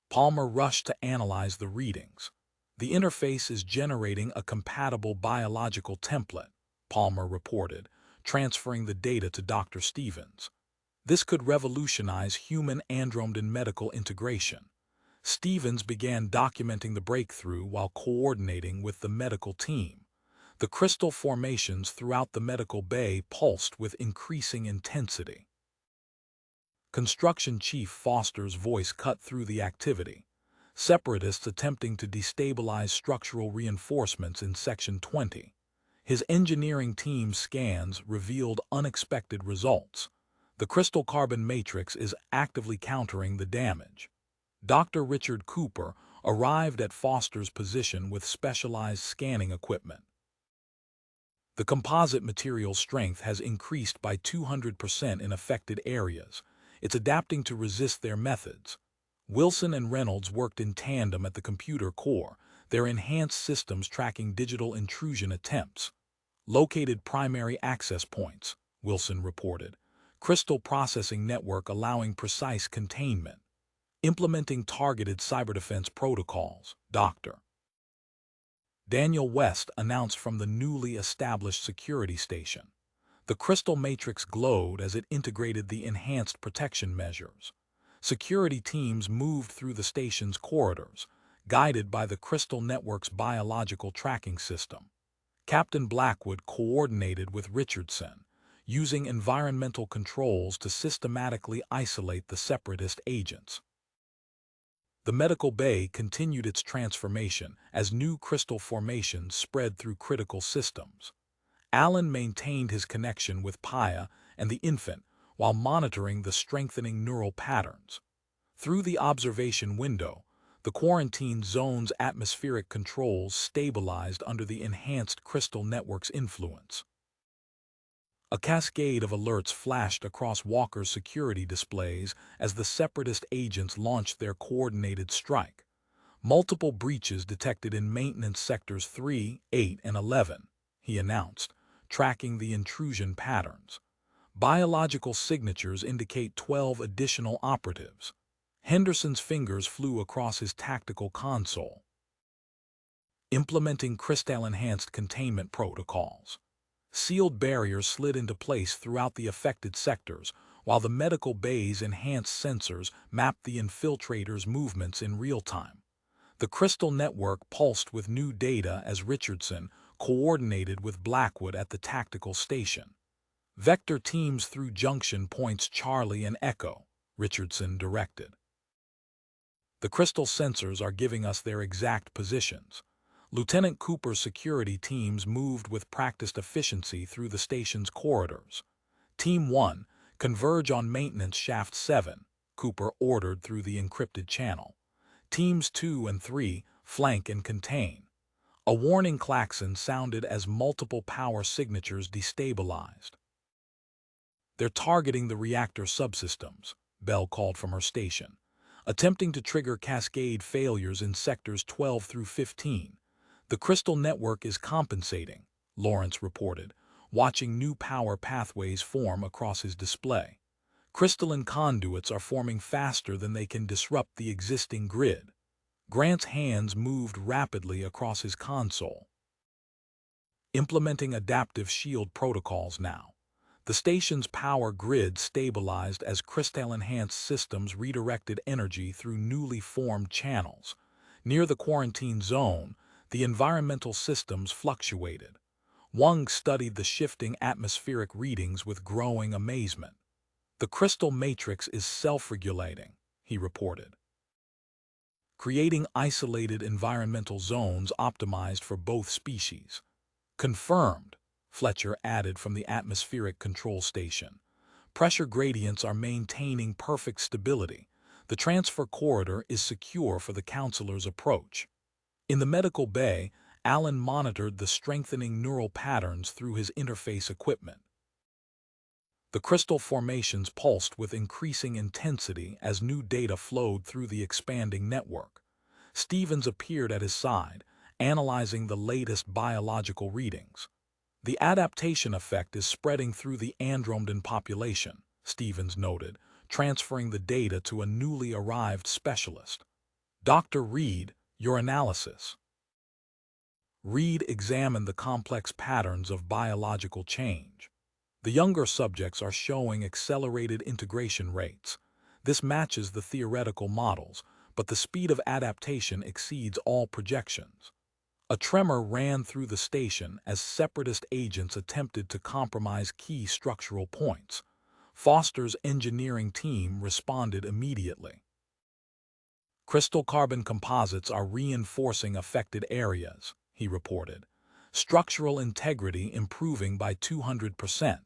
Palmer rushed to analyze the readings. The interface is generating a compatible biological template, Palmer reported, transferring the data to Dr. Stevens. This could revolutionize human andromed medical integration. Stevens began documenting the breakthrough while coordinating with the medical team. The crystal formations throughout the medical bay pulsed with increasing intensity. Construction Chief Foster's voice cut through the activity. Separatists attempting to destabilize structural reinforcements in Section 20. His engineering team's scans revealed unexpected results. The crystal carbon matrix is actively countering the damage. Dr. Richard Cooper arrived at Foster's position with specialized scanning equipment. The composite material strength has increased by 200% in affected areas. It's adapting to resist their methods. Wilson and Reynolds worked in tandem at the computer core, their enhanced systems tracking digital intrusion attempts. Located primary access points, Wilson reported. Crystal processing network allowing precise containment. Implementing targeted cyberdefense protocols, Dr. Daniel West announced from the newly established security station. The crystal matrix glowed as it integrated the enhanced protection measures. Security teams moved through the station's corridors, guided by the crystal network's biological tracking system. Captain Blackwood coordinated with Richardson, using environmental controls to systematically isolate the separatist agents. The medical bay continued its transformation as new crystal formations spread through critical systems. Alan maintained his connection with Paya and the infant while monitoring the strengthening neural patterns. Through the observation window, the quarantine zone's atmospheric controls stabilized under the enhanced crystal network's influence. A cascade of alerts flashed across Walker's security displays as the separatist agents launched their coordinated strike. Multiple breaches detected in maintenance sectors 3, 8, and 11, he announced, tracking the intrusion patterns. Biological signatures indicate 12 additional operatives. Henderson's fingers flew across his tactical console, implementing crystal-enhanced containment protocols. Sealed barriers slid into place throughout the affected sectors, while the medical bay's enhanced sensors mapped the infiltrators' movements in real time. The crystal network pulsed with new data as Richardson coordinated with Blackwood at the tactical station. "Vector teams through junction points Charlie and Echo," Richardson directed. "The crystal sensors are giving us their exact positions." Lieutenant Cooper's security teams moved with practiced efficiency through the station's corridors. "Team 1, converge on Maintenance Shaft 7, Cooper ordered through the encrypted channel. "Teams 2 and 3, flank and contain." A warning klaxon sounded as multiple power signatures destabilized. "They're targeting the reactor subsystems," Bell called from her station, "attempting to trigger cascade failures in sectors 12 through 15. The crystal network is compensating," Lawrence reported, watching new power pathways form across his display. "Crystalline conduits are forming faster than they can disrupt the existing grid." Grant's hands moved rapidly across his console, implementing adaptive shield protocols now. The station's power grid stabilized as crystal-enhanced systems redirected energy through newly formed channels. Near the quarantine zone, the environmental systems fluctuated. Wang studied the shifting atmospheric readings with growing amazement. "The crystal matrix is self-regulating," he reported, creating isolated environmental zones optimized for both species. "Confirmed," Fletcher added from the atmospheric control station. "Pressure gradients are maintaining perfect stability. The transfer corridor is secure for the counselor's approach." In the medical bay, Allen monitored the strengthening neural patterns through his interface equipment. The crystal formations pulsed with increasing intensity as new data flowed through the expanding network. Stevens appeared at his side, analyzing the latest biological readings. "The adaptation effect is spreading through the Andromedan population," Stevens noted, transferring the data to a newly arrived specialist. "Dr. Reed, your analysis." Reed examined the complex patterns of biological change. "The younger subjects are showing accelerated integration rates. This matches the theoretical models, but the speed of adaptation exceeds all projections." A tremor ran through the station as separatist agents attempted to compromise key structural points. Foster's engineering team responded immediately. "Crystal carbon composites are reinforcing affected areas," he reported. "Structural integrity improving by 200%.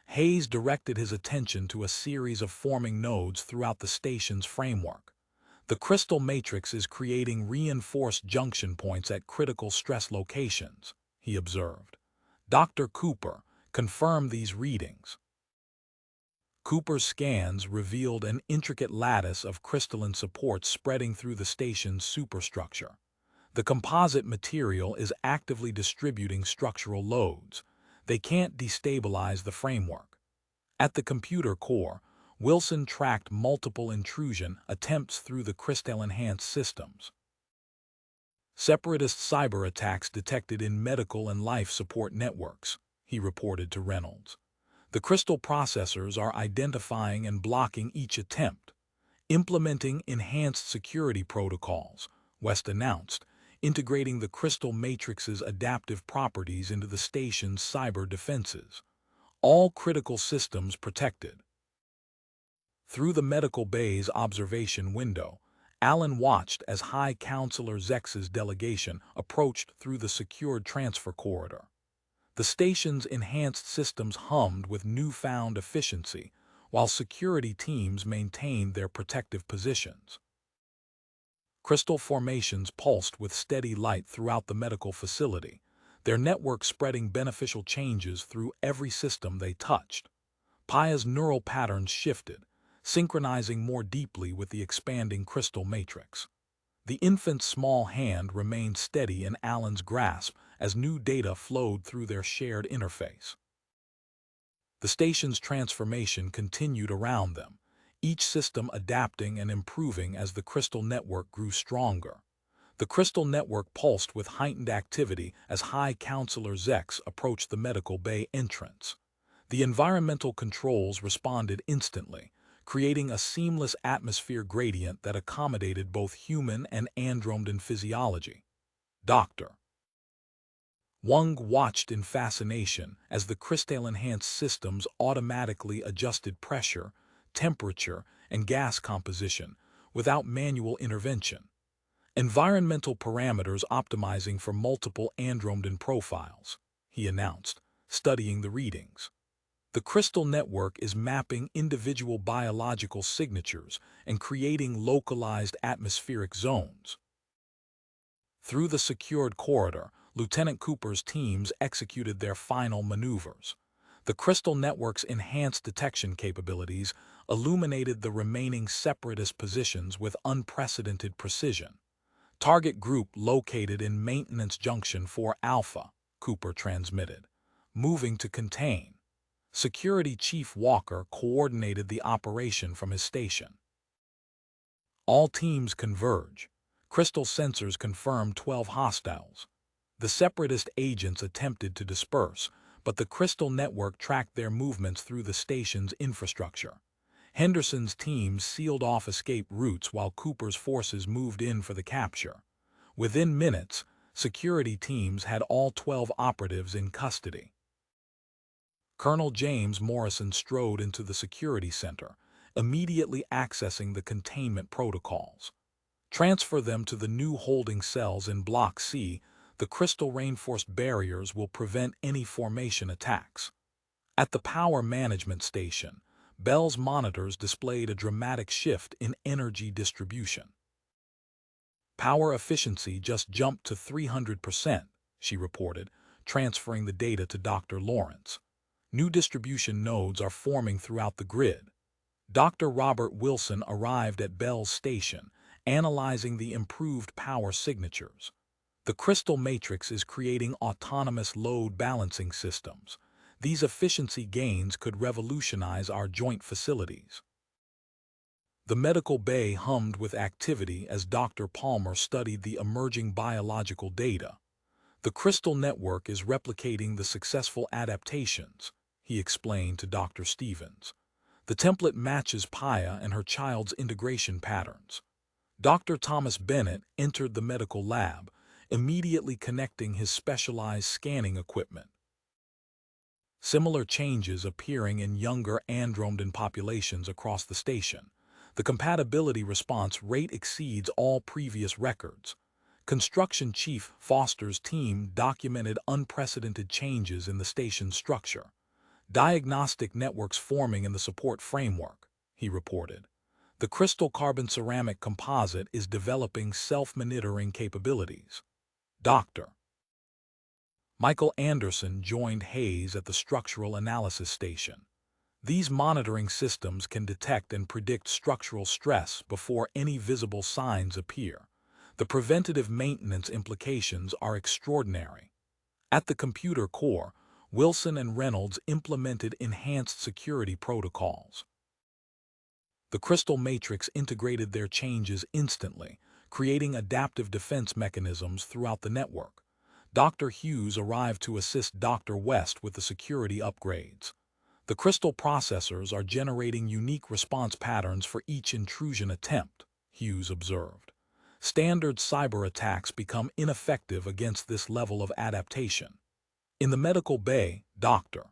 Hayes directed his attention to a series of forming nodes throughout the station's framework. "The crystal matrix is creating reinforced junction points at critical stress locations," he observed. "Dr. Cooper, confirm these readings." Cooper's scans revealed an intricate lattice of crystalline supports spreading through the station's superstructure. "The composite material is actively distributing structural loads. They can't destabilize the framework." At the computer core, Wilson tracked multiple intrusion attempts through the crystal-enhanced systems. "Separatist cyber attacks detected in medical and life support networks," he reported to Reynolds. "The crystal processors are identifying and blocking each attempt." "Implementing enhanced security protocols," West announced, integrating the crystal matrix's adaptive properties into the station's cyber defenses. "All critical systems protected." Through the medical bay's observation window, Allen watched as High Counselor Zex's delegation approached through the secured transfer corridor. The station's enhanced systems hummed with newfound efficiency, while security teams maintained their protective positions. Crystal formations pulsed with steady light throughout the medical facility, their network spreading beneficial changes through every system they touched. Paya's neural patterns shifted, synchronizing more deeply with the expanding crystal matrix. The infant's small hand remained steady in Allen's grasp as new data flowed through their shared interface. The station's transformation continued around them, each system adapting and improving as the crystal network grew stronger. The crystal network pulsed with heightened activity as High Counselor Zex approached the medical bay entrance. The environmental controls responded instantly, creating a seamless atmosphere gradient that accommodated both human and Andromedan physiology. Dr. Wang watched in fascination as the crystal-enhanced systems automatically adjusted pressure, temperature, and gas composition without manual intervention. Environmental parameters optimizing for multiple Andromedan profiles, he announced, studying the readings. The crystal network is mapping individual biological signatures and creating localized atmospheric zones. Through the secured corridor, Lieutenant Cooper's teams executed their final maneuvers. The crystal network's enhanced detection capabilities illuminated the remaining separatist positions with unprecedented precision. Target group located in Maintenance Junction 4 Alpha, Cooper transmitted. Moving to contain. Security Chief Walker coordinated the operation from his station. All teams converge. Crystal sensors confirmed 12 hostiles. The separatist agents attempted to disperse, but the crystal network tracked their movements through the station's infrastructure. Henderson's team sealed off escape routes while Cooper's forces moved in for the capture. Within minutes, security teams had all 12 operatives in custody. Colonel James Morrison strode into the security center, immediately accessing the containment protocols. Transfer them to the new holding cells in Block C. The crystal reinforced barriers will prevent any formation attacks. At the power management station, Bell's monitors displayed a dramatic shift in energy distribution. Power efficiency just jumped to 300%, she reported, transferring the data to Dr. Lawrence. New distribution nodes are forming throughout the grid. Dr. Robert Wilson arrived at Bell's station, analyzing the improved power signatures. The crystal matrix is creating autonomous load balancing systems. These efficiency gains could revolutionize our joint facilities. The medical bay hummed with activity as Dr. Palmer studied the emerging biological data. The crystal network is replicating the successful adaptations, he explained to Dr. Stevens. The template matches Paya and her child's integration patterns. Dr. Thomas Bennett entered the medical lab, immediately connecting his specialized scanning equipment. Similar changes appearing in younger Andromedan populations across the station. The compatibility response rate exceeds all previous records. Construction Chief Foster's team documented unprecedented changes in the station's structure. Diagnostic networks forming in the support framework, he reported. The crystal carbon ceramic composite is developing self-monitoring capabilities. Dr. Michael Anderson joined Hayes at the structural analysis station. These monitoring systems can detect and predict structural stress before any visible signs appear. The preventative maintenance implications are extraordinary. At the computer core, Wilson and Reynolds implemented enhanced security protocols. The crystal matrix integrated their changes instantly, creating adaptive defense mechanisms throughout the network. Dr. Hughes arrived to assist Dr. West with the security upgrades. The crystal processors are generating unique response patterns for each intrusion attempt, Hughes observed. Standard cyber attacks become ineffective against this level of adaptation. In the medical bay, Dr.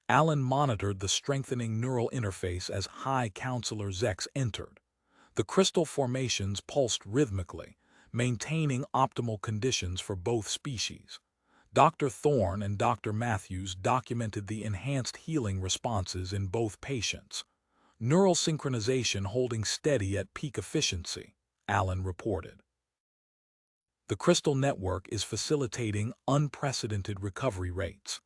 Allen monitored the strengthening neural interface as High Counselor Zex entered. The crystal formations pulsed rhythmically, maintaining optimal conditions for both species. Dr. Thorne and Dr. Matthews documented the enhanced healing responses in both patients. Neural synchronization holding steady at peak efficiency, Allen reported. The crystal network is facilitating unprecedented recovery rates.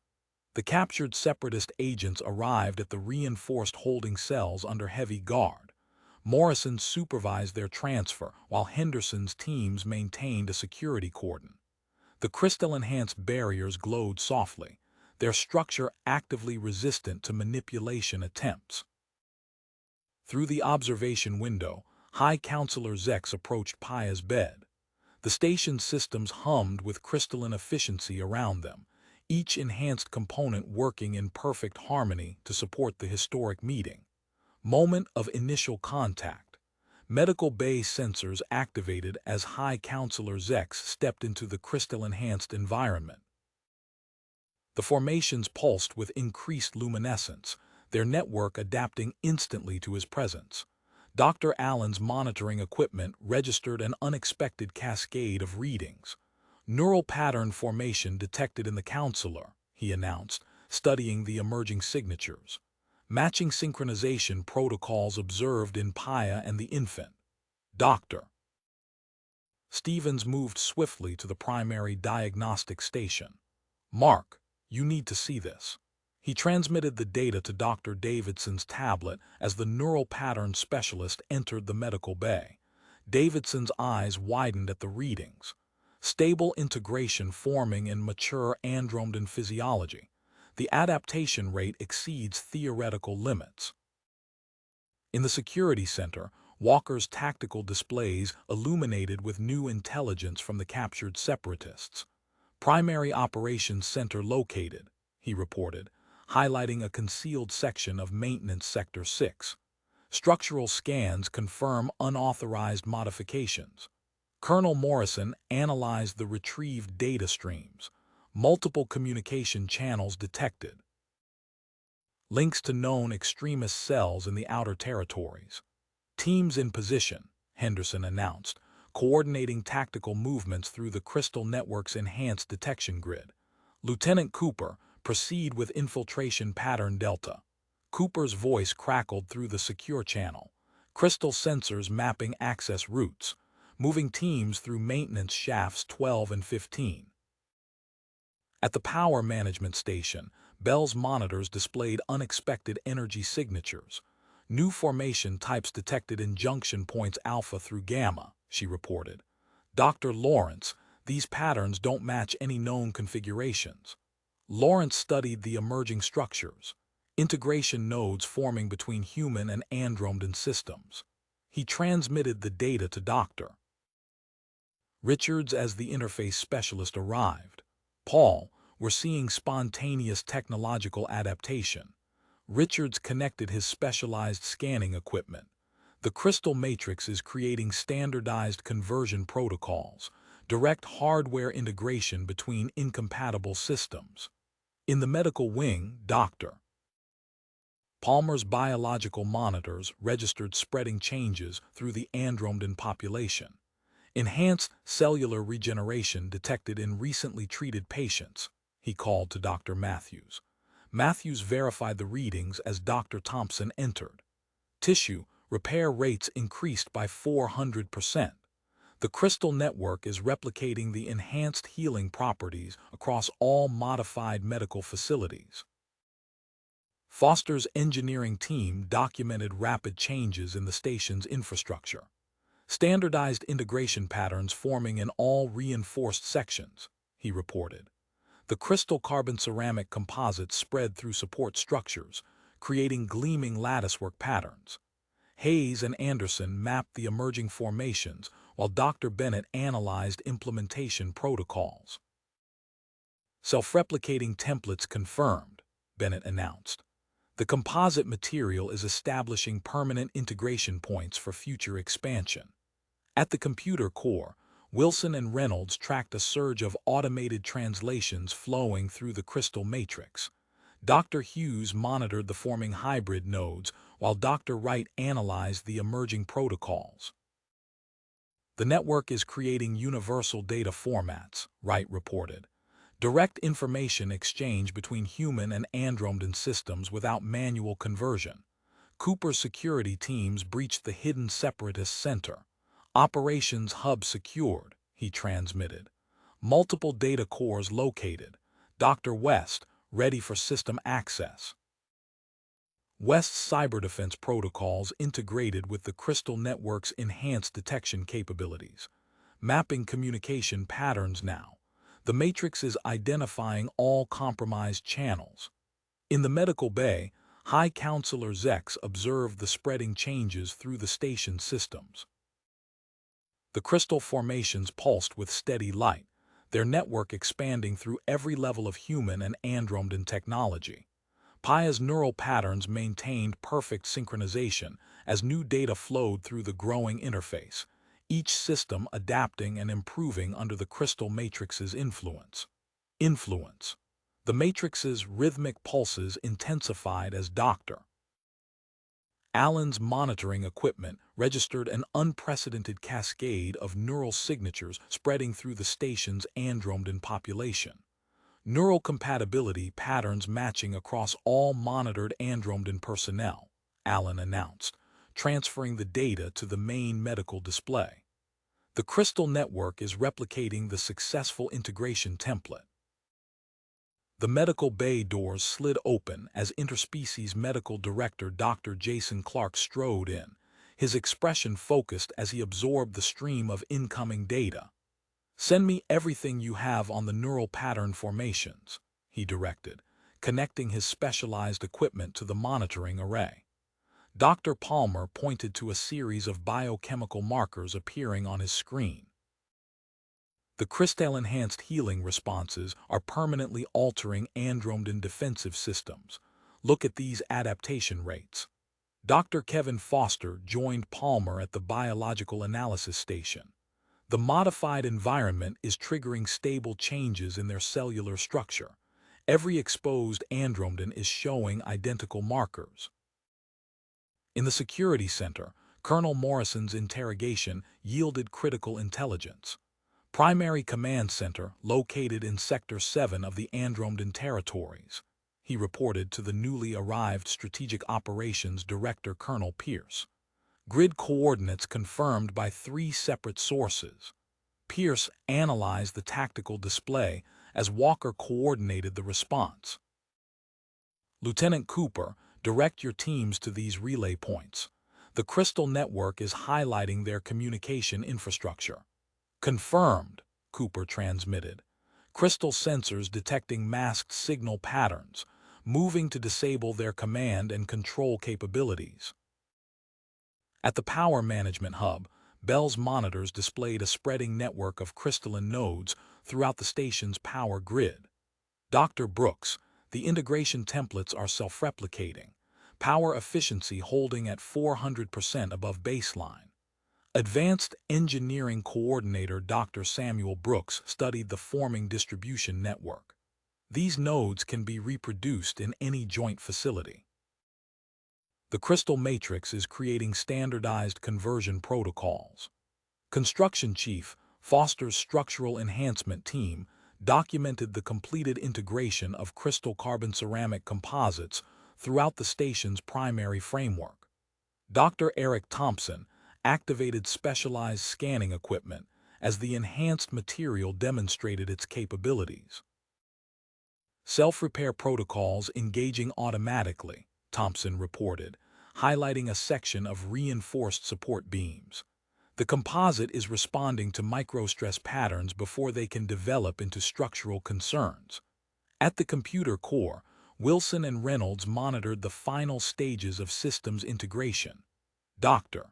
The captured separatist agents arrived at the reinforced holding cells under heavy guard. Morrison supervised their transfer while Henderson's teams maintained a security cordon. The crystal-enhanced barriers glowed softly, their structure actively resistant to manipulation attempts. Through the observation window, High Counselor Zex approached Paya's bed. The station's systems hummed with crystalline efficiency around them, each enhanced component working in perfect harmony to support the historic meeting. Moment of initial contact. Medical bay sensors activated as High Counselor Zex stepped into the crystal-enhanced environment. The formations pulsed with increased luminescence, their network adapting instantly to his presence. Dr. Allen's monitoring equipment registered an unexpected cascade of readings. Neural pattern formation detected in the counselor, he announced, studying the emerging signatures. Matching synchronization protocols observed in Paya and the infant. Dr. Stevens moved swiftly to the primary diagnostic station. Mark, you need to see this. He transmitted the data to Dr. Davidson's tablet as the neural pattern specialist entered the medical bay. Davidson's eyes widened at the readings. Stable integration forming in mature andromedan physiology. The adaptation rate exceeds theoretical limits. In the security center, Walker's tactical displays illuminated with new intelligence from the captured separatists. Primary Operations Center located, he reported, highlighting a concealed section of Maintenance Sector 6. Structural scans confirm unauthorized modifications. Colonel Morrison analyzed the retrieved data streams. Multiple communication channels detected. Links to known extremist cells in the outer territories. Teams in position, Henderson announced, coordinating tactical movements through the Crystal Network's enhanced detection grid. Lieutenant Cooper, proceed with infiltration pattern Delta. Cooper's voice crackled through the secure channel. Crystal sensors mapping access routes, moving teams through maintenance shafts 12 and 15. At the power management station, Bell's monitors displayed unexpected energy signatures. New formation types detected in junction points alpha through gamma, she reported. Dr. Lawrence, these patterns don't match any known configurations. Lawrence studied the emerging structures, integration nodes forming between human and andromedan systems. He transmitted the data to Dr. Richards as the interface specialist arrived. Paul, we're seeing spontaneous technological adaptation. Richards connected his specialized scanning equipment. The crystal matrix is creating standardized conversion protocols, direct hardware integration between incompatible systems. In the medical wing, Dr. Palmer's biological monitors registered spreading changes through the andromedan population. Enhanced cellular regeneration detected in recently treated patients, he called to Dr. Matthews. Matthews verified the readings as Dr. Thompson entered. Tissue repair rates increased by 400%. The crystal network is replicating the enhanced healing properties across all modified medical facilities. Foster's engineering team documented rapid changes in the station's infrastructure. Standardized integration patterns forming in all reinforced sections, he reported. The crystal carbon ceramic composites spread through support structures, creating gleaming latticework patterns. Hayes and Anderson mapped the emerging formations while Dr. Bennett analyzed implementation protocols. Self-replicating templates confirmed, Bennett announced. The composite material is establishing permanent integration points for future expansion. At the computer core, Wilson and Reynolds tracked a surge of automated translations flowing through the crystal matrix. Dr. Hughes monitored the forming hybrid nodes, while Dr. Wright analyzed the emerging protocols. The network is creating universal data formats, Wright reported. Direct information exchange between human and andromedan systems without manual conversion. Cooper's security teams breached the hidden separatist center. Operations hub secured, he transmitted. Multiple data cores located. Dr. West, ready for system access. West's cyber defense protocols integrated with the Crystal Network's enhanced detection capabilities. Mapping communication patterns now. The Matrix is identifying all compromised channels. In the medical bay, High Counselor Zex observed the spreading changes through the station systems. The crystal formations pulsed with steady light, their network expanding through every level of human and Andromedan technology. Paya's neural patterns maintained perfect synchronization as new data flowed through the growing interface, each system adapting and improving under the crystal matrix's influence. The matrix's rhythmic pulses intensified as Dr. Allen's monitoring equipment registered an unprecedented cascade of neural signatures spreading through the station's Andromedan population. Neural compatibility patterns matching across all monitored Andromedan personnel, Allen announced, transferring the data to the main medical display. The crystal network is replicating the successful integration template. The medical bay doors slid open as Interspecies Medical Director Dr. Jason Clark strode in, his expression focused as he absorbed the stream of incoming data. "Send me everything you have on the neural pattern formations," he directed, connecting his specialized equipment to the monitoring array. Dr. Palmer pointed to a series of biochemical markers appearing on his screen. The crystal-enhanced healing responses are permanently altering Andromedan defensive systems. Look at these adaptation rates. Dr. Kevin Foster joined Palmer at the biological analysis station. The modified environment is triggering stable changes in their cellular structure. Every exposed Andromedan is showing identical markers. In the security center, Colonel Morrison's interrogation yielded critical intelligence. Primary Command Center located in Sector 7 of the Andromedan territories, he reported to the newly arrived Strategic Operations Director Colonel Pierce. Grid coordinates confirmed by 3 separate sources. Pierce analyzed the tactical display as Walker coordinated the response. "Lieutenant Cooper, direct your teams to these relay points. The Crystal Network is highlighting their communication infrastructure." "Confirmed," Cooper transmitted. Crystal sensors detecting masked signal patterns, moving to disable their command and control capabilities. At the Power Management Hub, Bell's monitors displayed a spreading network of crystalline nodes throughout the station's power grid. "Dr. Brooks, the integration templates are self-replicating, power efficiency holding at 400% above baseline." Advanced Engineering Coordinator Dr. Samuel Brooks studied the forming distribution network. "These nodes can be reproduced in any joint facility." The crystal matrix is creating standardized conversion protocols. Construction Chief Foster's structural enhancement team documented the completed integration of crystal carbon ceramic composites throughout the station's primary framework. Dr. Eric Thompson activated specialized scanning equipment as the enhanced material demonstrated its capabilities. "Self-repair protocols engaging automatically," Thompson reported, highlighting a section of reinforced support beams. The composite is responding to microstress patterns before they can develop into structural concerns. At the computer core, Wilson and Reynolds monitored the final stages of systems integration. Dr.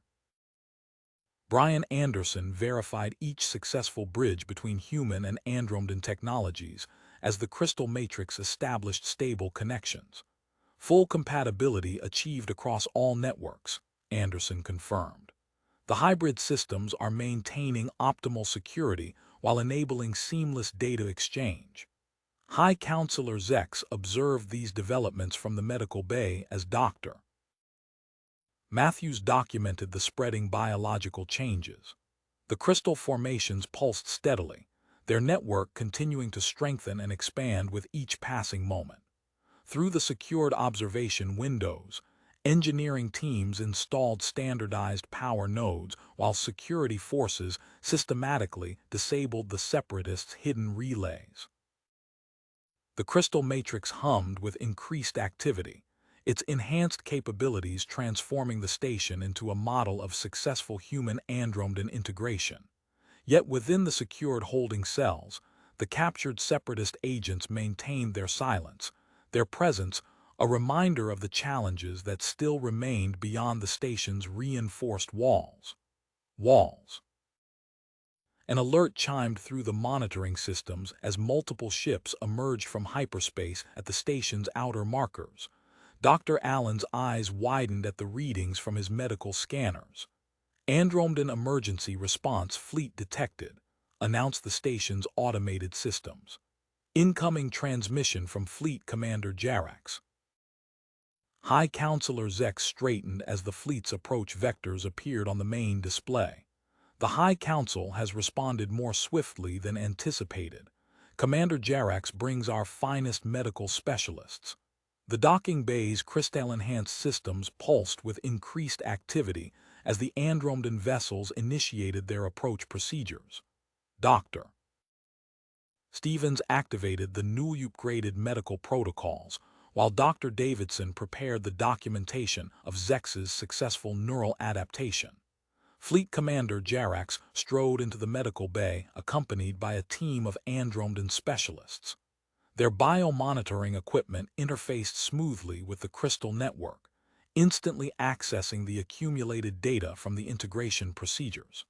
Brian Anderson verified each successful bridge between human and Andromedan technologies as the crystal matrix established stable connections. "Full compatibility achieved across all networks," Anderson confirmed. "The hybrid systems are maintaining optimal security while enabling seamless data exchange." High Counselor Zex observed these developments from the medical bay as Dr. Matthews documented the spreading biological changes. The crystal formations pulsed steadily, their network continuing to strengthen and expand with each passing moment. Through the secured observation windows, engineering teams installed standardized power nodes while security forces systematically disabled the separatists' hidden relays. The crystal matrix hummed with increased activity, its enhanced capabilities transforming the station into a model of successful human-Andromedan integration. Yet within the secured holding cells, the captured separatist agents maintained their silence, their presence a reminder of the challenges that still remained beyond the station's reinforced walls. An alert chimed through the monitoring systems as multiple ships emerged from hyperspace at the station's outer markers. Dr. Allen's eyes widened at the readings from his medical scanners. Andromedan Emergency Response Fleet detected, announced the station's automated systems. Incoming transmission from Fleet Commander Jarax. High Counselor Zex straightened as the fleet's approach vectors appeared on the main display. The High Council has responded more swiftly than anticipated. Commander Jarax brings our finest medical specialists. The docking bay's crystal-enhanced systems pulsed with increased activity as the Andromedan vessels initiated their approach procedures. Dr. Stevens activated the newly upgraded medical protocols, while Dr. Davidson prepared the documentation of Zex's successful neural adaptation. Fleet Commander Jarax strode into the medical bay accompanied by a team of Andromedan specialists. Their biomonitoring equipment interfaced smoothly with the crystal network, instantly accessing the accumulated data from the integration procedures.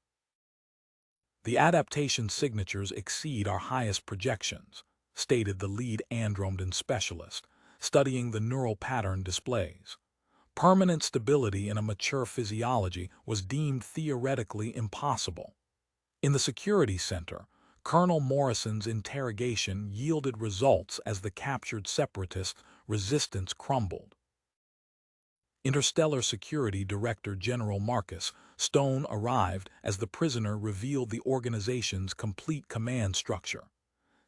"The adaptation signatures exceed our highest projections," stated the lead Andromedan specialist, studying the neural pattern displays. Permanent stability in a mature physiology was deemed theoretically impossible. In the security center, Colonel Morrison's interrogation yielded results as the captured separatist resistance crumbled. Interstellar Security Director General Marcus Stone arrived as the prisoner revealed the organization's complete command structure.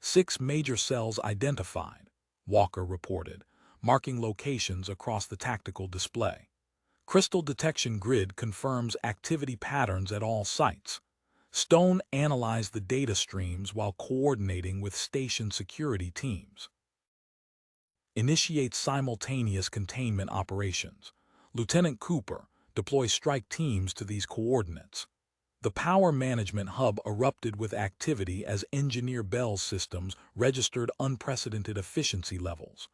6 major cells identified, Walker reported, marking locations across the tactical display. Crystal Detection Grid confirms activity patterns at all sites. Stone analyzed the data streams while coordinating with station security teams. Initiate simultaneous containment operations. Lieutenant Cooper, deploy strike teams to these coordinates. The power management hub erupted with activity as Engineer Bell's systems registered unprecedented efficiency levels.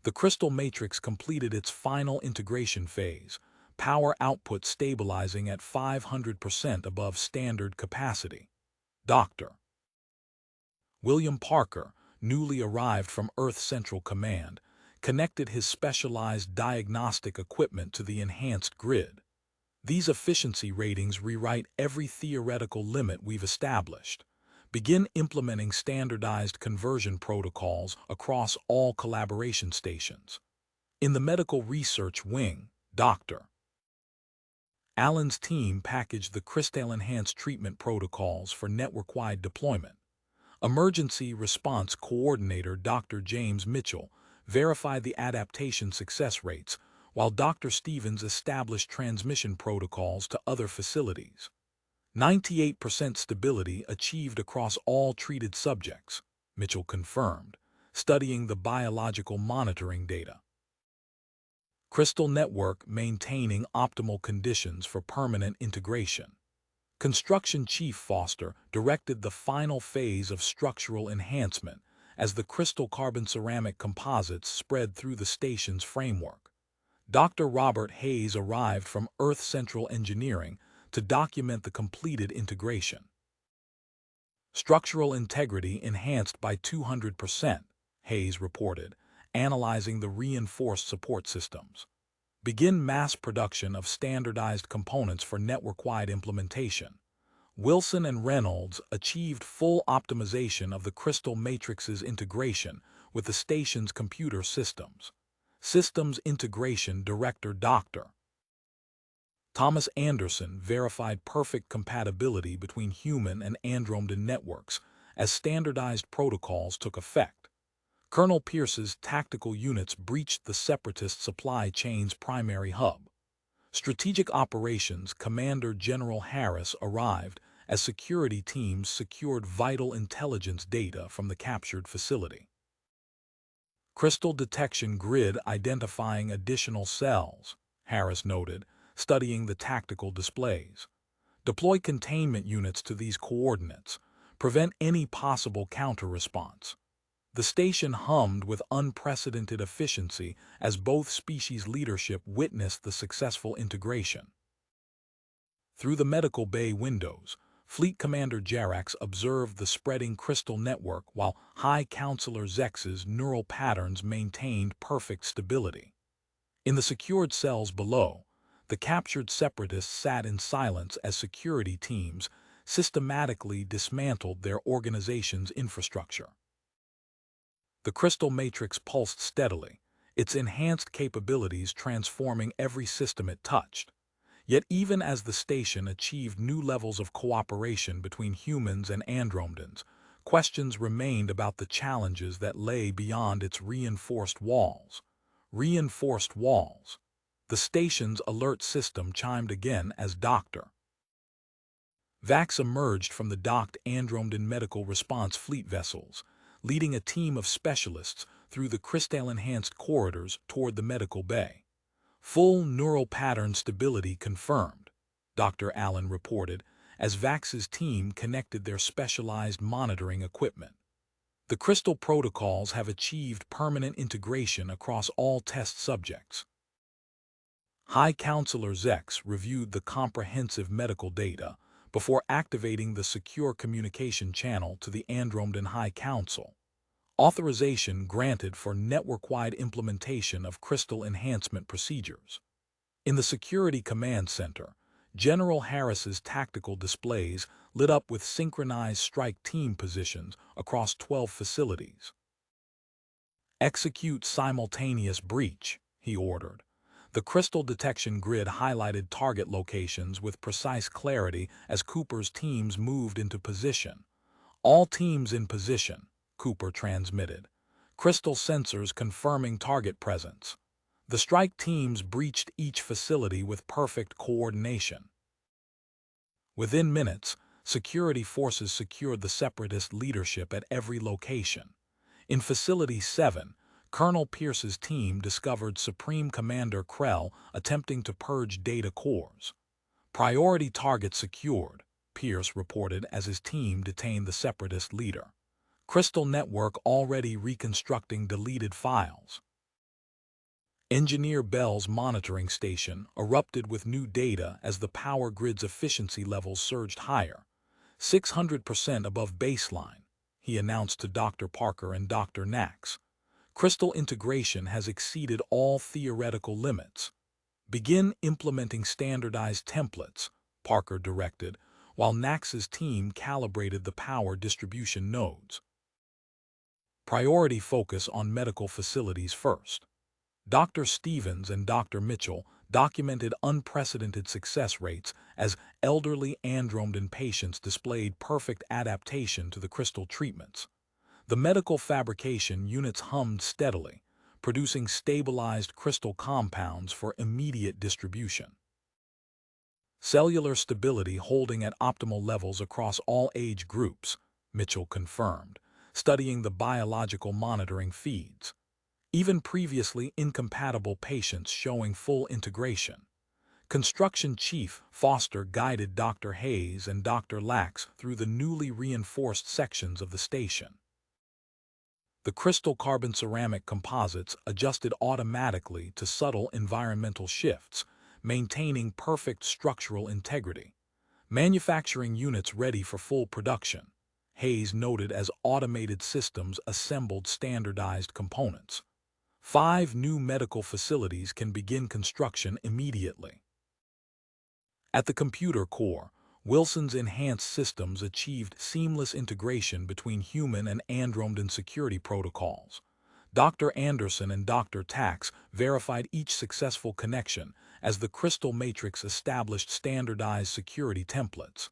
The crystal matrix completed its final integration phase, power output stabilizing at 500% above standard capacity. Dr. William Parker, newly arrived from Earth Central Command, connected his specialized diagnostic equipment to the enhanced grid. These efficiency ratings rewrite every theoretical limit we've established. Begin implementing standardized conversion protocols across all collaboration stations. In the medical research wing, Dr. Allen's team packaged the crystal-enhanced treatment protocols for network-wide deployment. Emergency Response Coordinator Dr. James Mitchell verified the adaptation success rates, while Dr. Stevens established transmission protocols to other facilities. 98% stability achieved across all treated subjects, Mitchell confirmed, studying the biological monitoring data. Crystal Network maintaining optimal conditions for permanent integration. Construction Chief Foster directed the final phase of structural enhancement as the crystal carbon ceramic composites spread through the station's framework. Dr. Robert Hayes arrived from Earth Central Engineering to document the completed integration. Structural integrity enhanced by 200%, Hayes reported, analyzing the reinforced support systems. Begin mass production of standardized components for network-wide implementation. Wilson and Reynolds achieved full optimization of the crystal matrix's integration with the station's computer systems. Systems Integration Director Dr. Thomas Anderson verified perfect compatibility between human and Andromedan networks as standardized protocols took effect. Colonel Pierce's tactical units breached the Separatist supply chain's primary hub. Strategic Operations Commander General Harris arrived as security teams secured vital intelligence data from the captured facility. Crystal Detection Grid identifying additional cells, Harris noted, studying the tactical displays. Deploy containment units to these coordinates. Prevent any possible counter-response. The station hummed with unprecedented efficiency as both species leadership witnessed the successful integration. Through the medical bay windows, Fleet Commander Jarax observed the spreading crystal network while High Counselor Zex's neural patterns maintained perfect stability. In the secured cells below, the captured separatists sat in silence as security teams systematically dismantled their organization's infrastructure. The crystal matrix pulsed steadily, its enhanced capabilities transforming every system it touched. Yet even as the station achieved new levels of cooperation between humans and Andromedans, questions remained about the challenges that lay beyond its reinforced walls. Reinforced walls. The station's alert system chimed again as Dr. Vax emerged from the docked Andromedan Medical Response Fleet vessels, leading a team of specialists through the crystal-enhanced corridors toward the medical bay. Full neural pattern stability confirmed, Dr. Allen reported, as Vax's team connected their specialized monitoring equipment. The crystal protocols have achieved permanent integration across all test subjects. High Counselor Zex reviewed the comprehensive medical data before activating the secure communication channel to the Andromedan High Council. Authorization granted for network-wide implementation of crystal enhancement procedures. In the Security Command Center, General Harris's tactical displays lit up with synchronized strike team positions across 12 facilities. Execute simultaneous breach, he ordered. The crystal detection grid highlighted target locations with precise clarity as Cooper's teams moved into position. All teams in position, Cooper transmitted. Crystal sensors confirming target presence. The strike teams breached each facility with perfect coordination. Within minutes, security forces secured the separatist leadership at every location. In Facility 7, Colonel Pierce's team discovered Supreme Commander Krell attempting to purge data cores. Priority target secured, Pierce reported as his team detained the separatist leader. Crystal network already reconstructing deleted files. Engineer Bell's monitoring station erupted with new data as the power grid's efficiency levels surged higher. 600% above baseline, he announced to Dr. Parker and Dr. Nax. Crystal integration has exceeded all theoretical limits. Begin implementing standardized templates, Parker directed, while Nax's team calibrated the power distribution nodes. Priority focus on medical facilities first. Dr. Stevens and Dr. Mitchell documented unprecedented success rates as elderly Andromedan patients displayed perfect adaptation to the crystal treatments. The medical fabrication units hummed steadily, producing stabilized crystal compounds for immediate distribution. Cellular stability holding at optimal levels across all age groups, Mitchell confirmed, studying the biological monitoring feeds. Even previously incompatible patients showing full integration. Construction Chief Foster guided Dr. Hayes and Dr. Lax through the newly reinforced sections of the station. The crystal carbon ceramic composites adjusted automatically to subtle environmental shifts, maintaining perfect structural integrity. Manufacturing units ready for full production, Hayes noted as automated systems assembled standardized components. 5 new medical facilities can begin construction immediately. At the computer core, Wilson's enhanced systems achieved seamless integration between human and Andromedan security protocols. Dr. Anderson and Dr. Tax verified each successful connection as the crystal matrix established standardized security templates.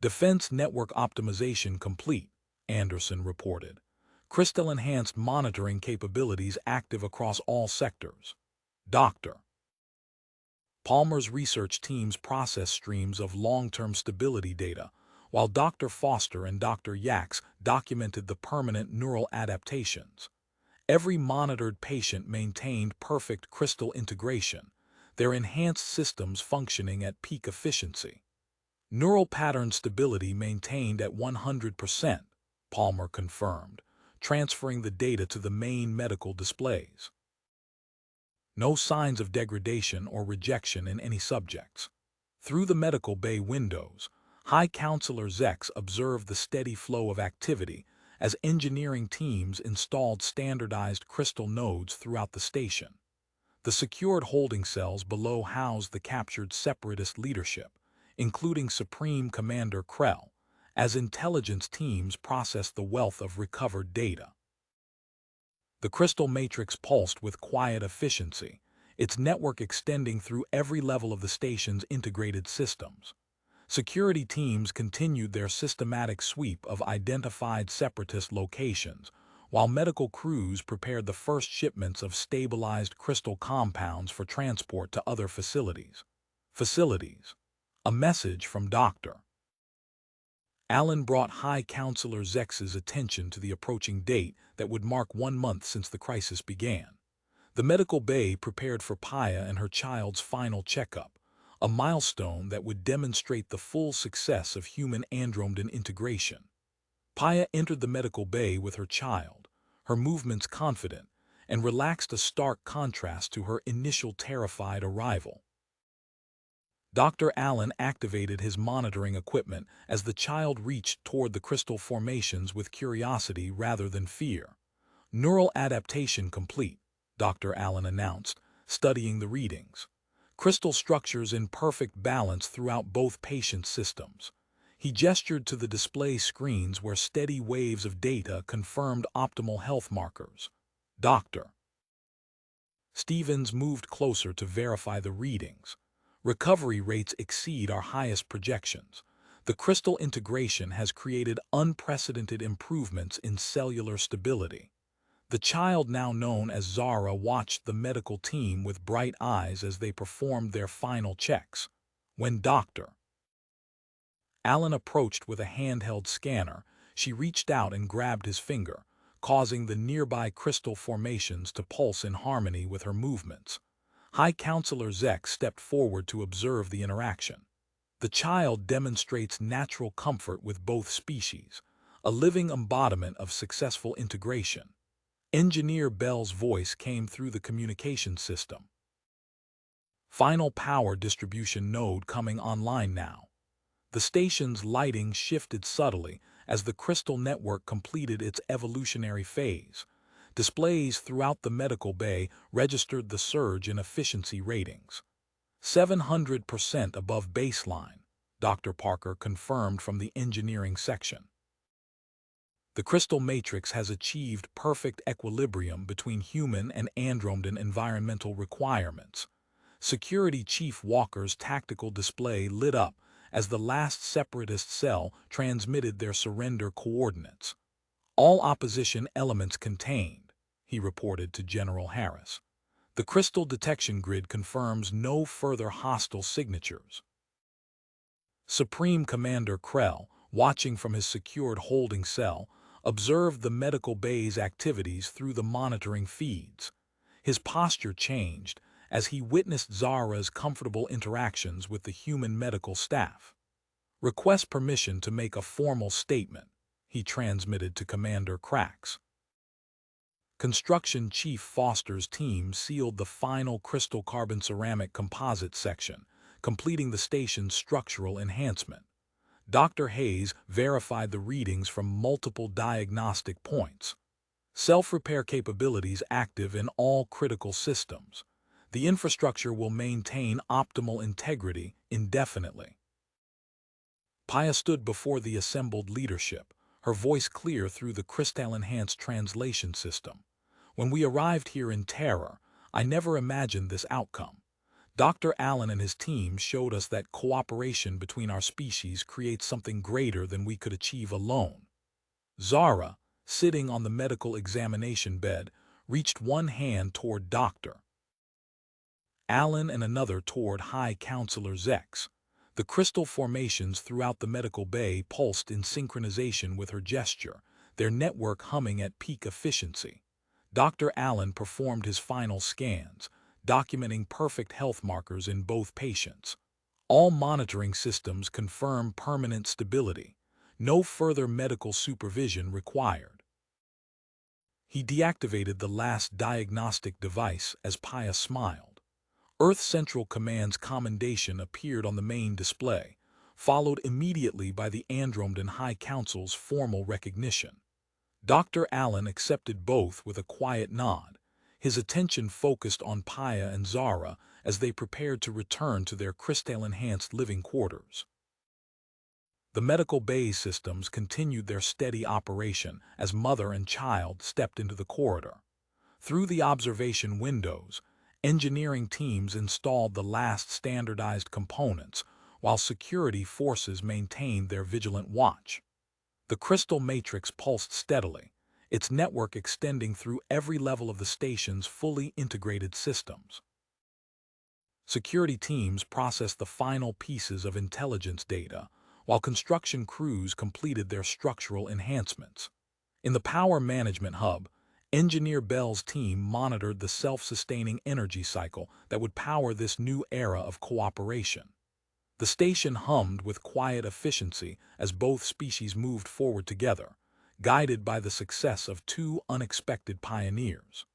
Defense network optimization complete, Anderson reported. Crystal-enhanced monitoring capabilities active across all sectors. Dr. Palmer's research teams process streams of long-term stability data, while Dr. Foster and Dr. Yax documented the permanent neural adaptations. Every monitored patient maintained perfect crystal integration, their enhanced systems functioning at peak efficiency. Neural pattern stability maintained at 100%, Palmer confirmed. transferring the data to the main medical displays. No signs of degradation or rejection in any subjects. Through the medical bay windows, High Counselor Zex observed the steady flow of activity as engineering teams installed standardized crystal nodes throughout the station. The secured holding cells below housed the captured separatist leadership, including Supreme Commander Krell, as intelligence teams processed the wealth of recovered data. The crystal matrix pulsed with quiet efficiency, its network extending through every level of the station's integrated systems. Security teams continued their systematic sweep of identified separatist locations, while medical crews prepared the first shipments of stabilized crystal compounds for transport to other facilities. A message from Dr. Allen brought High Counselor Zex's attention to the approaching date that would mark 1 month since the crisis began. The medical bay prepared for Paya and her child's final checkup, a milestone that would demonstrate the full success of human-andromedan integration. Paya entered the medical bay with her child, her movements confident, and relaxed, a stark contrast to her initial terrified arrival. Dr. Allen activated his monitoring equipment as the child reached toward the crystal formations with curiosity rather than fear. Neural adaptation complete, Dr. Allen announced, studying the readings. Crystal structures in perfect balance throughout both patient systems. He gestured to the display screens where steady waves of data confirmed optimal health markers. Dr. Stevens moved closer to verify the readings. Recovery rates exceed our highest projections. The crystal integration has created unprecedented improvements in cellular stability. The child, now known as Zara, watched the medical team with bright eyes as they performed their final checks. When Dr. Allen approached with a handheld scanner, she reached out and grabbed his finger, causing the nearby crystal formations to pulse in harmony with her movements. High Counselor Zex stepped forward to observe the interaction. The child demonstrates natural comfort with both species, a living embodiment of successful integration. Engineer Bell's voice came through the communication system. Final power distribution node coming online now. The station's lighting shifted subtly as the crystal network completed its evolutionary phase. Displays throughout the medical bay registered the surge in efficiency ratings. 700% above baseline, Dr. Parker confirmed from the engineering section. The crystal matrix has achieved perfect equilibrium between human and andromedan environmental requirements. Security Chief Walker's tactical display lit up as the last separatist cell transmitted their surrender coordinates. All opposition elements contained, he reported to General Harris. The crystal detection grid confirms no further hostile signatures. Supreme Commander Krell, watching from his secured holding cell, observed the medical bay's activities through the monitoring feeds. His posture changed as he witnessed Zara's comfortable interactions with the human medical staff. "Request permission to make a formal statement," he transmitted to Commander Krax. Construction Chief Foster's team sealed the final crystal carbon ceramic composite section, completing the station's structural enhancement. Dr. Hayes verified the readings from multiple diagnostic points. Self-repair capabilities active in all critical systems. The infrastructure will maintain optimal integrity indefinitely. Paya stood before the assembled leadership, her voice clear through the crystal-enhanced translation system. "When we arrived here in Terror, I never imagined this outcome. Dr. Allen and his team showed us that cooperation between our species creates something greater than we could achieve alone." Zara, sitting on the medical examination bed, reached one hand toward Dr. Allen and another toward High Counselor Zex. The crystal formations throughout the medical bay pulsed in synchronization with her gesture, their network humming at peak efficiency. Dr. Allen performed his final scans, documenting perfect health markers in both patients. All monitoring systems confirm permanent stability. No further medical supervision required. He deactivated the last diagnostic device as Paya smiled. Earth Central Command's commendation appeared on the main display, followed immediately by the Andromeda High Council's formal recognition. Dr. Allen accepted both with a quiet nod, his attention focused on Paya and Zara as they prepared to return to their crystal-enhanced living quarters. The medical bay systems continued their steady operation as mother and child stepped into the corridor. Through the observation windows, engineering teams installed the last standardized components, while security forces maintained their vigilant watch. The crystal matrix pulsed steadily, its network extending through every level of the station's fully integrated systems. Security teams processed the final pieces of intelligence data, while construction crews completed their structural enhancements. In the power management hub, Engineer Bell's team monitored the self-sustaining energy cycle that would power this new era of cooperation. The station hummed with quiet efficiency as both species moved forward together, guided by the success of two unexpected pioneers.